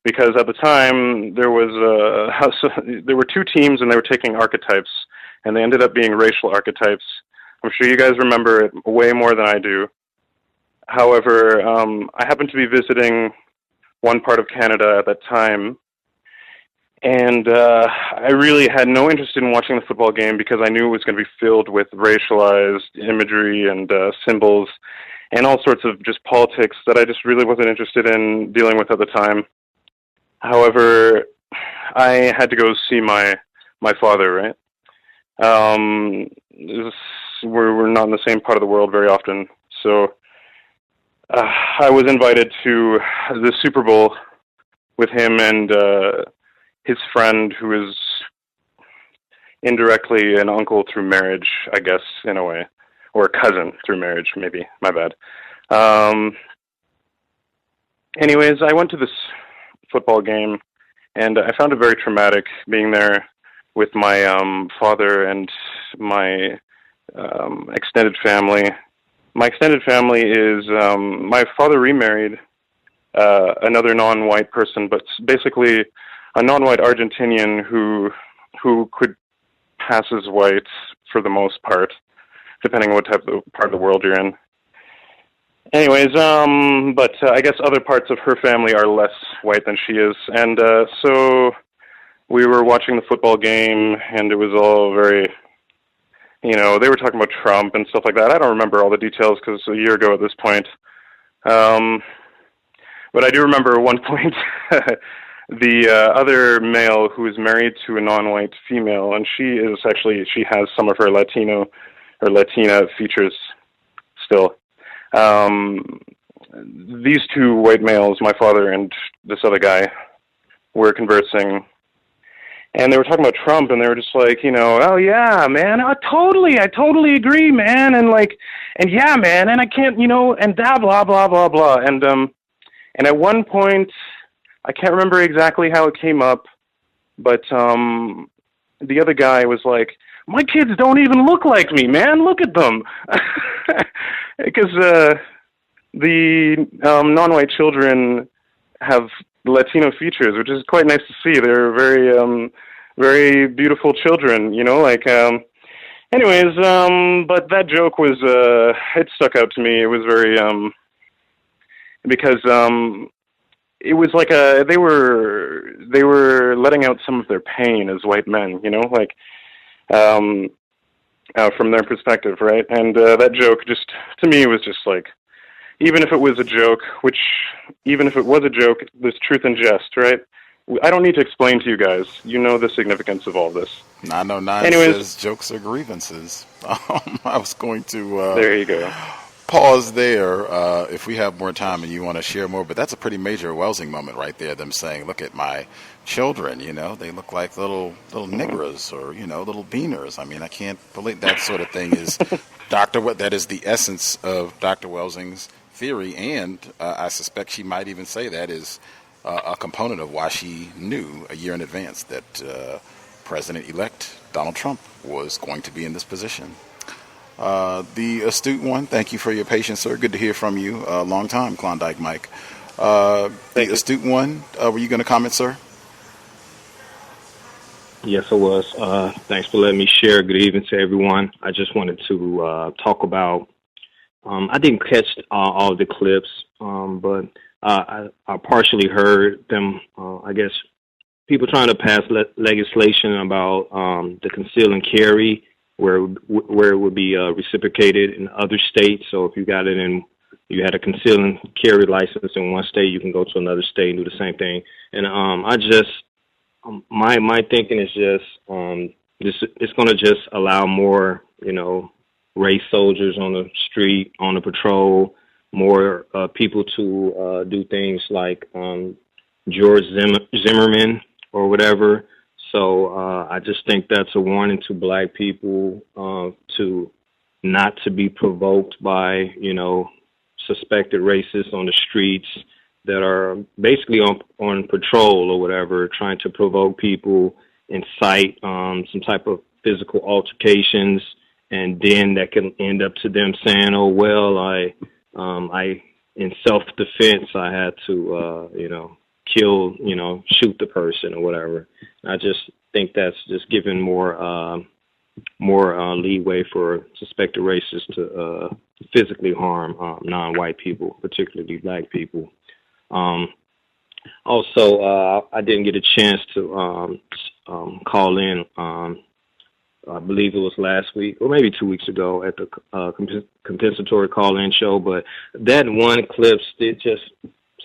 because at the time there were two teams and they were taking archetypes, and they ended up being racial archetypes. I'm sure you guys remember it way more than I do. However, I happened to be visiting one part of Canada at that time, and I really had no interest in watching the football game because I knew it was going to be filled with racialized imagery and symbols and all sorts of just politics that I just really wasn't interested in dealing with at the time. However, I had to go see my father, right? We're not in the same part of the world very often, so I was invited to the Super Bowl with him and his friend, who is indirectly an uncle through marriage, I guess, in a way, or a cousin through marriage, maybe. My bad. Anyways, I went to this football game, and I found it very traumatic being there with my father and my extended family. My extended family is my father remarried another non-white person, but basically a non-white Argentinian who could pass as white for the most part, depending on what type of part of the world you're in. Anyways, but I guess other parts of her family are less white than she is, and so we were watching the football game, and it was all very, they were talking about Trump and stuff like that. I don't remember all the details because a year ago at this point. But I do remember at one point the other male who is married to a non-white female, and she has some of her Latino or Latina features still. These two white males, my father and this other guy, were conversing, and they were talking about Trump, and they were just like, oh yeah, man, I totally agree, man, and yeah, man, and I can't, and blah blah blah blah blah, and at one point, I can't remember exactly how it came up, but the other guy was like, my kids don't even look like me, man. Look at them. Because the non-white children have Latino features, which is quite nice to see. They're very beautiful children, like. Anyways, but that joke was it stuck out to me. It was very because it was like they were letting out some of their pain as white men, like from their perspective, right? And that joke just to me was just like, even if it was a joke, there's truth in jest, right? I don't need to explain to you guys. You know the significance of all this. 909 says jokes are grievances. I was going to there you go. Pause there if we have more time and you want to share more, but that's a pretty major Wellsing moment right there, them saying, look at my children, they look like little niggers or, little beaners. I mean, I can't believe that sort of thing is that is the essence of Dr. Wellsing's theory, and I suspect she might even say that is a component of why she knew a year in advance that President-elect Donald Trump was going to be in this position. The astute one, thank you for your patience, sir. Good to hear from you. Long time, Klondike Mike. The astute one, were you going to comment, sir? Yes, I was. Thanks for letting me share. Good evening to everyone. I just wanted to talk about, I didn't catch all the clips, but I partially heard them, I guess, people trying to pass legislation about the conceal and carry, where it would be reciprocated in other states. So if you got it you had a conceal and carry license in one state, you can go to another state and do the same thing. And my thinking is just it's going to just allow more, race soldiers on the street, on the patrol, more people to do things like George Zimmerman or whatever. So I just think that's a warning to black people to not to be provoked by, suspected racists on the streets that are basically on patrol or whatever, trying to provoke people, incite some type of physical altercations, and then that can end up to them saying, "Oh well, I in self-defense I had to kill, shoot the person or whatever." I just think that's just giving more leeway for suspected racists to physically harm non-white people, particularly black people. Also, I didn't get a chance to call in. I believe it was last week or maybe 2 weeks ago at the Compensatory Call-In show, but that one clip just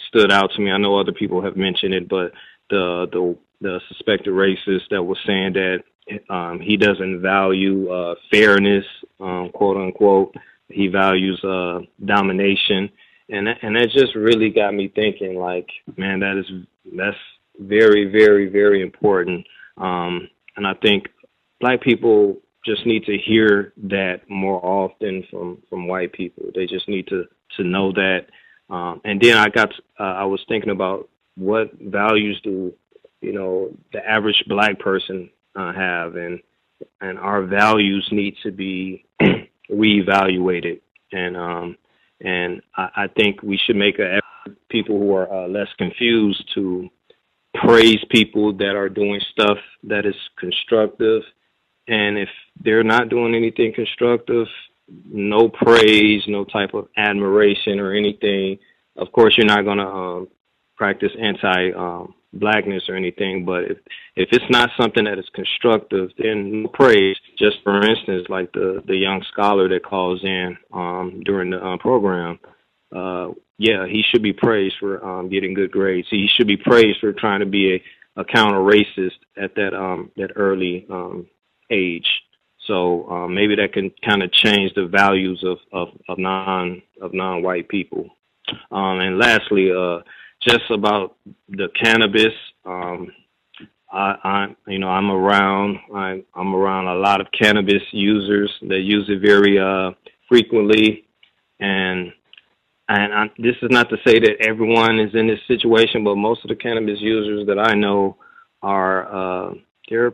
stood out to me. I know other people have mentioned it, but the suspected racist that was saying that he doesn't value fairness, quote unquote. He values domination, and that just really got me thinking. Like, man, that's very, very, very important. And I think black people just need to hear that more often from white people. They just need to know that. And then I was thinking about what values do, the average black person have, and our values need to be reevaluated. And I think we should make an effort, people who are less confused, to praise people that are doing stuff that is constructive. And if they're not doing anything constructive, no praise, no type of admiration or anything. Of course, you're not going to practice anti-blackness or anything, but if it's not something that is constructive, then no praise. Just for instance, like the young scholar that calls in during the program, he should be praised for getting good grades. He should be praised for trying to be a counter-racist at that early age. So maybe that can kind of change the values of non-white people. And lastly, just about the cannabis, I'm around a lot of cannabis users that use it very frequently, and this is not to say that everyone is in this situation, but most of the cannabis users that I know are they're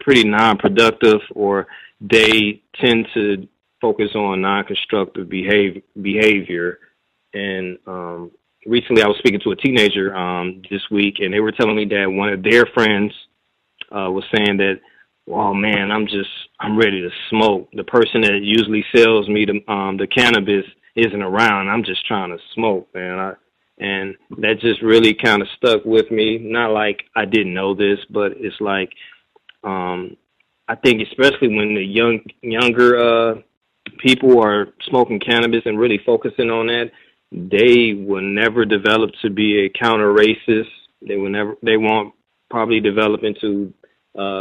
pretty non-productive, or they tend to focus on non-constructive behavior. And recently I was speaking to a teenager this week, and they were telling me that one of their friends was saying that, "Oh man, I'm ready to smoke. The person that usually sells me the cannabis isn't around. I'm just trying to smoke, man." And that just really kind of stuck with me. Not like I didn't know this, but it's like I think especially when the younger people are smoking cannabis and really focusing on that, they will never develop to be a counter racist. They won't probably develop into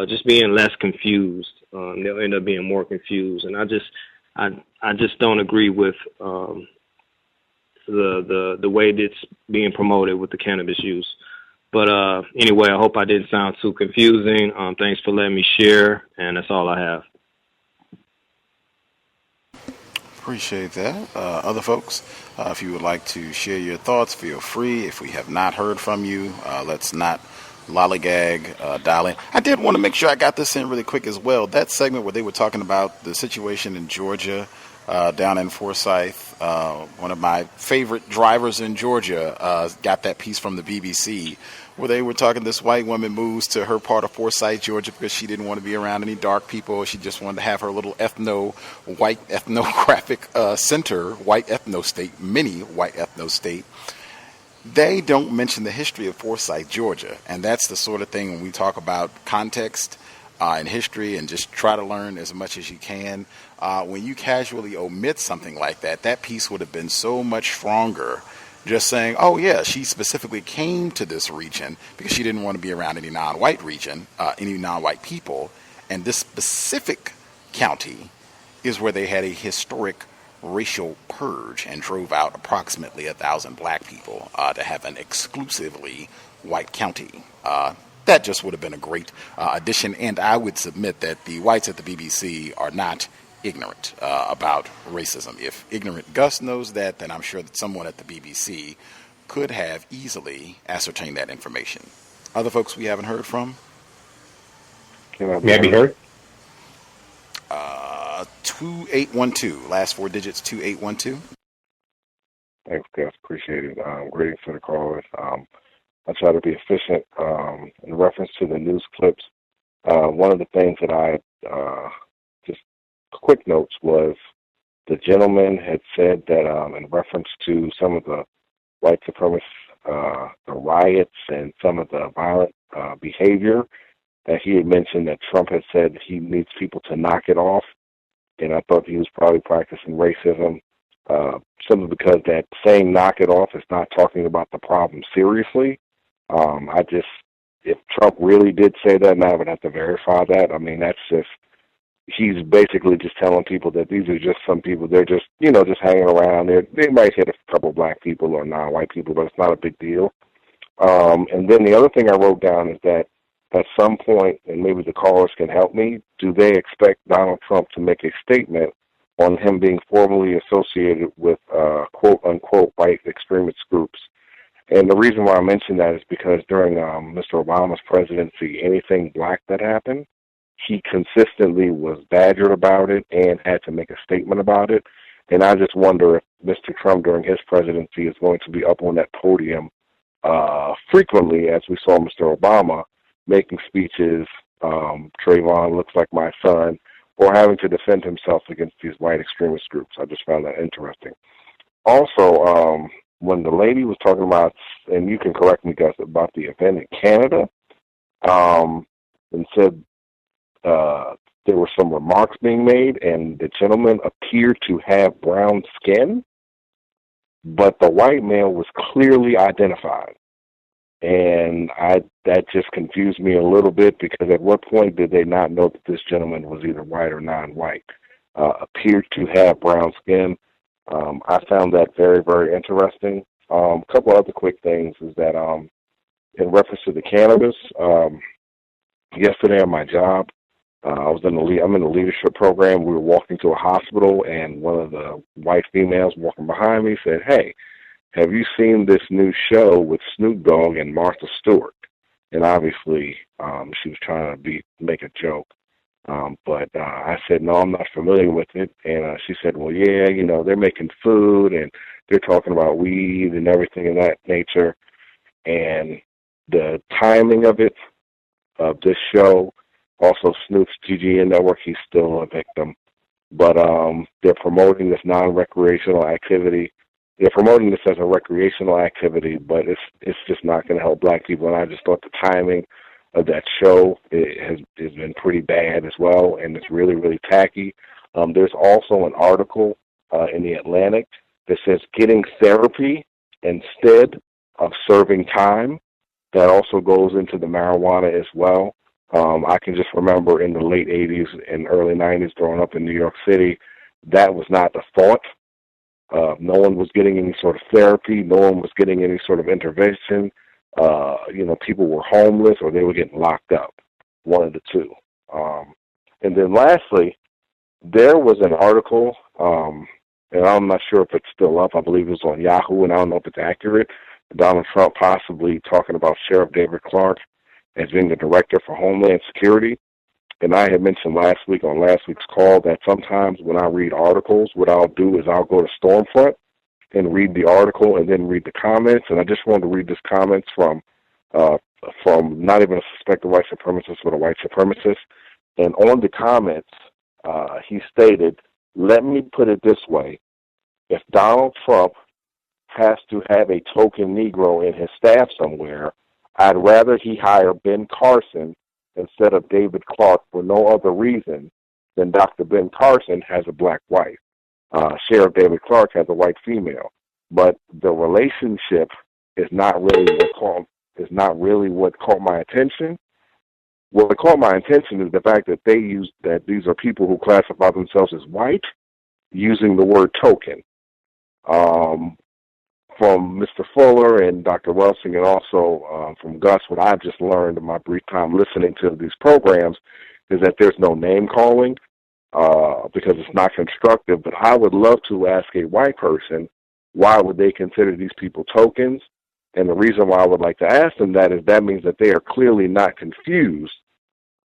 just being less confused. They'll end up being more confused. And I just don't agree with the way that's being promoted with the cannabis use. But anyway, I hope I didn't sound too confusing. Thanks for letting me share, and that's all I have. Appreciate that. Other folks, if you would like to share your thoughts, feel free. If we have not heard from you, let's not lollygag, dial in. I did want to make sure I got this in really quick as well. That segment where they were talking about the situation in Georgia, down in Forsyth, one of my favorite drivers in Georgia got that piece from the BBC where they were talking, this white woman moves to her part of Forsyth, Georgia, because she didn't want to be around any dark people. She just wanted to have her little white ethnographic center, white ethno state, mini white ethno state. They don't mention the history of Forsyth, Georgia, and that's the sort of thing when we talk about context and history and just try to learn as much as you can. When you casually omit something like that, that piece would have been so much stronger. Just saying, oh yeah, she specifically came to this region because she didn't want to be around any non-white any non-white people, and this specific county is where they had a historic racial purge and drove out approximately 1,000 black people to have an exclusively white county. That just would have been a great addition, and I would submit that the whites at the BBC are not ignorant about racism. If ignorant Gus knows that, then I'm sure that someone at the BBC could have easily ascertained that information. Other folks we haven't heard from? May I be heard? 2812. Last four digits, 2812. Thanks, Gus. Appreciate it. Greetings to the callers. I try to be efficient. In reference to the news clips, one of the things that I just quick notes was the gentleman had said that in reference to some of the white supremacists, the riots and some of the violent behavior, that he had mentioned that Trump had said he needs people to knock it off. And I thought he was probably practicing racism, simply because that saying knock it off is not talking about the problem seriously. If Trump really did say that, and I would have to verify that, I mean, that's just, he's basically just telling people that these are just some people, they're just, just hanging around. They might hit a couple black people or non-white people, but it's not a big deal. And then the other thing I wrote down is that at some point, and maybe the callers can help me, do they expect Donald Trump to make a statement on him being formally associated with quote-unquote white extremist groups? And the reason why I mention that is because during Mr. Obama's presidency, anything black that happened, he consistently was badgered about it and had to make a statement about it. And I just wonder if Mr. Trump during his presidency is going to be up on that podium frequently, as we saw Mr. Obama making speeches, Trayvon looks like my son, or having to defend himself against these white extremist groups. I just found that interesting. Also, when the lady was talking about, and you can correct me, Gus, about the event in Canada, and said there were some remarks being made, and the gentleman appeared to have brown skin, but the white male was clearly identified. And that just confused me a little bit, because at what point did they not know that this gentleman was either white or non-white? Appeared to have brown skin. I found that very, very interesting. A couple other quick things is that in reference to the cannabis, yesterday on my job, I'm in the leadership program. We were walking to a hospital, and one of the white females walking behind me said, "Hey, have you seen this new show with Snoop Dogg and Martha Stewart?" And obviously, she was trying to make a joke. But I said, "No, I'm not familiar with it." And she said, "Well, yeah, they're making food and They're talking about weed and everything of that nature. And the timing of it, of this show, also Snoop's GGN network, he's still a victim. But they're promoting this non-recreational activity. They're promoting this as a recreational activity, but it's just not going to help black people. And I just thought the timing of that show has been pretty bad as well, and it's really, really tacky. There's also an article in the Atlantic that says getting therapy instead of serving time. That also goes into the marijuana as well. I can just remember in the late 80s and early 90s growing up in New York City, that was not the thought. No one was getting any sort of therapy. No one was getting any sort of intervention. People were homeless or they were getting locked up, one of the two. And then lastly, there was an article, and I'm not sure if it's still up. I believe it was on Yahoo, and I don't know if it's accurate. Donald Trump possibly talking about Sheriff David Clark as being the director for Homeland Security. And I had mentioned last week on last week's call that sometimes when I read articles, what I'll do is I'll go to Stormfront and read the article and then read the comments. And I just wanted to read this comments from not even a suspected white supremacist, but a white supremacist. And on the comments, he stated, "Let me put it this way. If Donald Trump has to have a token Negro in his staff somewhere, I'd rather he hire Ben Carson instead of David Clark for no other reason than Dr. Ben Carson has a black wife. Sheriff David Clark has a white female. But the relationship is not really what caught my attention. What caught my attention is the fact that these are people who classify themselves as white using the word token. From Mr. Fuller and Dr. Welsing, and also from Gus, what I've just learned in my brief time listening to these programs is that there's no name calling because it's not constructive. But I would love to ask a white person, why would they consider these people tokens? And the reason why I would like to ask them that is that means that they are clearly not confused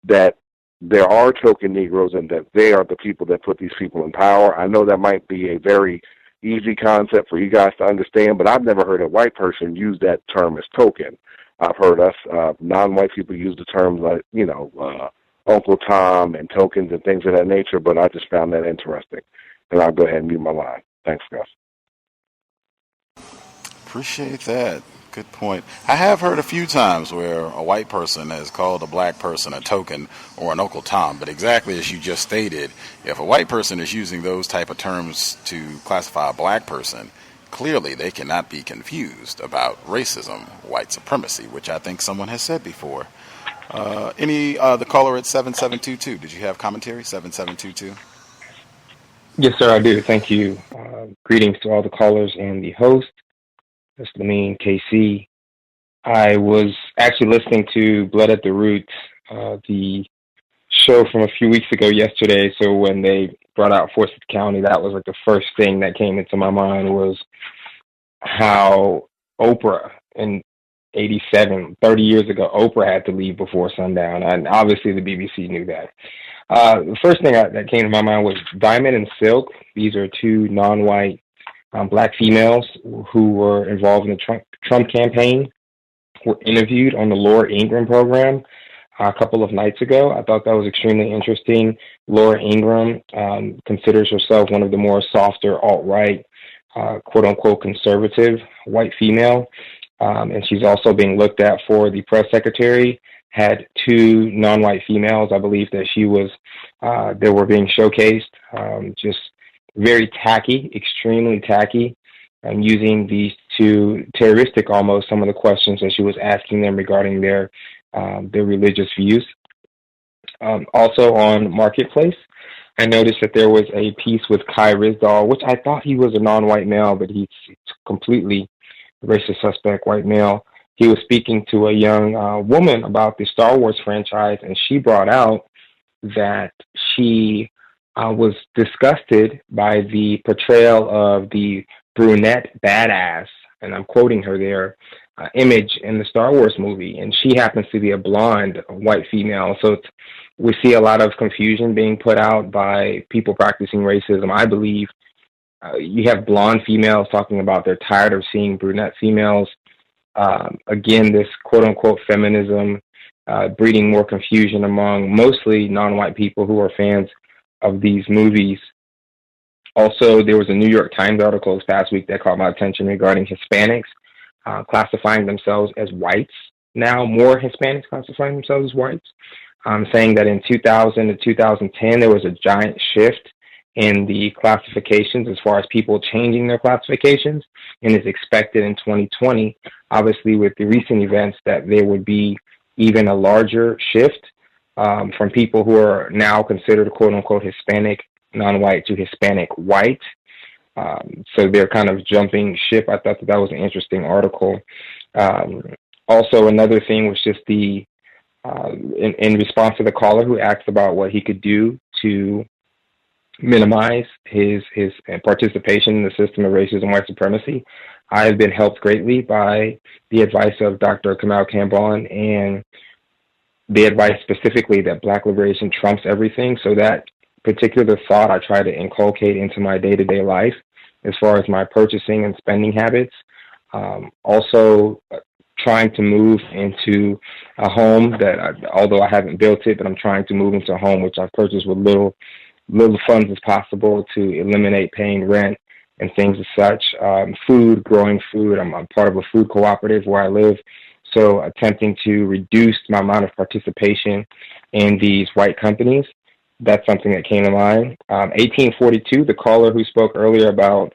that there are token Negroes and that they are the people that put these people in power. I know that might be a very easy concept for you guys to understand, but I've never heard a white person use that term as token. I've heard us non-white people use the terms like, Uncle Tom and tokens and things of that nature, but I just found that interesting. And I'll go ahead and mute my line. Thanks, Gus. Appreciate that. Good point. I have heard a few times where a white person has called a black person a token or an Uncle Tom, but exactly as you just stated, if a white person is using those type of terms to classify a black person, clearly they cannot be confused about racism, white supremacy, which I think someone has said before. The caller at 7722, did you have commentary? 7722. Yes, sir, I do. Thank you. Greetings to all the callers and the host. That's Lamine, KC. I was actually listening to Blood at the Roots, the show from a few weeks ago yesterday. So when they brought out Forsyth County, that was like the first thing that came into my mind was how Oprah in 87, 30 years ago, Oprah had to leave before sundown. And obviously the BBC knew that. The first thing that came to my mind was Diamond and Silk. These are two non-white black females who were involved in the Trump campaign, were interviewed on the Laura Ingraham program a couple of nights ago. I thought that was extremely interesting. Laura Ingraham considers herself one of the more softer alt-right, quote-unquote conservative white female, and she's also being looked at for the press secretary. Had two non-white females, I believe that she was, they were being showcased, just very tacky, extremely tacky, using these two terroristic almost, some of the questions that she was asking them regarding their religious views. Also on Marketplace, I noticed that there was a piece with Kai Ryssdal, which I thought he was a non-white male, but he's completely racist suspect white male. He was speaking to a young woman about the Star Wars franchise, and she brought out that she was disgusted by the portrayal of the brunette badass, and I'm quoting her there, image in the Star Wars movie, and she happens to be a blonde white female. So we see a lot of confusion being put out by people practicing racism, I believe, You have blonde females talking about they're tired of seeing brunette females. Again, this quote-unquote feminism breeding more confusion among mostly non-white people who are fans of these movies. Also, there was a New York Times article this past week that caught my attention regarding Hispanics classifying themselves as whites. Now, more Hispanics classifying themselves as whites, saying that in 2000 to 2010, there was a giant shift in the classifications as far as people changing their classifications, and is expected in 2020, obviously with the recent events, that there would be even a larger shift from people who are now considered quote-unquote Hispanic non-white to Hispanic white. So they're kind of jumping ship. I thought that was an interesting article. Also, another thing was just the, in response to the caller who asked about what he could do to minimize his participation in the system of racism and white supremacy, I have been helped greatly by the advice of Dr. Kamal Kambon and the advice specifically that Black liberation trumps everything. So that particular thought I try to inculcate into my day-to-day life as far as my purchasing and spending habits. Also trying to move into a home that, although I haven't built it, but I'm trying to move into a home which I've purchased with little funds as possible to eliminate paying rent and things as such. Growing food. I'm part of a food cooperative where I live. So attempting to reduce my amount of participation in these white companies. That's something that came to mind. 1842, the caller who spoke earlier about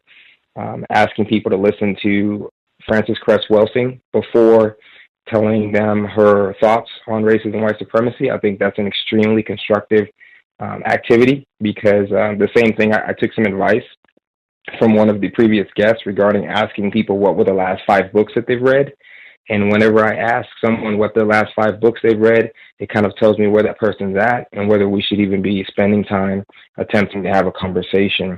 asking people to listen to Frances Cress Welsing before telling them her thoughts on racism and white supremacy. I think that's an extremely constructive activity, because the same thing, I took some advice from one of the previous guests regarding asking people what were the last 5 books that they've read. And whenever I ask someone what their last 5 books they've read, it kind of tells me where that person's at and whether we should even be spending time attempting to have a conversation.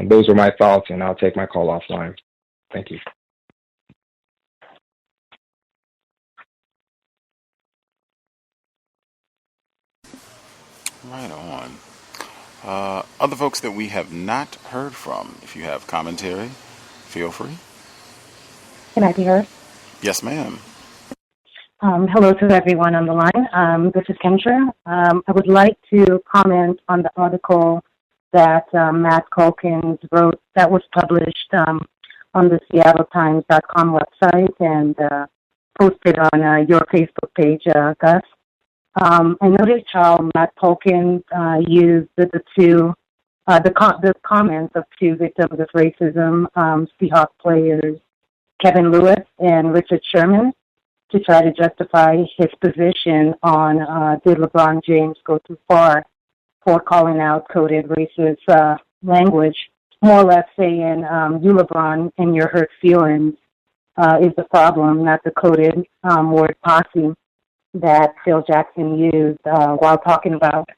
Those are my thoughts, and I'll take my call offline. Thank you. Right on. Other folks that we have not heard from, if you have commentary, feel free. Can I be heard? Yes, ma'am. Hello to everyone on the line. This is Kendra. I would like to comment on the article that Matt Calkins wrote that was published on the SeattleTimes.com website and posted on your Facebook page, Gus. I noticed how Matt Calkins used the comments of 2 victims of racism, Seahawks players Kevin Lewis and Richard Sherman, to try to justify his position on did LeBron James go too far for calling out coded racist language, more or less saying, you LeBron and your hurt feelings is the problem, not the coded word posse that Phil Jackson used while talking about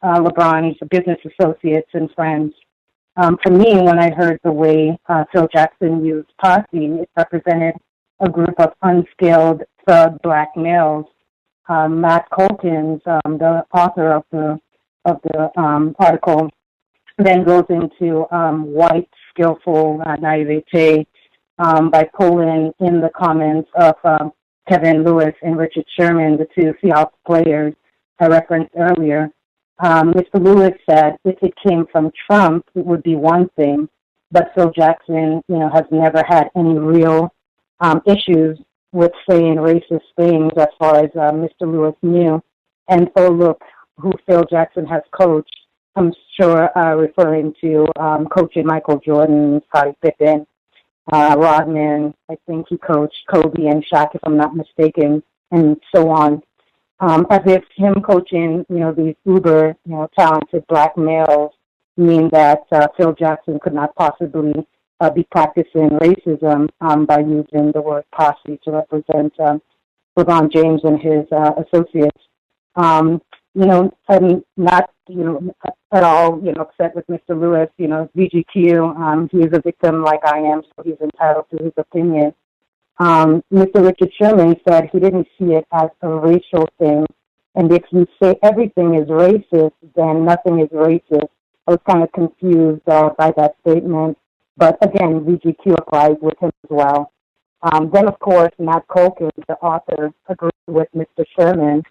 LeBron's business associates and friends. For me, when I heard the way Phil Jackson used posse, it represented a group of unskilled thug black males. Matt Calkins, the author of the article, then goes into white skillful naivete by pulling in the comments of Kevin Lewis and Richard Sherman, the 2 Seahawks players I referenced earlier. Mr. Lewis said if it came from Trump, it would be one thing, but Phil Jackson, has never had any real issues with saying racist things as far as Mr. Lewis knew. And so look who Phil Jackson has coached. I'm sure referring to coaching Michael Jordan, Scottie Pippen, Rodman. I think he coached Kobe and Shaq, if I'm not mistaken, and so on. As if him coaching, these uber, talented black males mean that Phil Jackson could not possibly be practicing racism by using the word posse to represent LeBron James and his associates. I'm not, at all, upset with Mr. Lewis. VGQ, he is a victim like I am, so he's entitled to his opinion. Mr. Richard Sherman said he didn't see it as a racial thing, and if you say everything is racist, then nothing is racist. I was kind of confused by that statement. But again, VGQ applies with him as well. Then, of course, Matt Colkin, the author, agreed with Mr. Sherman's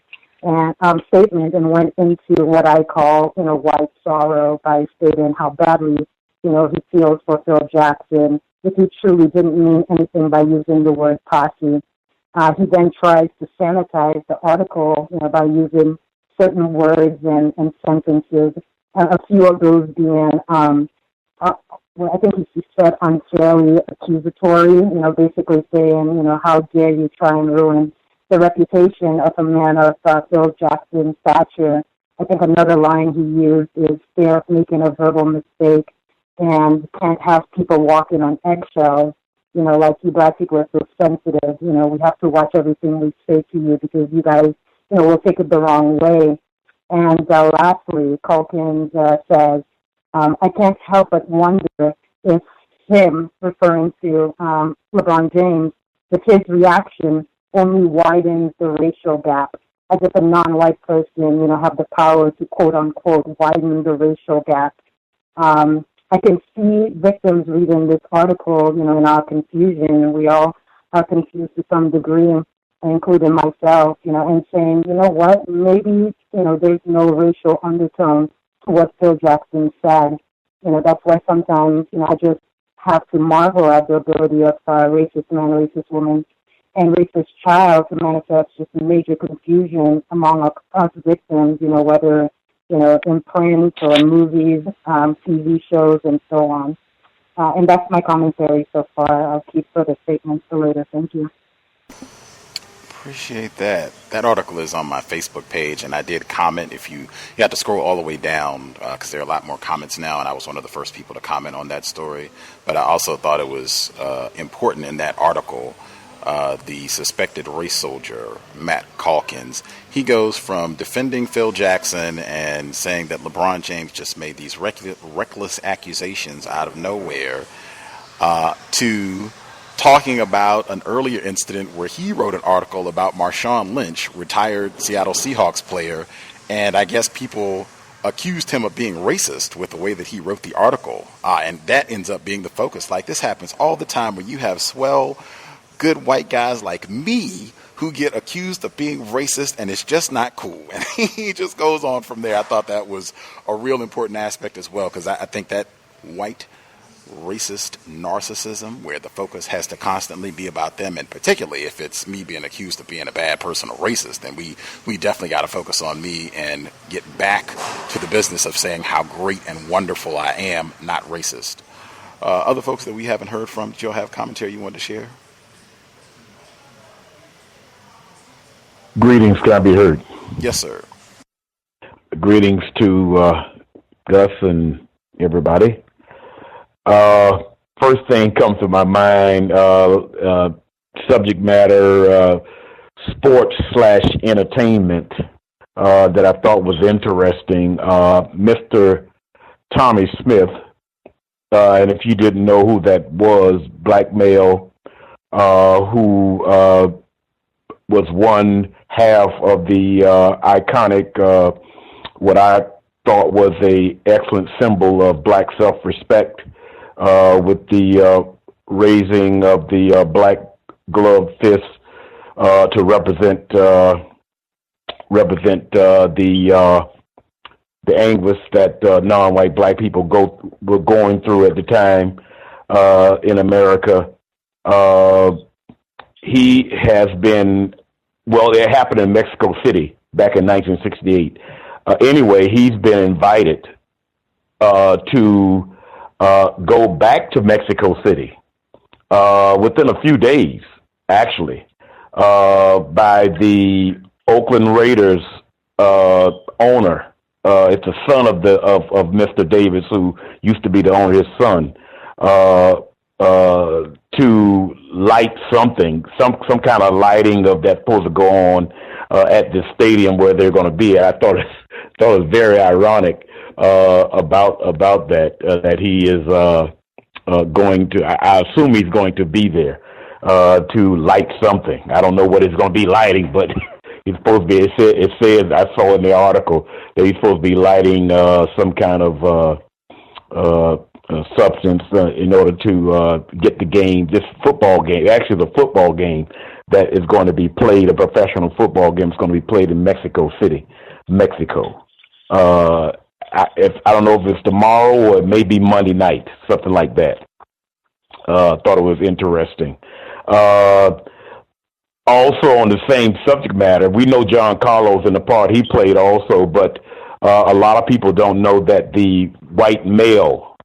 statement and went into what I call, white sorrow by stating how badly, he feels for Phil Jackson if he truly didn't mean anything by using the word posse. He then tries to sanitize the article, by using certain words and sentences, a few of those being, I think he said unfairly accusatory, basically saying, how dare you try and ruin the reputation of a man of Phil Jackson's stature. I think another line he used is fear of making a verbal mistake and can't have people walking on eggshells. Like you black people are so sensitive. We have to watch everything we say to you because you guys, will take it the wrong way. And lastly, Calkins says, I can't help but wonder if him, referring to LeBron James, if his reaction only widens the racial gap, as if a non-white person, have the power to quote-unquote widen the racial gap. I can see victims reading this article, in our confusion. We all are confused to some degree, including myself, and saying, what, maybe, there's no racial undertone to what Phil Jackson said. That's why sometimes, I just have to marvel at the ability of racist man, racist woman, and racist child to manifest just major confusion among us victims, whether, in print or movies, TV shows, and so on. And that's my commentary so far. I'll keep further statements for later. Thank you. Appreciate that. That article is on my Facebook page, and I did comment. You have to scroll all the way down because there are a lot more comments now, and I was one of the first people to comment on that story. But I also thought it was important in that article, the suspected race soldier, Matt Calkins, he goes from defending Phil Jackson and saying that LeBron James just made these reckless accusations out of nowhere to talking about an earlier incident where he wrote an article about Marshawn Lynch, retired Seattle Seahawks player, and I guess people accused him of being racist with the way that he wrote the article. And that ends up being the focus. Like, this happens all the time where you have swell, good white guys like me who get accused of being racist, and it's just not cool. And he just goes on from there. I thought that was a real important aspect as well, because I think that white racist narcissism where the focus has to constantly be about them, and particularly if it's me being accused of being a bad person or racist, then we definitely got to focus on me and get back to the business of saying how great and wonderful I am, not racist. Other folks that we haven't heard from, did you all have commentary you wanted to share? Greetings, can I be heard? Yes, sir. Greetings to Gus and everybody. First thing comes to my mind, subject matter, sports/entertainment, that I thought was interesting. Mr. Tommy Smith, and if you didn't know who that was, black male, who was one half of the iconic, what I thought was a excellent symbol of black self-respect, with the raising of the black glove fist to represent the anguish that non-white black people were going through at the time in America. He has been, well, it happened in Mexico City back in 1968. Anyway, he's been invited to go back to Mexico City within a few days, actually, by the Oakland Raiders owner. It's a son of Mr. Davis, who used to be the owner, his son, to light something, some kind of lighting of that's supposed to go on at the stadium where they're going to be. I thought it was very ironic about that he is going to. I assume he's going to be there to light something. I don't know what it's going to be lighting, but he's supposed to be. It says I saw in the article that he's supposed to be lighting some kind of substance in order to get the game, this football game, actually the football game that is going to be played, a professional football game is going to be played in Mexico City, Mexico. I don't know if it's tomorrow or it may be Monday night, something like that. Thought it was interesting. Also on the same subject matter, we know John Carlos and the part he played also, but a lot of people don't know that the white male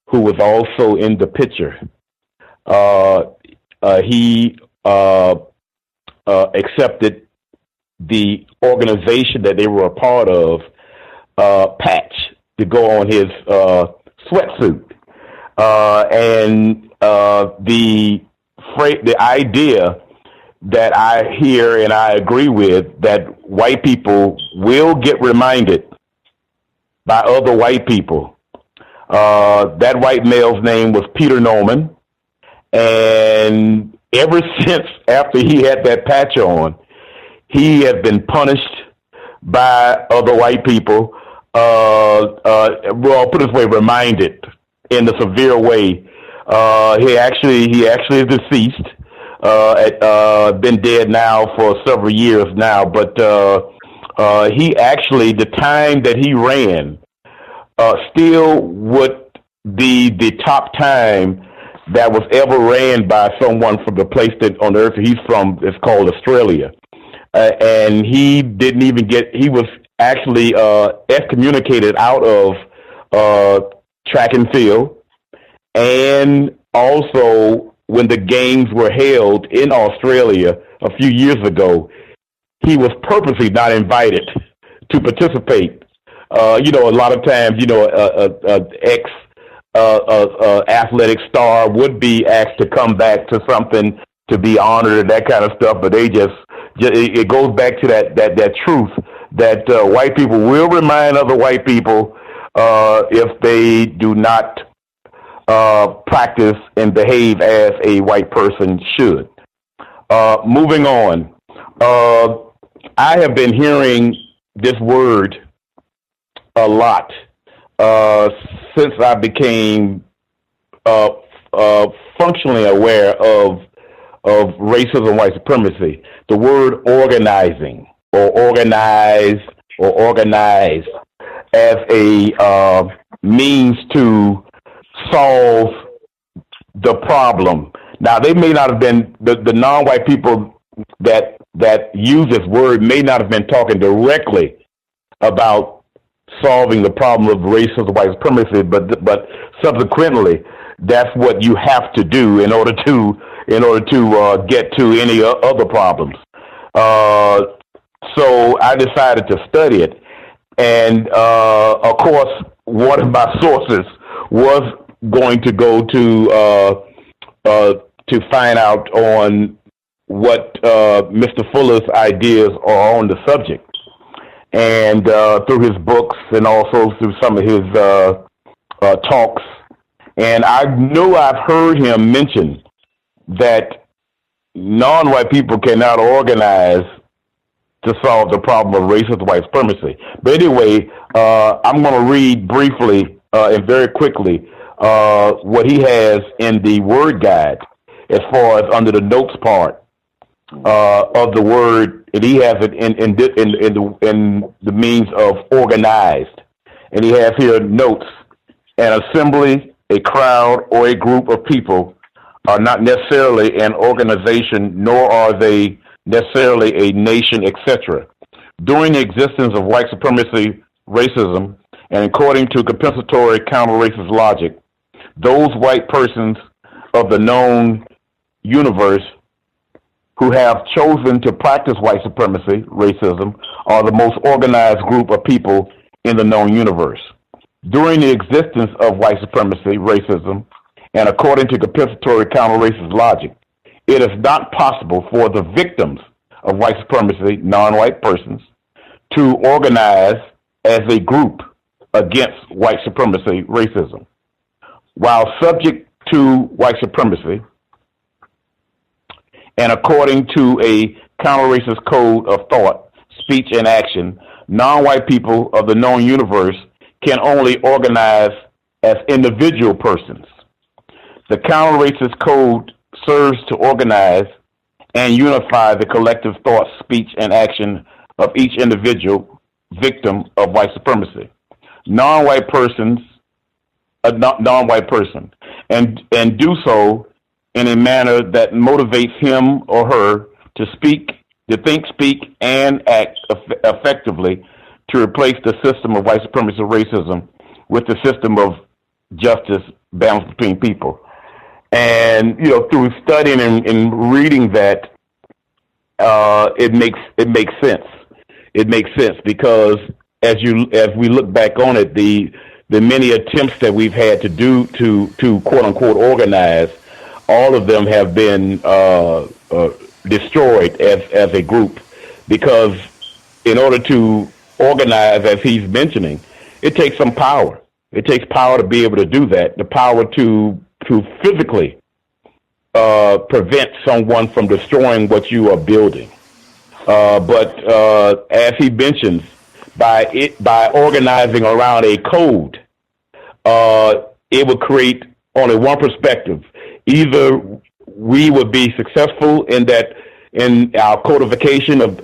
who was also in the picture, he accepted the organization that they were a part of, patch, to go on his sweatsuit. And the idea that I hear and I agree with, that white people will get reminded by other white people. That white male's name was Peter Norman, and ever since after he had that patch on, he has been punished by other white people. Well, put it this way, reminded in a severe way. He actually is deceased. Been dead now for several years now, but he actually, the time that he ran, still would be the top time that was ever ran by someone from the place that on earth he's from. It's called Australia, and he didn't even he was actually excommunicated out of track and field, and also when the games were held in Australia a few years ago, he was purposely not invited to participate. A lot of times, athletic star would be asked to come back to something to be honored and that kind of stuff, but it goes back to that truth that white people will remind other white people if they do not practice and behave as a white person should. Moving on, I have been hearing this word a lot since I became functionally aware of racism, white supremacy. The word organizing or organize or organize as a means to solve the problem. Now, they may not have been, the non-white people that use this word may not have been talking directly about solving the problem of racism, white supremacy, but subsequently, that's what you have to do in order to get to any other problems. So I decided to study it, and of course, one of my sources was going to go to find out on what Mr. Fuller's ideas are on the subject. And through his books and also through some of his talks. And I know I've heard him mention that non-white people cannot organize to solve the problem of racist white supremacy. But anyway, I'm going to read briefly and very quickly what he has in the word guide as far as under the notes part of the word, and he has it in the means of organized. And he has here notes: an assembly, a crowd, or a group of people are not necessarily an organization, nor are they necessarily a nation, etc. During the existence of white supremacy, racism, and according to compensatory counter-racist logic, those white persons of the known universe who have chosen to practice white supremacy, racism, are the most organized group of people in the known universe. During the existence of white supremacy, racism, and according to compensatory counter-racist logic, it is not possible for the victims of white supremacy, non-white persons, to organize as a group against white supremacy, racism. While subject to white supremacy, and according to a counter-racist code of thought, speech, and action, non-white people of the known universe can only organize as individual persons. The counter-racist code serves to organize and unify the collective thought, speech, and action of each individual victim of white supremacy. Non-white person, and do so in a manner that motivates him or her to think, speak, and act effectively to replace the system of white supremacy racism with the system of justice, balance between people. And through studying and reading that, it makes sense. It makes sense because as we look back on it, the many attempts that we've had to do to quote unquote organize, all of them have been destroyed as a group, because in order to organize, as he's mentioning, it takes some power. It takes power to be able to do that. The power to physically prevent someone from destroying what you are building. But as he mentions, by organizing around a code, it would create only one perspective. Either we would be successful in our codification of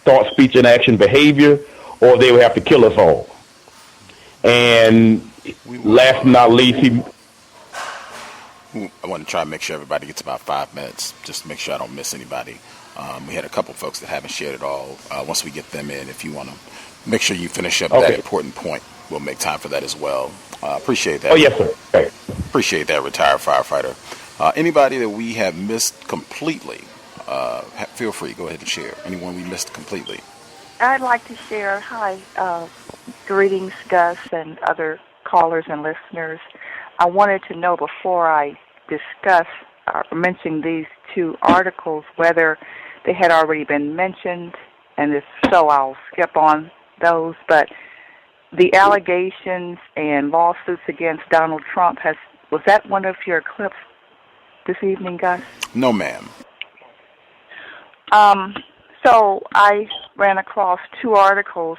thought, speech, and action behavior, or they would have to kill us all. And last but not least, I want to try and make sure everybody gets about 5 minutes, just to make sure I don't miss anybody. We had a couple folks that haven't shared it all. Once we get them in, if you want to make sure you finish up that important point, we'll make time for that as well. Appreciate that. Oh, yes, sir. Okay. Appreciate that, retired firefighter. Anybody that we have missed completely, feel free. Go ahead and share. Anyone we missed completely? I'd like to share. Hi. Greetings, Gus, and other callers and listeners. I wanted to know before I discuss mention these two articles whether they had already been mentioned, and if so, I'll skip on those. But the allegations and lawsuits against Donald Trump, was that one of your clips this evening, Gus? No, ma'am. So I ran across two articles.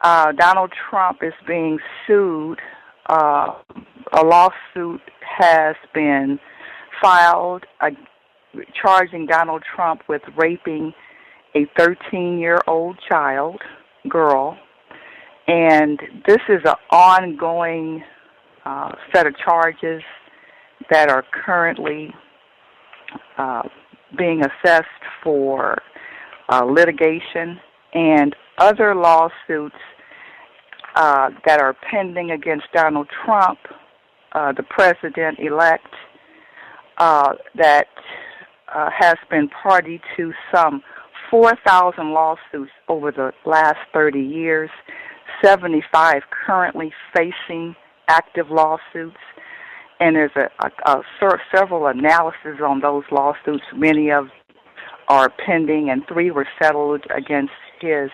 Donald Trump is being sued. A lawsuit has been filed charging Donald Trump with raping a 13-year-old girl. And this is an ongoing set of charges that are currently being assessed for litigation, and other lawsuits that are pending against Donald Trump, the president-elect, that has been party to some 4,000 lawsuits over the last 30 years, 75 currently facing active lawsuits, and there's several analyses on those lawsuits. Many of are pending, and 3 were settled against his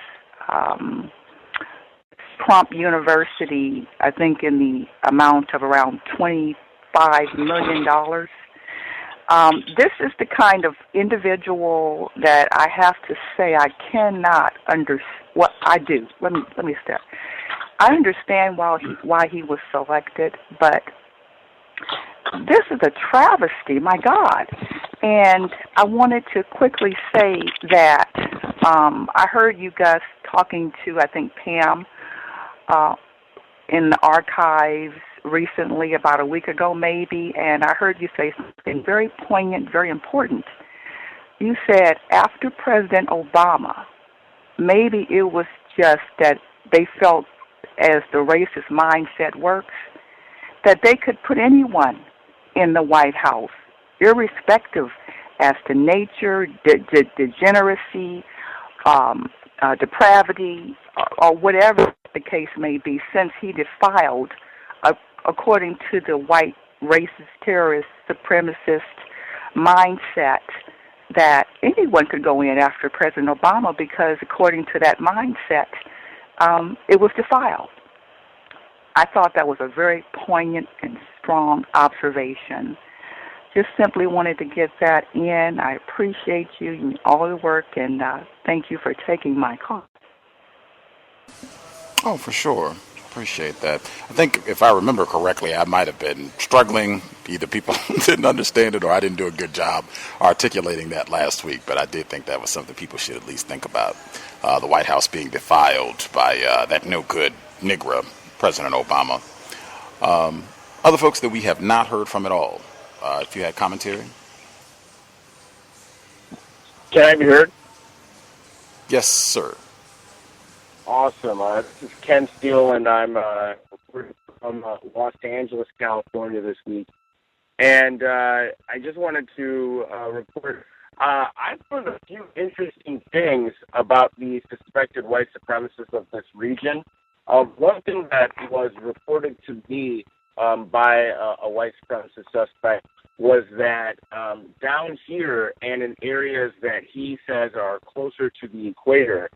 Trump University, I think in the amount of around $25 million. This is the kind of individual that I have to say I cannot what I do. Let me step. I understand why he was selected, but this is a travesty, my God. And I wanted to quickly say that I heard you guys talking to, I think, Pam in the archives recently, about a week ago maybe, and I heard you say something very poignant, very important. You said after President Obama, maybe it was just that they felt, as the racist mindset works, that they could put anyone in the White House, irrespective as to nature, degeneracy, depravity, or whatever the case may be, since he defiled, according to the white racist, terrorist, supremacist mindset, that anyone could go in after President Obama because, according to that mindset, it was defiled. I thought that was a very poignant and strong observation. Just simply wanted to get that in. I appreciate you and all the work, and thank you for taking my call. Oh, for sure. Appreciate that. I think if I remember correctly, I might have been struggling. Either people didn't understand it or I didn't do a good job articulating that last week. But I did think that was something people should at least think about. The White House being defiled by that no-good Negro, President Obama. Other folks that we have not heard from at all. If you had commentary. Can I be heard? Yes, sir. Awesome. This is Ken Steele, and I'm from Los Angeles, California this week. And I just wanted to report, I found a few interesting things about the suspected white supremacists of this region. One thing that was reported to me by a white supremacist suspect was that down here and in areas that he says are closer to the equator,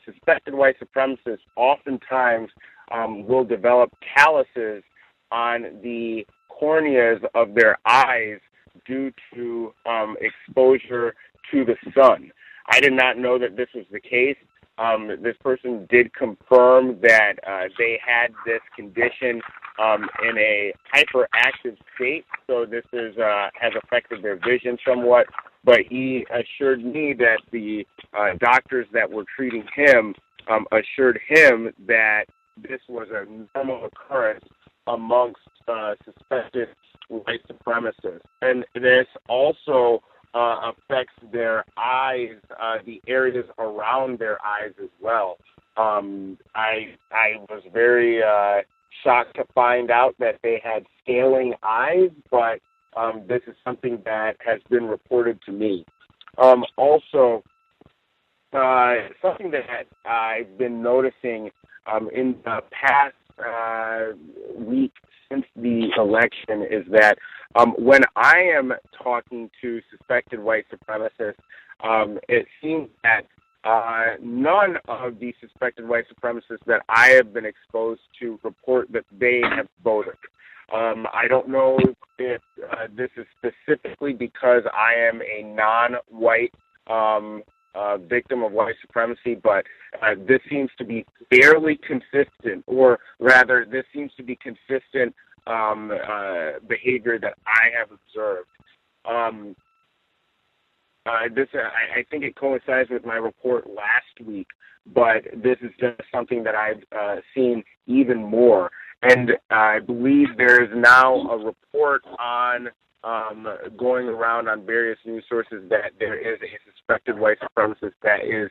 suspected white supremacists oftentimes will develop calluses on the corneas of their eyes due to exposure to the sun. I did not know that this was the case. This person did confirm that they had this condition in a hyperactive state, so this is has affected their vision somewhat. But he assured me that the doctors that were treating him assured him that this was a normal occurrence amongst suspected white supremacists. And this also affects their eyes, the areas around their eyes as well. I was very shocked to find out that they had scaling eyes, but this is something that has been reported to me. Also, something that I've been noticing in the past week since the election is that when I am talking to suspected white supremacists, it seems that none of the suspected white supremacists that I have been exposed to report that they have voted. I don't know if this is specifically because I am a non-white victim of white supremacy, but this seems to be fairly consistent, or rather, this seems to be consistent behavior that I have observed. I think it coincides with my report last week, but this is just something that I've seen even more. And I believe there is now a report on going around on various news sources that there is a suspected white supremacist that is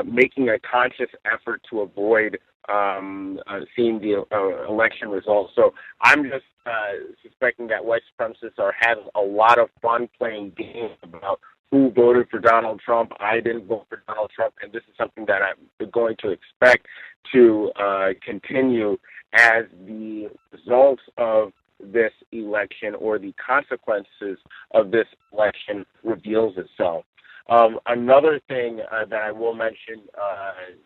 making a conscious effort to avoid seeing the election results. So I'm just suspecting that white supremacists are having a lot of fun playing games about who voted for Donald Trump. I didn't vote for Donald Trump, and this is something that I'm going to expect to continue as the results of this election or the consequences of this election reveals itself. Another thing that I will mention,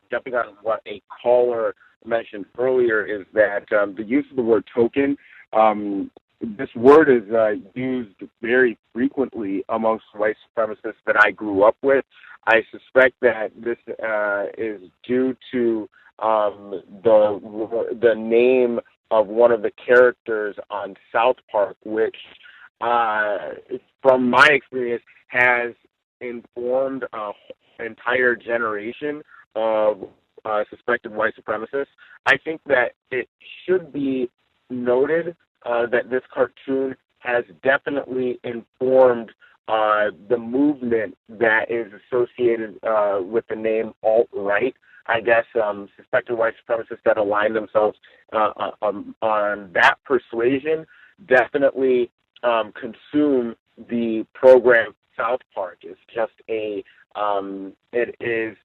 jumping on what a caller mentioned earlier, is that the use of the word token, this word is used very frequently amongst white supremacists that I grew up with. I suspect that this is due to the name of one of the characters on South Park, which, from my experience, has informed an entire generation of suspected white supremacists. I think that it should be noted that this cartoon has definitely informed the movement that is associated with the name alt-right. I guess suspected white supremacists that align themselves on that persuasion definitely consume the program South Park. It's just it is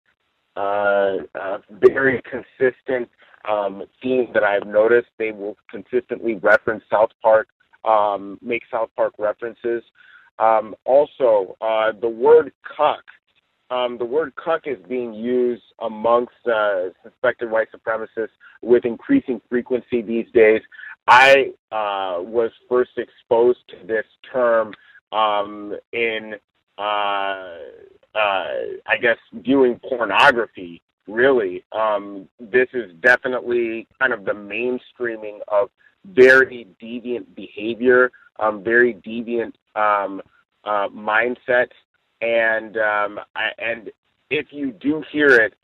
a very consistent theme that I've noticed. They will consistently reference South Park, make South Park references. Also, the word cuck. The word cuck is being used amongst suspected white supremacists with increasing frequency these days. I was first exposed to this term in, I guess, viewing pornography, really. this is definitely kind of the mainstreaming of very deviant behavior, very deviant mindsets, and if you do hear it,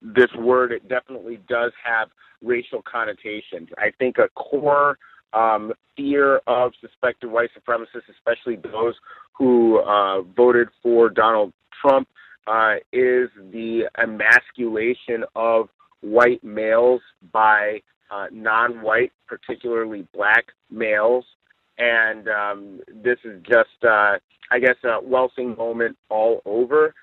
this word, it definitely does have racial connotations. I think a core fear of suspected white supremacists, especially those who voted for Donald Trump, is the emasculation of white males by non-white, particularly black males. And this is just, I guess, a Welsing moment all over.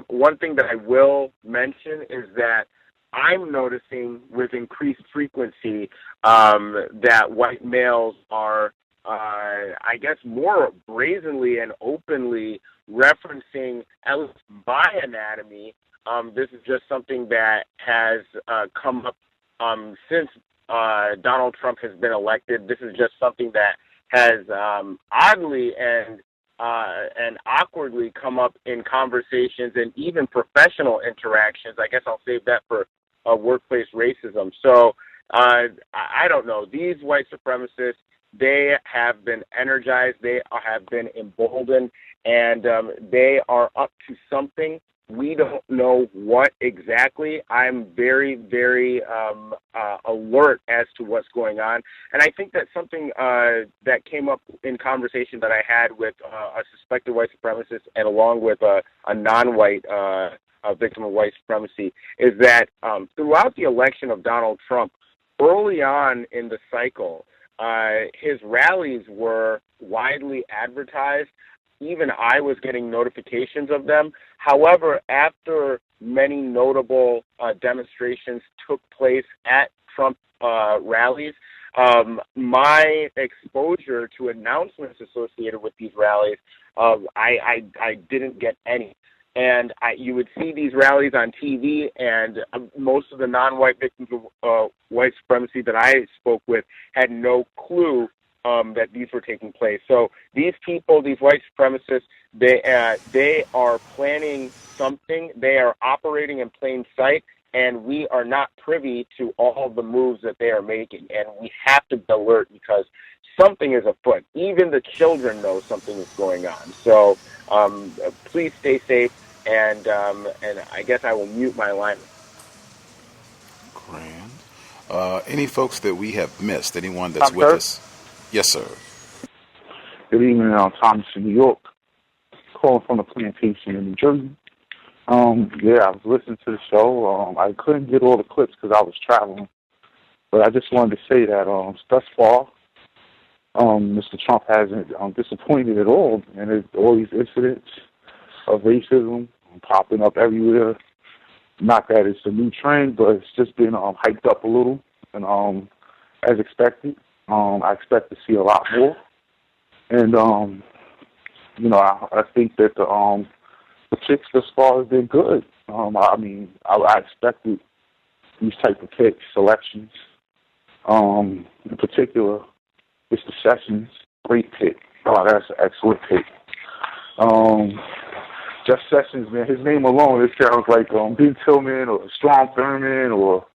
One thing that I will mention is that I'm noticing with increased frequency that white males are, I guess, more brazenly and openly referencing, at least my anatomy. This is just something that has come up since Donald Trump has been elected. This is just something that has oddly and awkwardly come up in conversations and even professional interactions. I guess I'll save that for workplace racism. So I don't know. These white supremacists, they have been energized, they have been emboldened, and they are up to something. We don't know what exactly. I'm very, very alert as to what's going on. And I think that's something that came up in conversation that I had with a suspected white supremacist and along with a non-white victim of white supremacy, is that throughout the election of Donald Trump, early on in the cycle, his rallies were widely advertised. Even I was getting notifications of them. However, after many notable demonstrations took place at Trump rallies, my exposure to announcements associated with these rallies, I didn't get any. And you would see these rallies on TV, and most of the non-white victims of white supremacy that I spoke with had no clue that these were taking place. So these people, these white supremacists, they are planning something. They are operating in plain sight, and we are not privy to all the moves that they are making. And we have to be alert because something is afoot. Even the children know something is going on. So please stay safe, and I guess I will mute my line. Grand. Any folks that we have missed? Anyone that's with us? Yes, sir. Good evening, Thomas in New York. Calling from the plantation in New Jersey. Yeah, I was listening to the show. I couldn't get all the clips because I was traveling. But I just wanted to say that thus far, Mr. Trump hasn't disappointed at all. And all these incidents of racism popping up everywhere. Not that it's a new trend, but it's just been hyped up a little. And as expected. I expect to see a lot more, and I think that the picks thus far have been good. I expected these type of pick selections. In particular, Mr. Sessions, great pick. Oh, that's an excellent pick. Jeff Sessions, man, his name alone, it sounds like Big Tillman or Strom Thurmond or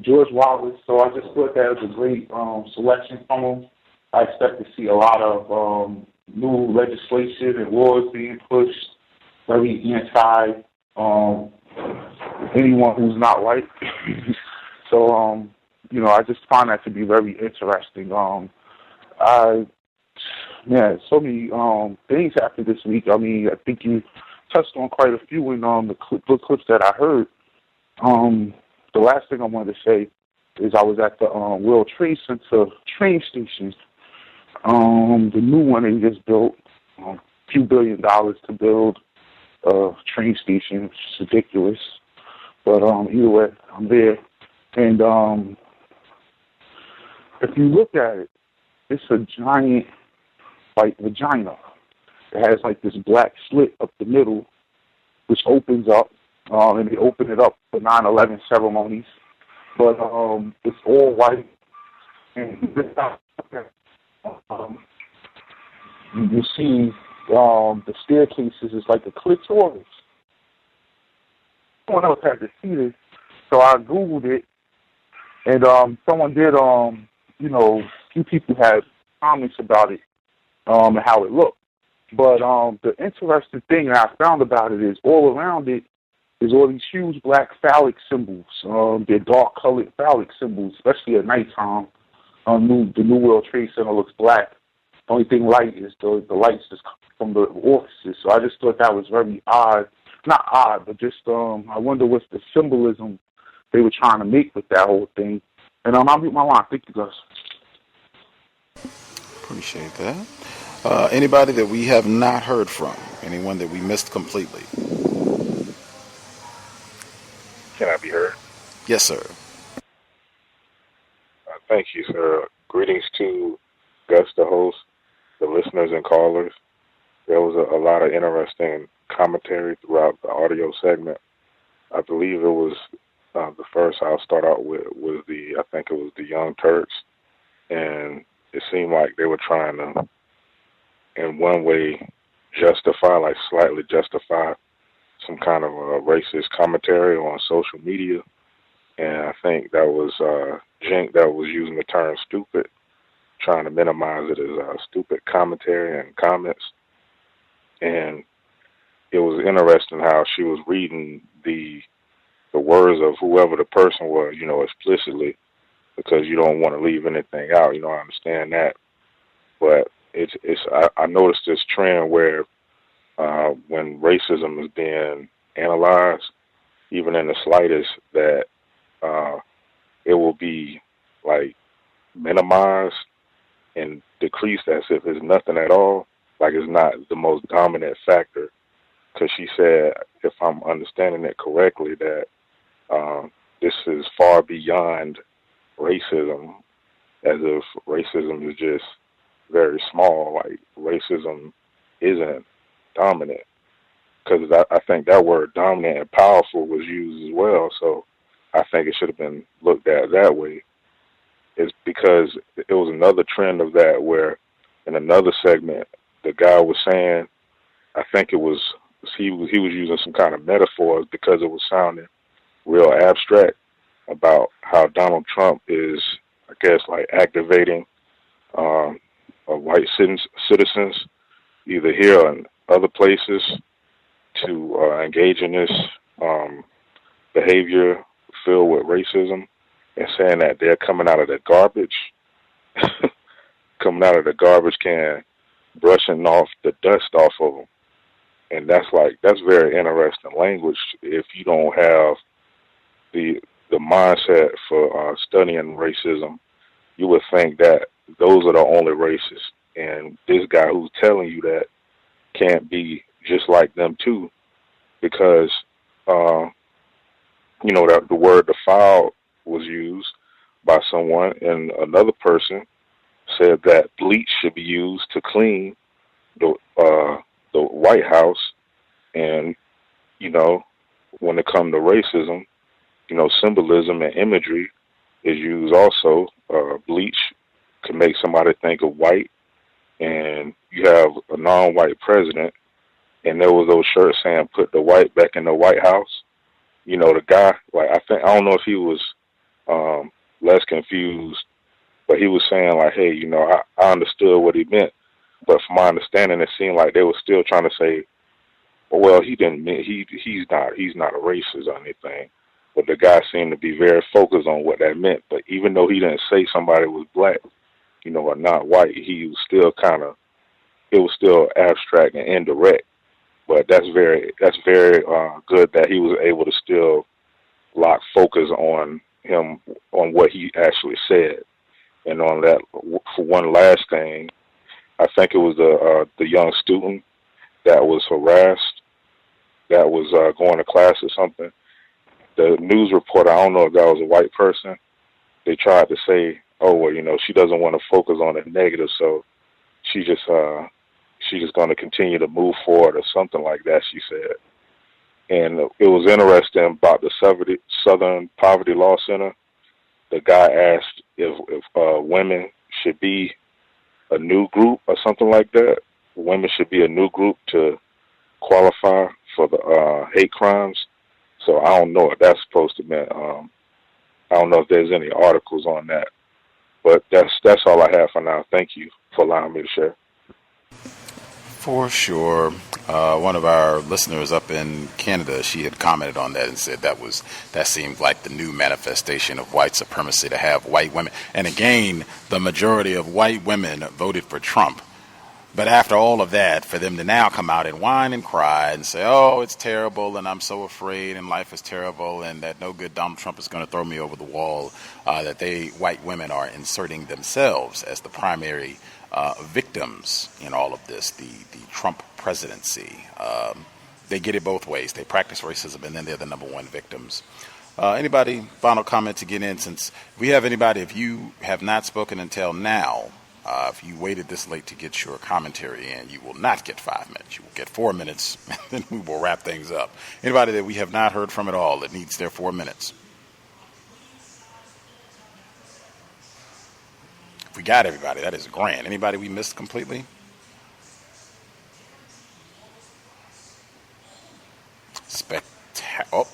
George Wallace. So I just thought that was a great selection from him. I expect to see a lot of new legislation and laws being pushed, very anti anyone who's not white. So I just find that to be very interesting. So many things happened this week. I mean, I think you touched on quite a few in the clips that I heard. The last thing I wanted to say is I was at the World Trade Center train station. The new one they just built, a few $1 billion to build a train station. It's ridiculous. But either way, I'm there. And if you look at it, it's a giant, vagina. It has, this black slit up the middle, which opens up. And they open it up for 9/11 ceremonies, but it's all white. And you see the staircases is like a clitoris. someone else had to see this, so I Googled it, and someone did, you know, few people had comments about it, and how it looked. But the interesting thing that I found about it is all around it is all these huge black phallic symbols. They're dark-colored phallic symbols, especially at nighttime. The New World Trade Center looks black. The only thing light is the lights just from the offices. So I just thought that was very odd. Not odd, but just I wonder what's the symbolism they were trying to make with that whole thing. And I'll mute my line. Thank you, guys. Appreciate that. Anybody that we have not heard from? Anyone that we missed completely? Can I be heard? Yes, sir. Thank you, sir. Greetings to Gus, the host, the listeners and callers. There was a lot of interesting commentary throughout the audio segment. I believe it was the first I'll start out with was I think it was the Young Turks, and it seemed like they were trying to, in one way, slightly justify some kind of a racist commentary on social media. And I think that was Jink that was using the term stupid, trying to minimize it as stupid commentary and comments. And it was interesting how she was reading the words of whoever the person was, you know, explicitly, because you don't want to leave anything out. You know, I understand that. But I noticed this trend where when racism is being analyzed, even in the slightest, that it will be like minimized and decreased as if it's nothing at all, like it's not the most dominant factor. Because she said, if I'm understanding it correctly, that this is far beyond racism, as if racism is just very small, like racism isn't dominant. Because I think that word dominant and powerful was used as well, so I think it should have been looked at that way. It's because it was another trend of that where in another segment, the guy was saying, I think it was, he was using some kind of metaphors because it was sounding real abstract about how Donald Trump is, I guess, like activating white citizens, either here or in other places, to engage in this behavior filled with racism, and saying that they're coming out of the garbage, can, brushing off the dust off of them. And that's very interesting language if you don't have the mindset for studying racism. You would think that those are the only races, and this guy who's telling you that can't be just like them too, because you know that the word defiled was used by someone, and another person said that bleach should be used to clean the White House. And you know, when it comes to racism, you know, symbolism and imagery is used also. Bleach can make somebody think of white, and you have a non-white president, and there was those shirts saying "Put the white back in the White House." You know, the guy, like, I don't know if he was less confused, but he was saying like, hey, you know, I understood what he meant, but from my understanding, it seemed like they were still trying to say, well, he didn't mean, he's not a racist or anything. But the guy seemed to be very focused on what that meant. But even though he didn't say somebody was black, you know, or not white, he was still it was still abstract and indirect. But that's very good that he was able to still lock focus on him, on what he actually said. And on that, for one last thing, I think it was the young student that was harassed, that was going to class or something. The news reporter, I don't know if that was a white person, they tried to say, oh, well, you know, she doesn't want to focus on the negative, so she's just going to continue to move forward or something like that, she said. And it was interesting about the Southern Poverty Law Center. The guy asked if women should be a new group or something like that. Women should be a new group to qualify for the hate crimes So I don't know if that's supposed to be. I don't know if there's any articles on that, but that's all I have for now. Thank you for allowing me to share. For sure. One of our listeners up in Canada, she had commented on that and said that seemed like the new manifestation of white supremacy to have white women. And again, the majority of white women voted for Trump. But after all of that, for them to now come out and whine and cry and say, oh, it's terrible and I'm so afraid and life is terrible and that no good Donald Trump is going to throw me over the wall, that white women are inserting themselves as the primary victims in all of this, the Trump presidency. They get it both ways. They practice racism and then they're the number one victims. Anybody, final comment to get in? Since we have anybody, if you have not spoken until now, if you waited this late to get your commentary in, you will not get 5 minutes. You will get 4 minutes, and then we will wrap things up. Anybody that we have not heard from at all that needs their 4 minutes? If we got everybody, that is grand. Anybody we missed completely? Oh,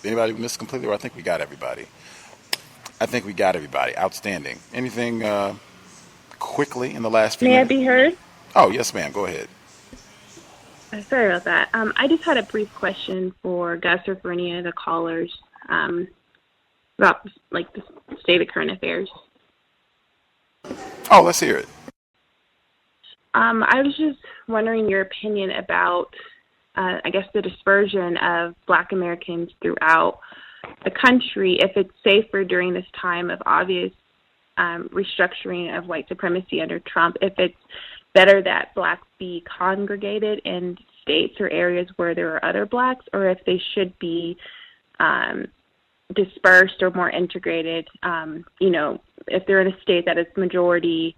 anybody we missed completely? Or I think we got everybody. Outstanding. Anything quickly in the last few minutes? May I be heard? Oh, yes, ma'am. Go ahead. Sorry about that. I just had a brief question for Gus or for any of the callers about like the state of current affairs. Oh, let's hear it. I was just wondering your opinion about, I guess, the dispersion of Black Americans throughout the country, if it's safer during this time of obvious restructuring of white supremacy under Trump, if it's better that Blacks be congregated in states or areas where there are other Blacks, or if they should be dispersed or more integrated, if they're in a state that is majority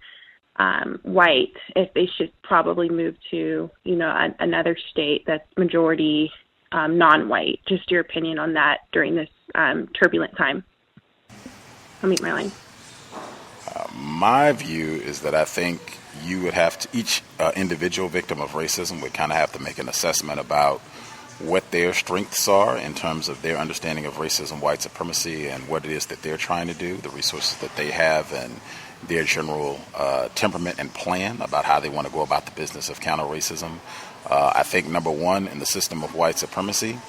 white, if they should probably move to, another state that's majority non-white. Just your opinion on that during this turbulent time. I'll mute my line. My view is that I think you would have to, each individual victim of racism would kind of have to make an assessment about what their strengths are in terms of their understanding of racism, white supremacy, and what it is that they're trying to do, the resources that they have, and their general temperament and plan about how they want to go about the business of counter-racism. I think, number one, in the system of white supremacy,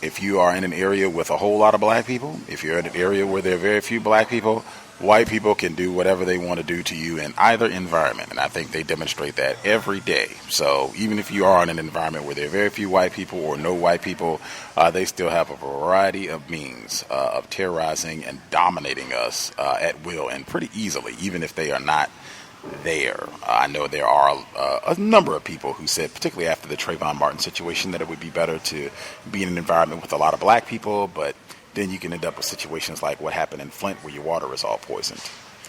if you are in an area with a whole lot of Black people, if you're in an area where there are very few Black people, white people can do whatever they want to do to you in either environment, and I think they demonstrate that every day. So even if you are in an environment where there are very few white people or no white people, they still have a variety of means of terrorizing and dominating us at will and pretty easily, even if they are not there. I know there are a number of people who said, particularly after the Trayvon Martin situation, that it would be better to be in an environment with a lot of Black people, but then you can end up with situations like what happened in Flint where your water is all poisoned.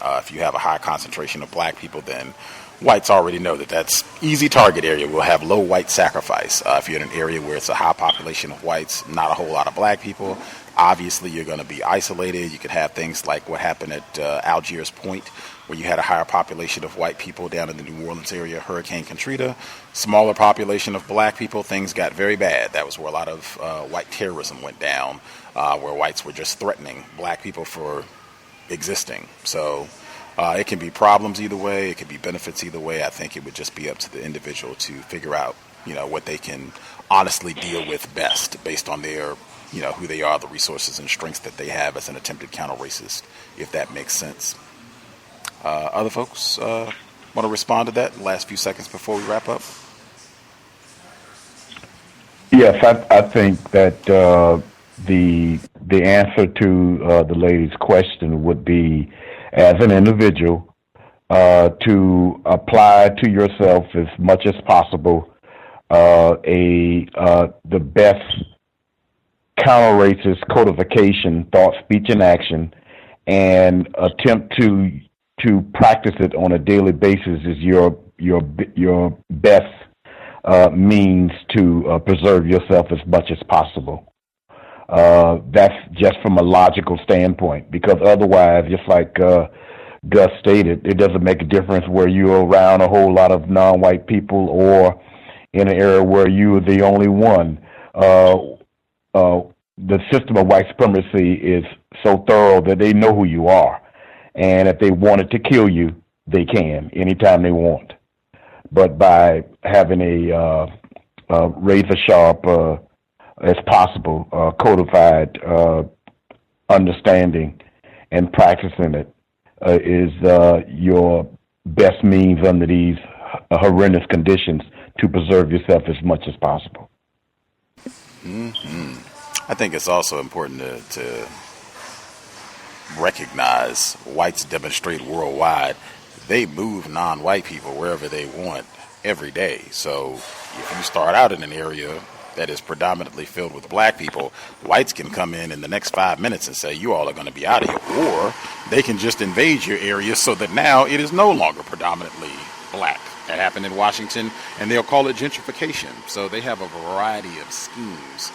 If you have a high concentration of Black people, then whites already know that that's easy target area. We'll have low white sacrifice. If you're in an area where it's a high population of whites, not a whole lot of Black people, obviously you're going to be isolated. You could have things like what happened at Algiers Point, where you had a higher population of white people down in the New Orleans area, Hurricane Katrina, smaller population of Black people, things got very bad. That was where a lot of white terrorism went down, where whites were just threatening Black people for existing. So it can be problems either way. It can be benefits either way. I think it would just be up to the individual to figure out, what they can honestly deal with best based on their, who they are, the resources and strengths that they have as an attempted counter-racist, if that makes sense. Other folks want to respond to that in the last few seconds before we wrap up? Yes, I think that the answer to the lady's question would be, as an individual, to apply to yourself as much as possible the best counter-racist codification, thought, speech, and action, and attempt to practice it on a daily basis is your best means to preserve yourself as much as possible. That's just from a logical standpoint, because otherwise, just like Gus stated, it doesn't make a difference where you're around a whole lot of non-white people or in an area where you're the only one. the system of white supremacy is so thorough that they know who you are. And if they wanted to kill you, they can anytime they want. But by having a razor sharp as possible codified understanding and practicing it is your best means under these horrendous conditions to preserve yourself as much as possible. Mm-hmm. I think it's also important to recognize whites demonstrate worldwide. They move non-white people wherever they want every day. So if you start out in an area that is predominantly filled with black people, whites can come in the next 5 minutes and say, you all are going to be out of here. Or they can just invade your area so that now it is no longer predominantly black. That happened in Washington, and they'll call it gentrification. So they have a variety of schemes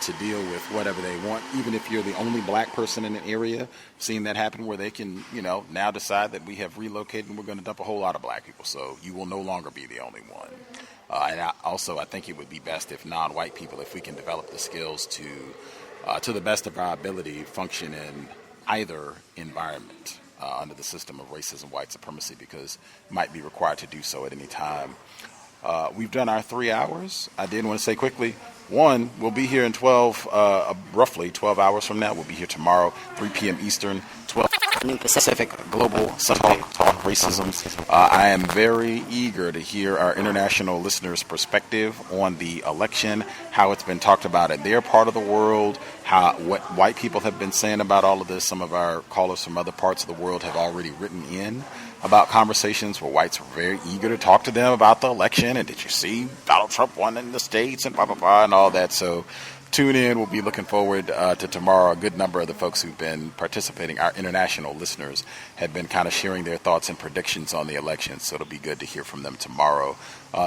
to deal with whatever they want, even if you're the only black person in an area. Seen that happen where they can, now decide that we have relocated and we're going to dump a whole lot of black people. So you will no longer be the only one. And I think it would be best if non-white people, if we can develop the skills to the best of our ability, function in either environment under the system of racism, white supremacy, because it might be required to do so at any time. We've done our 3 hours. I did want to say quickly, one, we'll be here in roughly 12 hours from now. We'll be here tomorrow, 3 p.m. Eastern, 12 noon Pacific, Global Sunday Talk Racism. I am very eager to hear our international listeners' perspective on the election, how it's been talked about in their part of the world, what white people have been saying about all of this. Some of our callers from other parts of the world have already written in about conversations where whites were very eager to talk to them about the election. And did you see Donald Trump won in the States and blah, blah, blah, and all that. So tune in. We'll be looking forward to tomorrow. A good number of the folks who've been participating, our international listeners, have been kind of sharing their thoughts and predictions on the election. So it'll be good to hear from them tomorrow.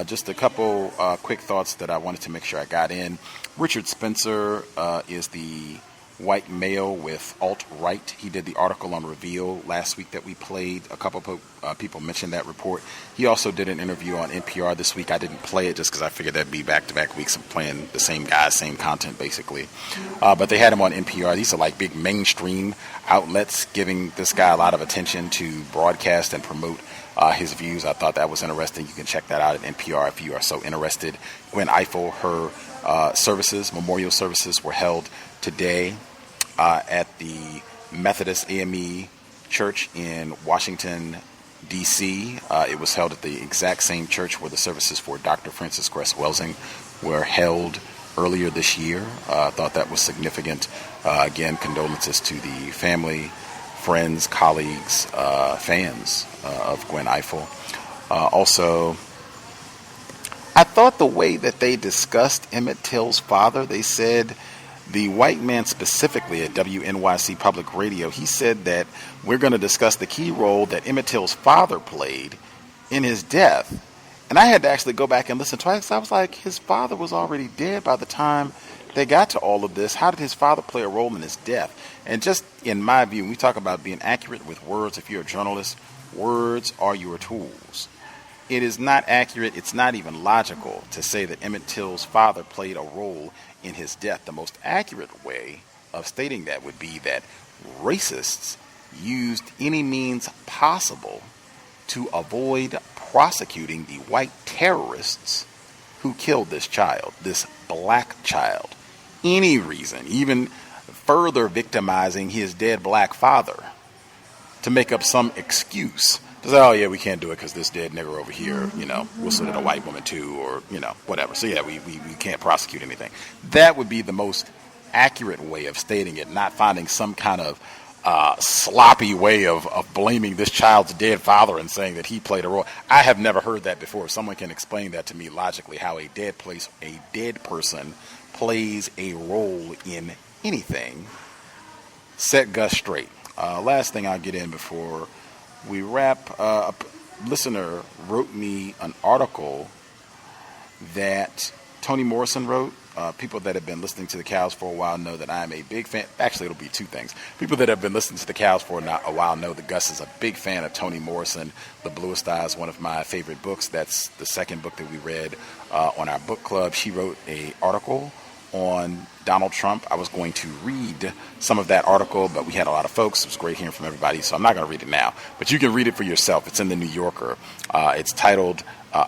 Just a couple quick thoughts that I wanted to make sure I got in. Richard Spencer is the white male with alt-right. He did the article on Reveal last week that we played. A couple of people mentioned that report. He also did an interview on NPR this week. I didn't play it just because I figured that'd be back-to-back weeks of playing the same guys, same content, basically. But they had him on NPR. These are like big mainstream outlets giving this guy a lot of attention to broadcast and promote his views. I thought that was interesting. You can check that out at NPR if you are so interested. Gwen Ifill, her memorial services were held today at the Methodist AME Church in Washington, D.C. It was held at the exact same church where the services for Dr. Francis Cress Welsing were held earlier this year. I thought that was significant. Again, condolences to the family, friends, colleagues, fans of Gwen Ifill. Also, I thought the way that they discussed Emmett Till's father, they said, the white man specifically at WNYC Public Radio, he said that we're going to discuss the key role that Emmett Till's father played in his death. And I had to actually go back and listen twice. I was like, his father was already dead by the time they got to all of this. How did his father play a role in his death? And just in my view, when we talk about being accurate with words, if you're a journalist, words are your tools. It is not accurate, it's not even logical to say that Emmett Till's father played a role in his death. The most accurate way of stating that would be that racists used any means possible to avoid prosecuting the white terrorists who killed this child, this black child. Any reason, even further victimizing his dead black father to make up some excuse. To say, oh yeah, we can't do it because this dead nigger over here, whistled at a white woman too, or, whatever. So yeah, we can't prosecute anything. That would be the most accurate way of stating it, not finding some kind of sloppy way of blaming this child's dead father and saying that he played a role. I have never heard that before. If someone can explain that to me logically, how a dead person plays a role in anything, set Gus straight. Last thing I'll get in before we wrap. A listener wrote me an article that Toni Morrison wrote. People that have been listening to the Cows for a while know that I'm a big fan. Actually, it'll be two things. People that have been listening to the Cows for a while know that Gus is a big fan of Toni Morrison. The Bluest Eye is one of my favorite books. That's the second book that we read on our book club. She wrote an article on Donald Trump. I was going to read some of that article, but we had a lot of folks. It was great hearing from everybody, so I'm not going to read it now. But you can read it for yourself. It's in the New Yorker. It's titled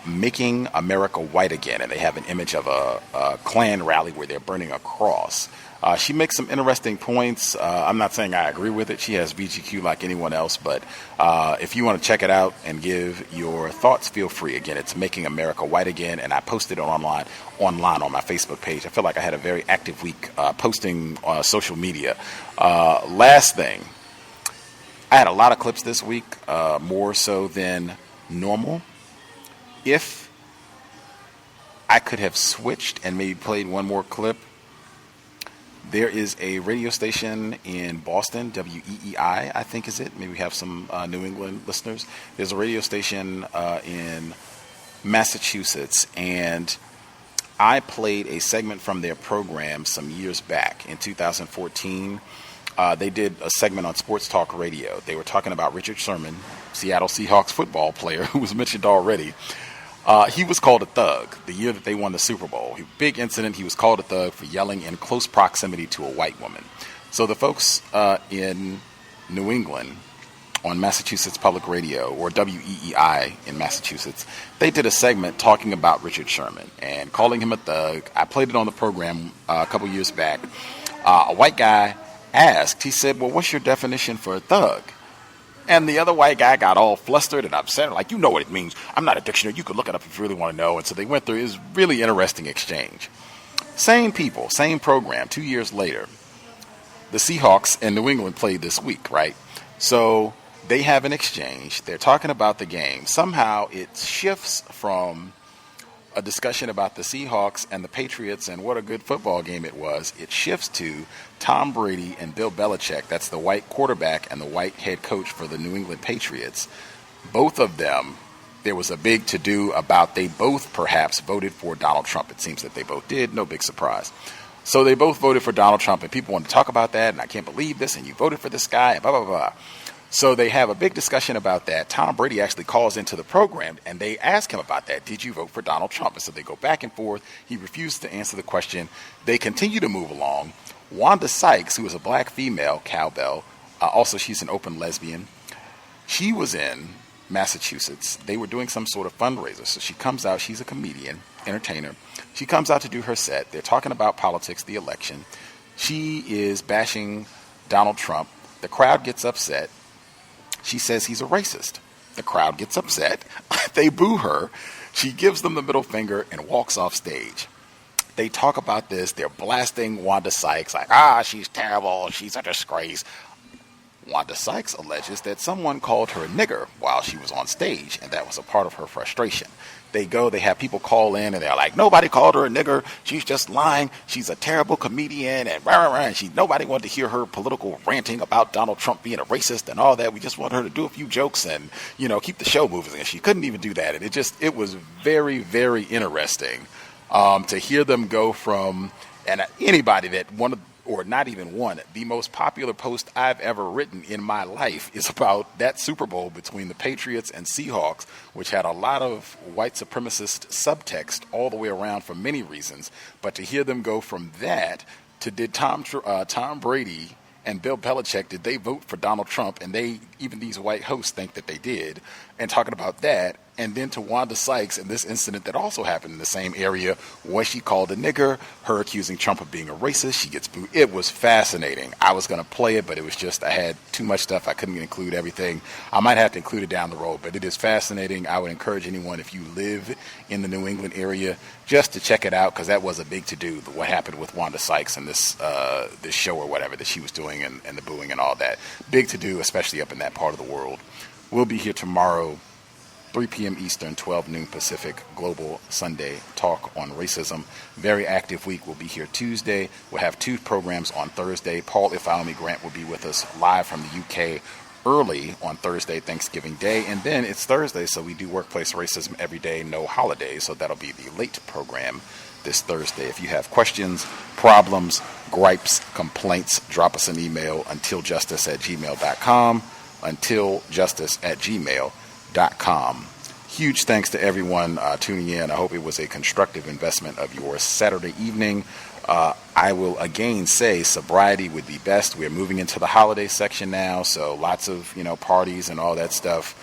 Making America White Again, and they have an image of a Klan rally where they're burning a cross. She makes some interesting points. I'm not saying I agree with it. She has VGQ like anyone else, but if you want to check it out and give your thoughts, feel free. Again, it's Making America White Again, and I posted it online on my Facebook page. I feel like I had a very active week posting on social media. Last thing, I had a lot of clips this week, more so than normal. If I could have switched and maybe played one more clip, there is a radio station in Boston, WEEI, I think is it. Maybe we have some New England listeners. There's a radio station in Massachusetts, and I played a segment from their program some years back in 2014. They did a segment on Sports Talk Radio. They were talking about Richard Sherman, Seattle Seahawks football player who was mentioned already. He was called a thug the year that they won the Super Bowl. Big incident. He was called a thug for yelling in close proximity to a white woman. So the folks in New England on Massachusetts Public Radio, or WEEI in Massachusetts, they did a segment talking about Richard Sherman and calling him a thug. I played it on the program a couple years back. A white guy asked, he said, well, what's your definition for a thug? And the other white guy got all flustered and upset, like, you know what it means. I'm not a dictionary. You could look it up if you really want to know. And so they went through. It was a really interesting exchange. Same people, same program. 2 years later, the Seahawks and New England played this week, right? So they have an exchange. They're talking about the game. Somehow it shifts from a discussion about the Seahawks and the Patriots and what a good football game it was. It shifts to Tom Brady and Bill Belichick. That's the white quarterback and the white head coach for the New England Patriots. Both of them, there was a big to-do about they both perhaps voted for Donald Trump. It seems that they both did. No big surprise. So they both voted for Donald Trump, and people want to talk about that, and I can't believe this, and you voted for this guy, and blah, blah, blah. So they have a big discussion about that. Tom Brady actually calls into the program, and they ask him about that. Did you vote for Donald Trump? And so they go back and forth. He refuses to answer the question. They continue to move along. Wanda Sykes, who is a black female cowbell, also she's an open lesbian. She was in Massachusetts. They were doing some sort of fundraiser. So she comes out. She's a comedian, entertainer. She comes out to do her set. They're talking about politics, the election. She is bashing Donald Trump. The crowd gets upset. She says he's a racist. The crowd gets upset. They boo her. She gives them the middle finger and walks off stage. They talk about this. They're blasting Wanda Sykes like, she's terrible. She's a disgrace. Wanda Sykes alleges that someone called her a nigger while she was on stage, and that was a part of her frustration. They have people call in, and they're like, nobody called her a nigger. She's just lying. She's a terrible comedian, and rah, rah, rah. And nobody wanted to hear her political ranting about Donald Trump being a racist and all that. We just want her to do a few jokes and, keep the show moving. And she couldn't even do that. And it was very, very interesting to hear them go from, and anybody that wanted, or not even one, the most popular post I've ever written in my life is about that Super Bowl between the Patriots and Seahawks, which had a lot of white supremacist subtext all the way around for many reasons. But to hear them go from that to did Tom Brady and Bill Belichick, did they vote for Donald Trump? And even these white hosts think that they did. And talking about that, and then to Wanda Sykes and this incident that also happened in the same area where she called a nigger, her accusing Trump of being a racist. She gets booed. It was fascinating. I was going to play it, but it was just, I had too much stuff. I couldn't include everything. I might have to include it down the road, but it is fascinating. I would encourage anyone, if you live in the New England area, just to check it out, because that was a big to-do, what happened with Wanda Sykes and this show or whatever that she was doing and the booing and all that. Big to-do, especially up in that part of the world. We'll be here tomorrow, 3 p.m. Eastern, 12 noon Pacific, Global Sunday Talk on Racism. Very active week. We'll be here Tuesday. We'll have 2 programs on Thursday. Paul Ifeanyi Grant will be with us live from the UK early on Thursday, Thanksgiving Day. And then it's Thursday, so we do workplace racism every day, no holidays. So that'll be the late program this Thursday. If you have questions, problems, gripes, complaints, drop us an email, untiljustice@gmail.com, untiljustice@gmail.com. Huge thanks to everyone tuning in. I hope it was a constructive investment of your Saturday evening. I will again say sobriety would be best. We're moving into the holiday section now, so lots of parties and all that stuff.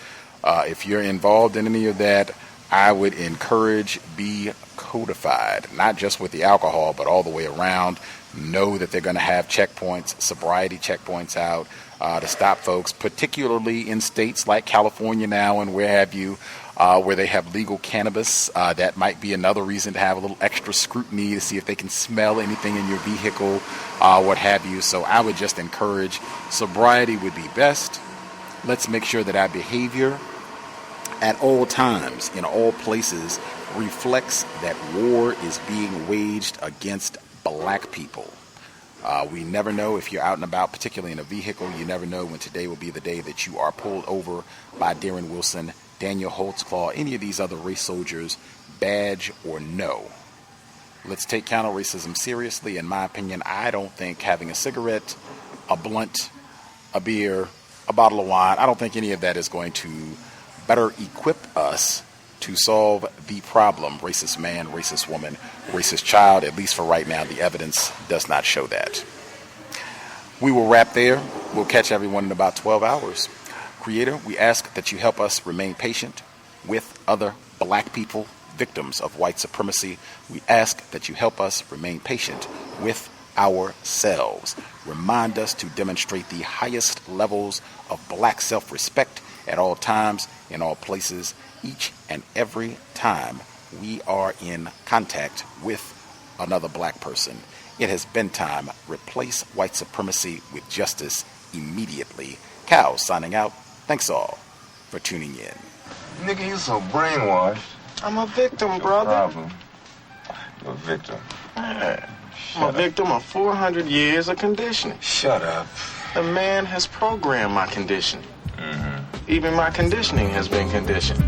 If you're involved in any of that, I would encourage be codified, not just with the alcohol, but all the way around. Know that they're going to have checkpoints, sobriety checkpoints out to stop folks, particularly in states like California now and where have you, where they have legal cannabis. That might be another reason to have a little extra scrutiny to see if they can smell anything in your vehicle, what have you. So I would just encourage sobriety would be best. Let's make sure that our behavior at all times, in all places, reflects that war is being waged against black people. We never know if you're out and about, particularly in a vehicle. You never know when today will be the day that you are pulled over by Darren Wilson, Daniel Holtzclaw, any of these other race soldiers, badge or no. Let's take counter-racism seriously. In my opinion, I don't think having a cigarette, a blunt, a beer, a bottle of wine, I don't think any of that is going to better equip us to solve the problem. Racist man, racist woman, racist child. At least for right now, the evidence does not show that. We will wrap there. We'll catch everyone in about 12 hours. Creator, we ask that you help us remain patient with other black people, victims of white supremacy. We ask that you help us remain patient with ourselves. Remind us to demonstrate the highest levels of black self-respect at all times, in all places, each and every time we are in contact with another black person. It has been time. Replace white supremacy with justice immediately. Cows signing out. Thanks all for tuning in. Nigga, you so brainwashed. I'm a victim, brother. Problem. You're a victim. I'm a victim of 400 years of conditioning. Shut up. The man has programmed my conditioning. Even my conditioning has been conditioned.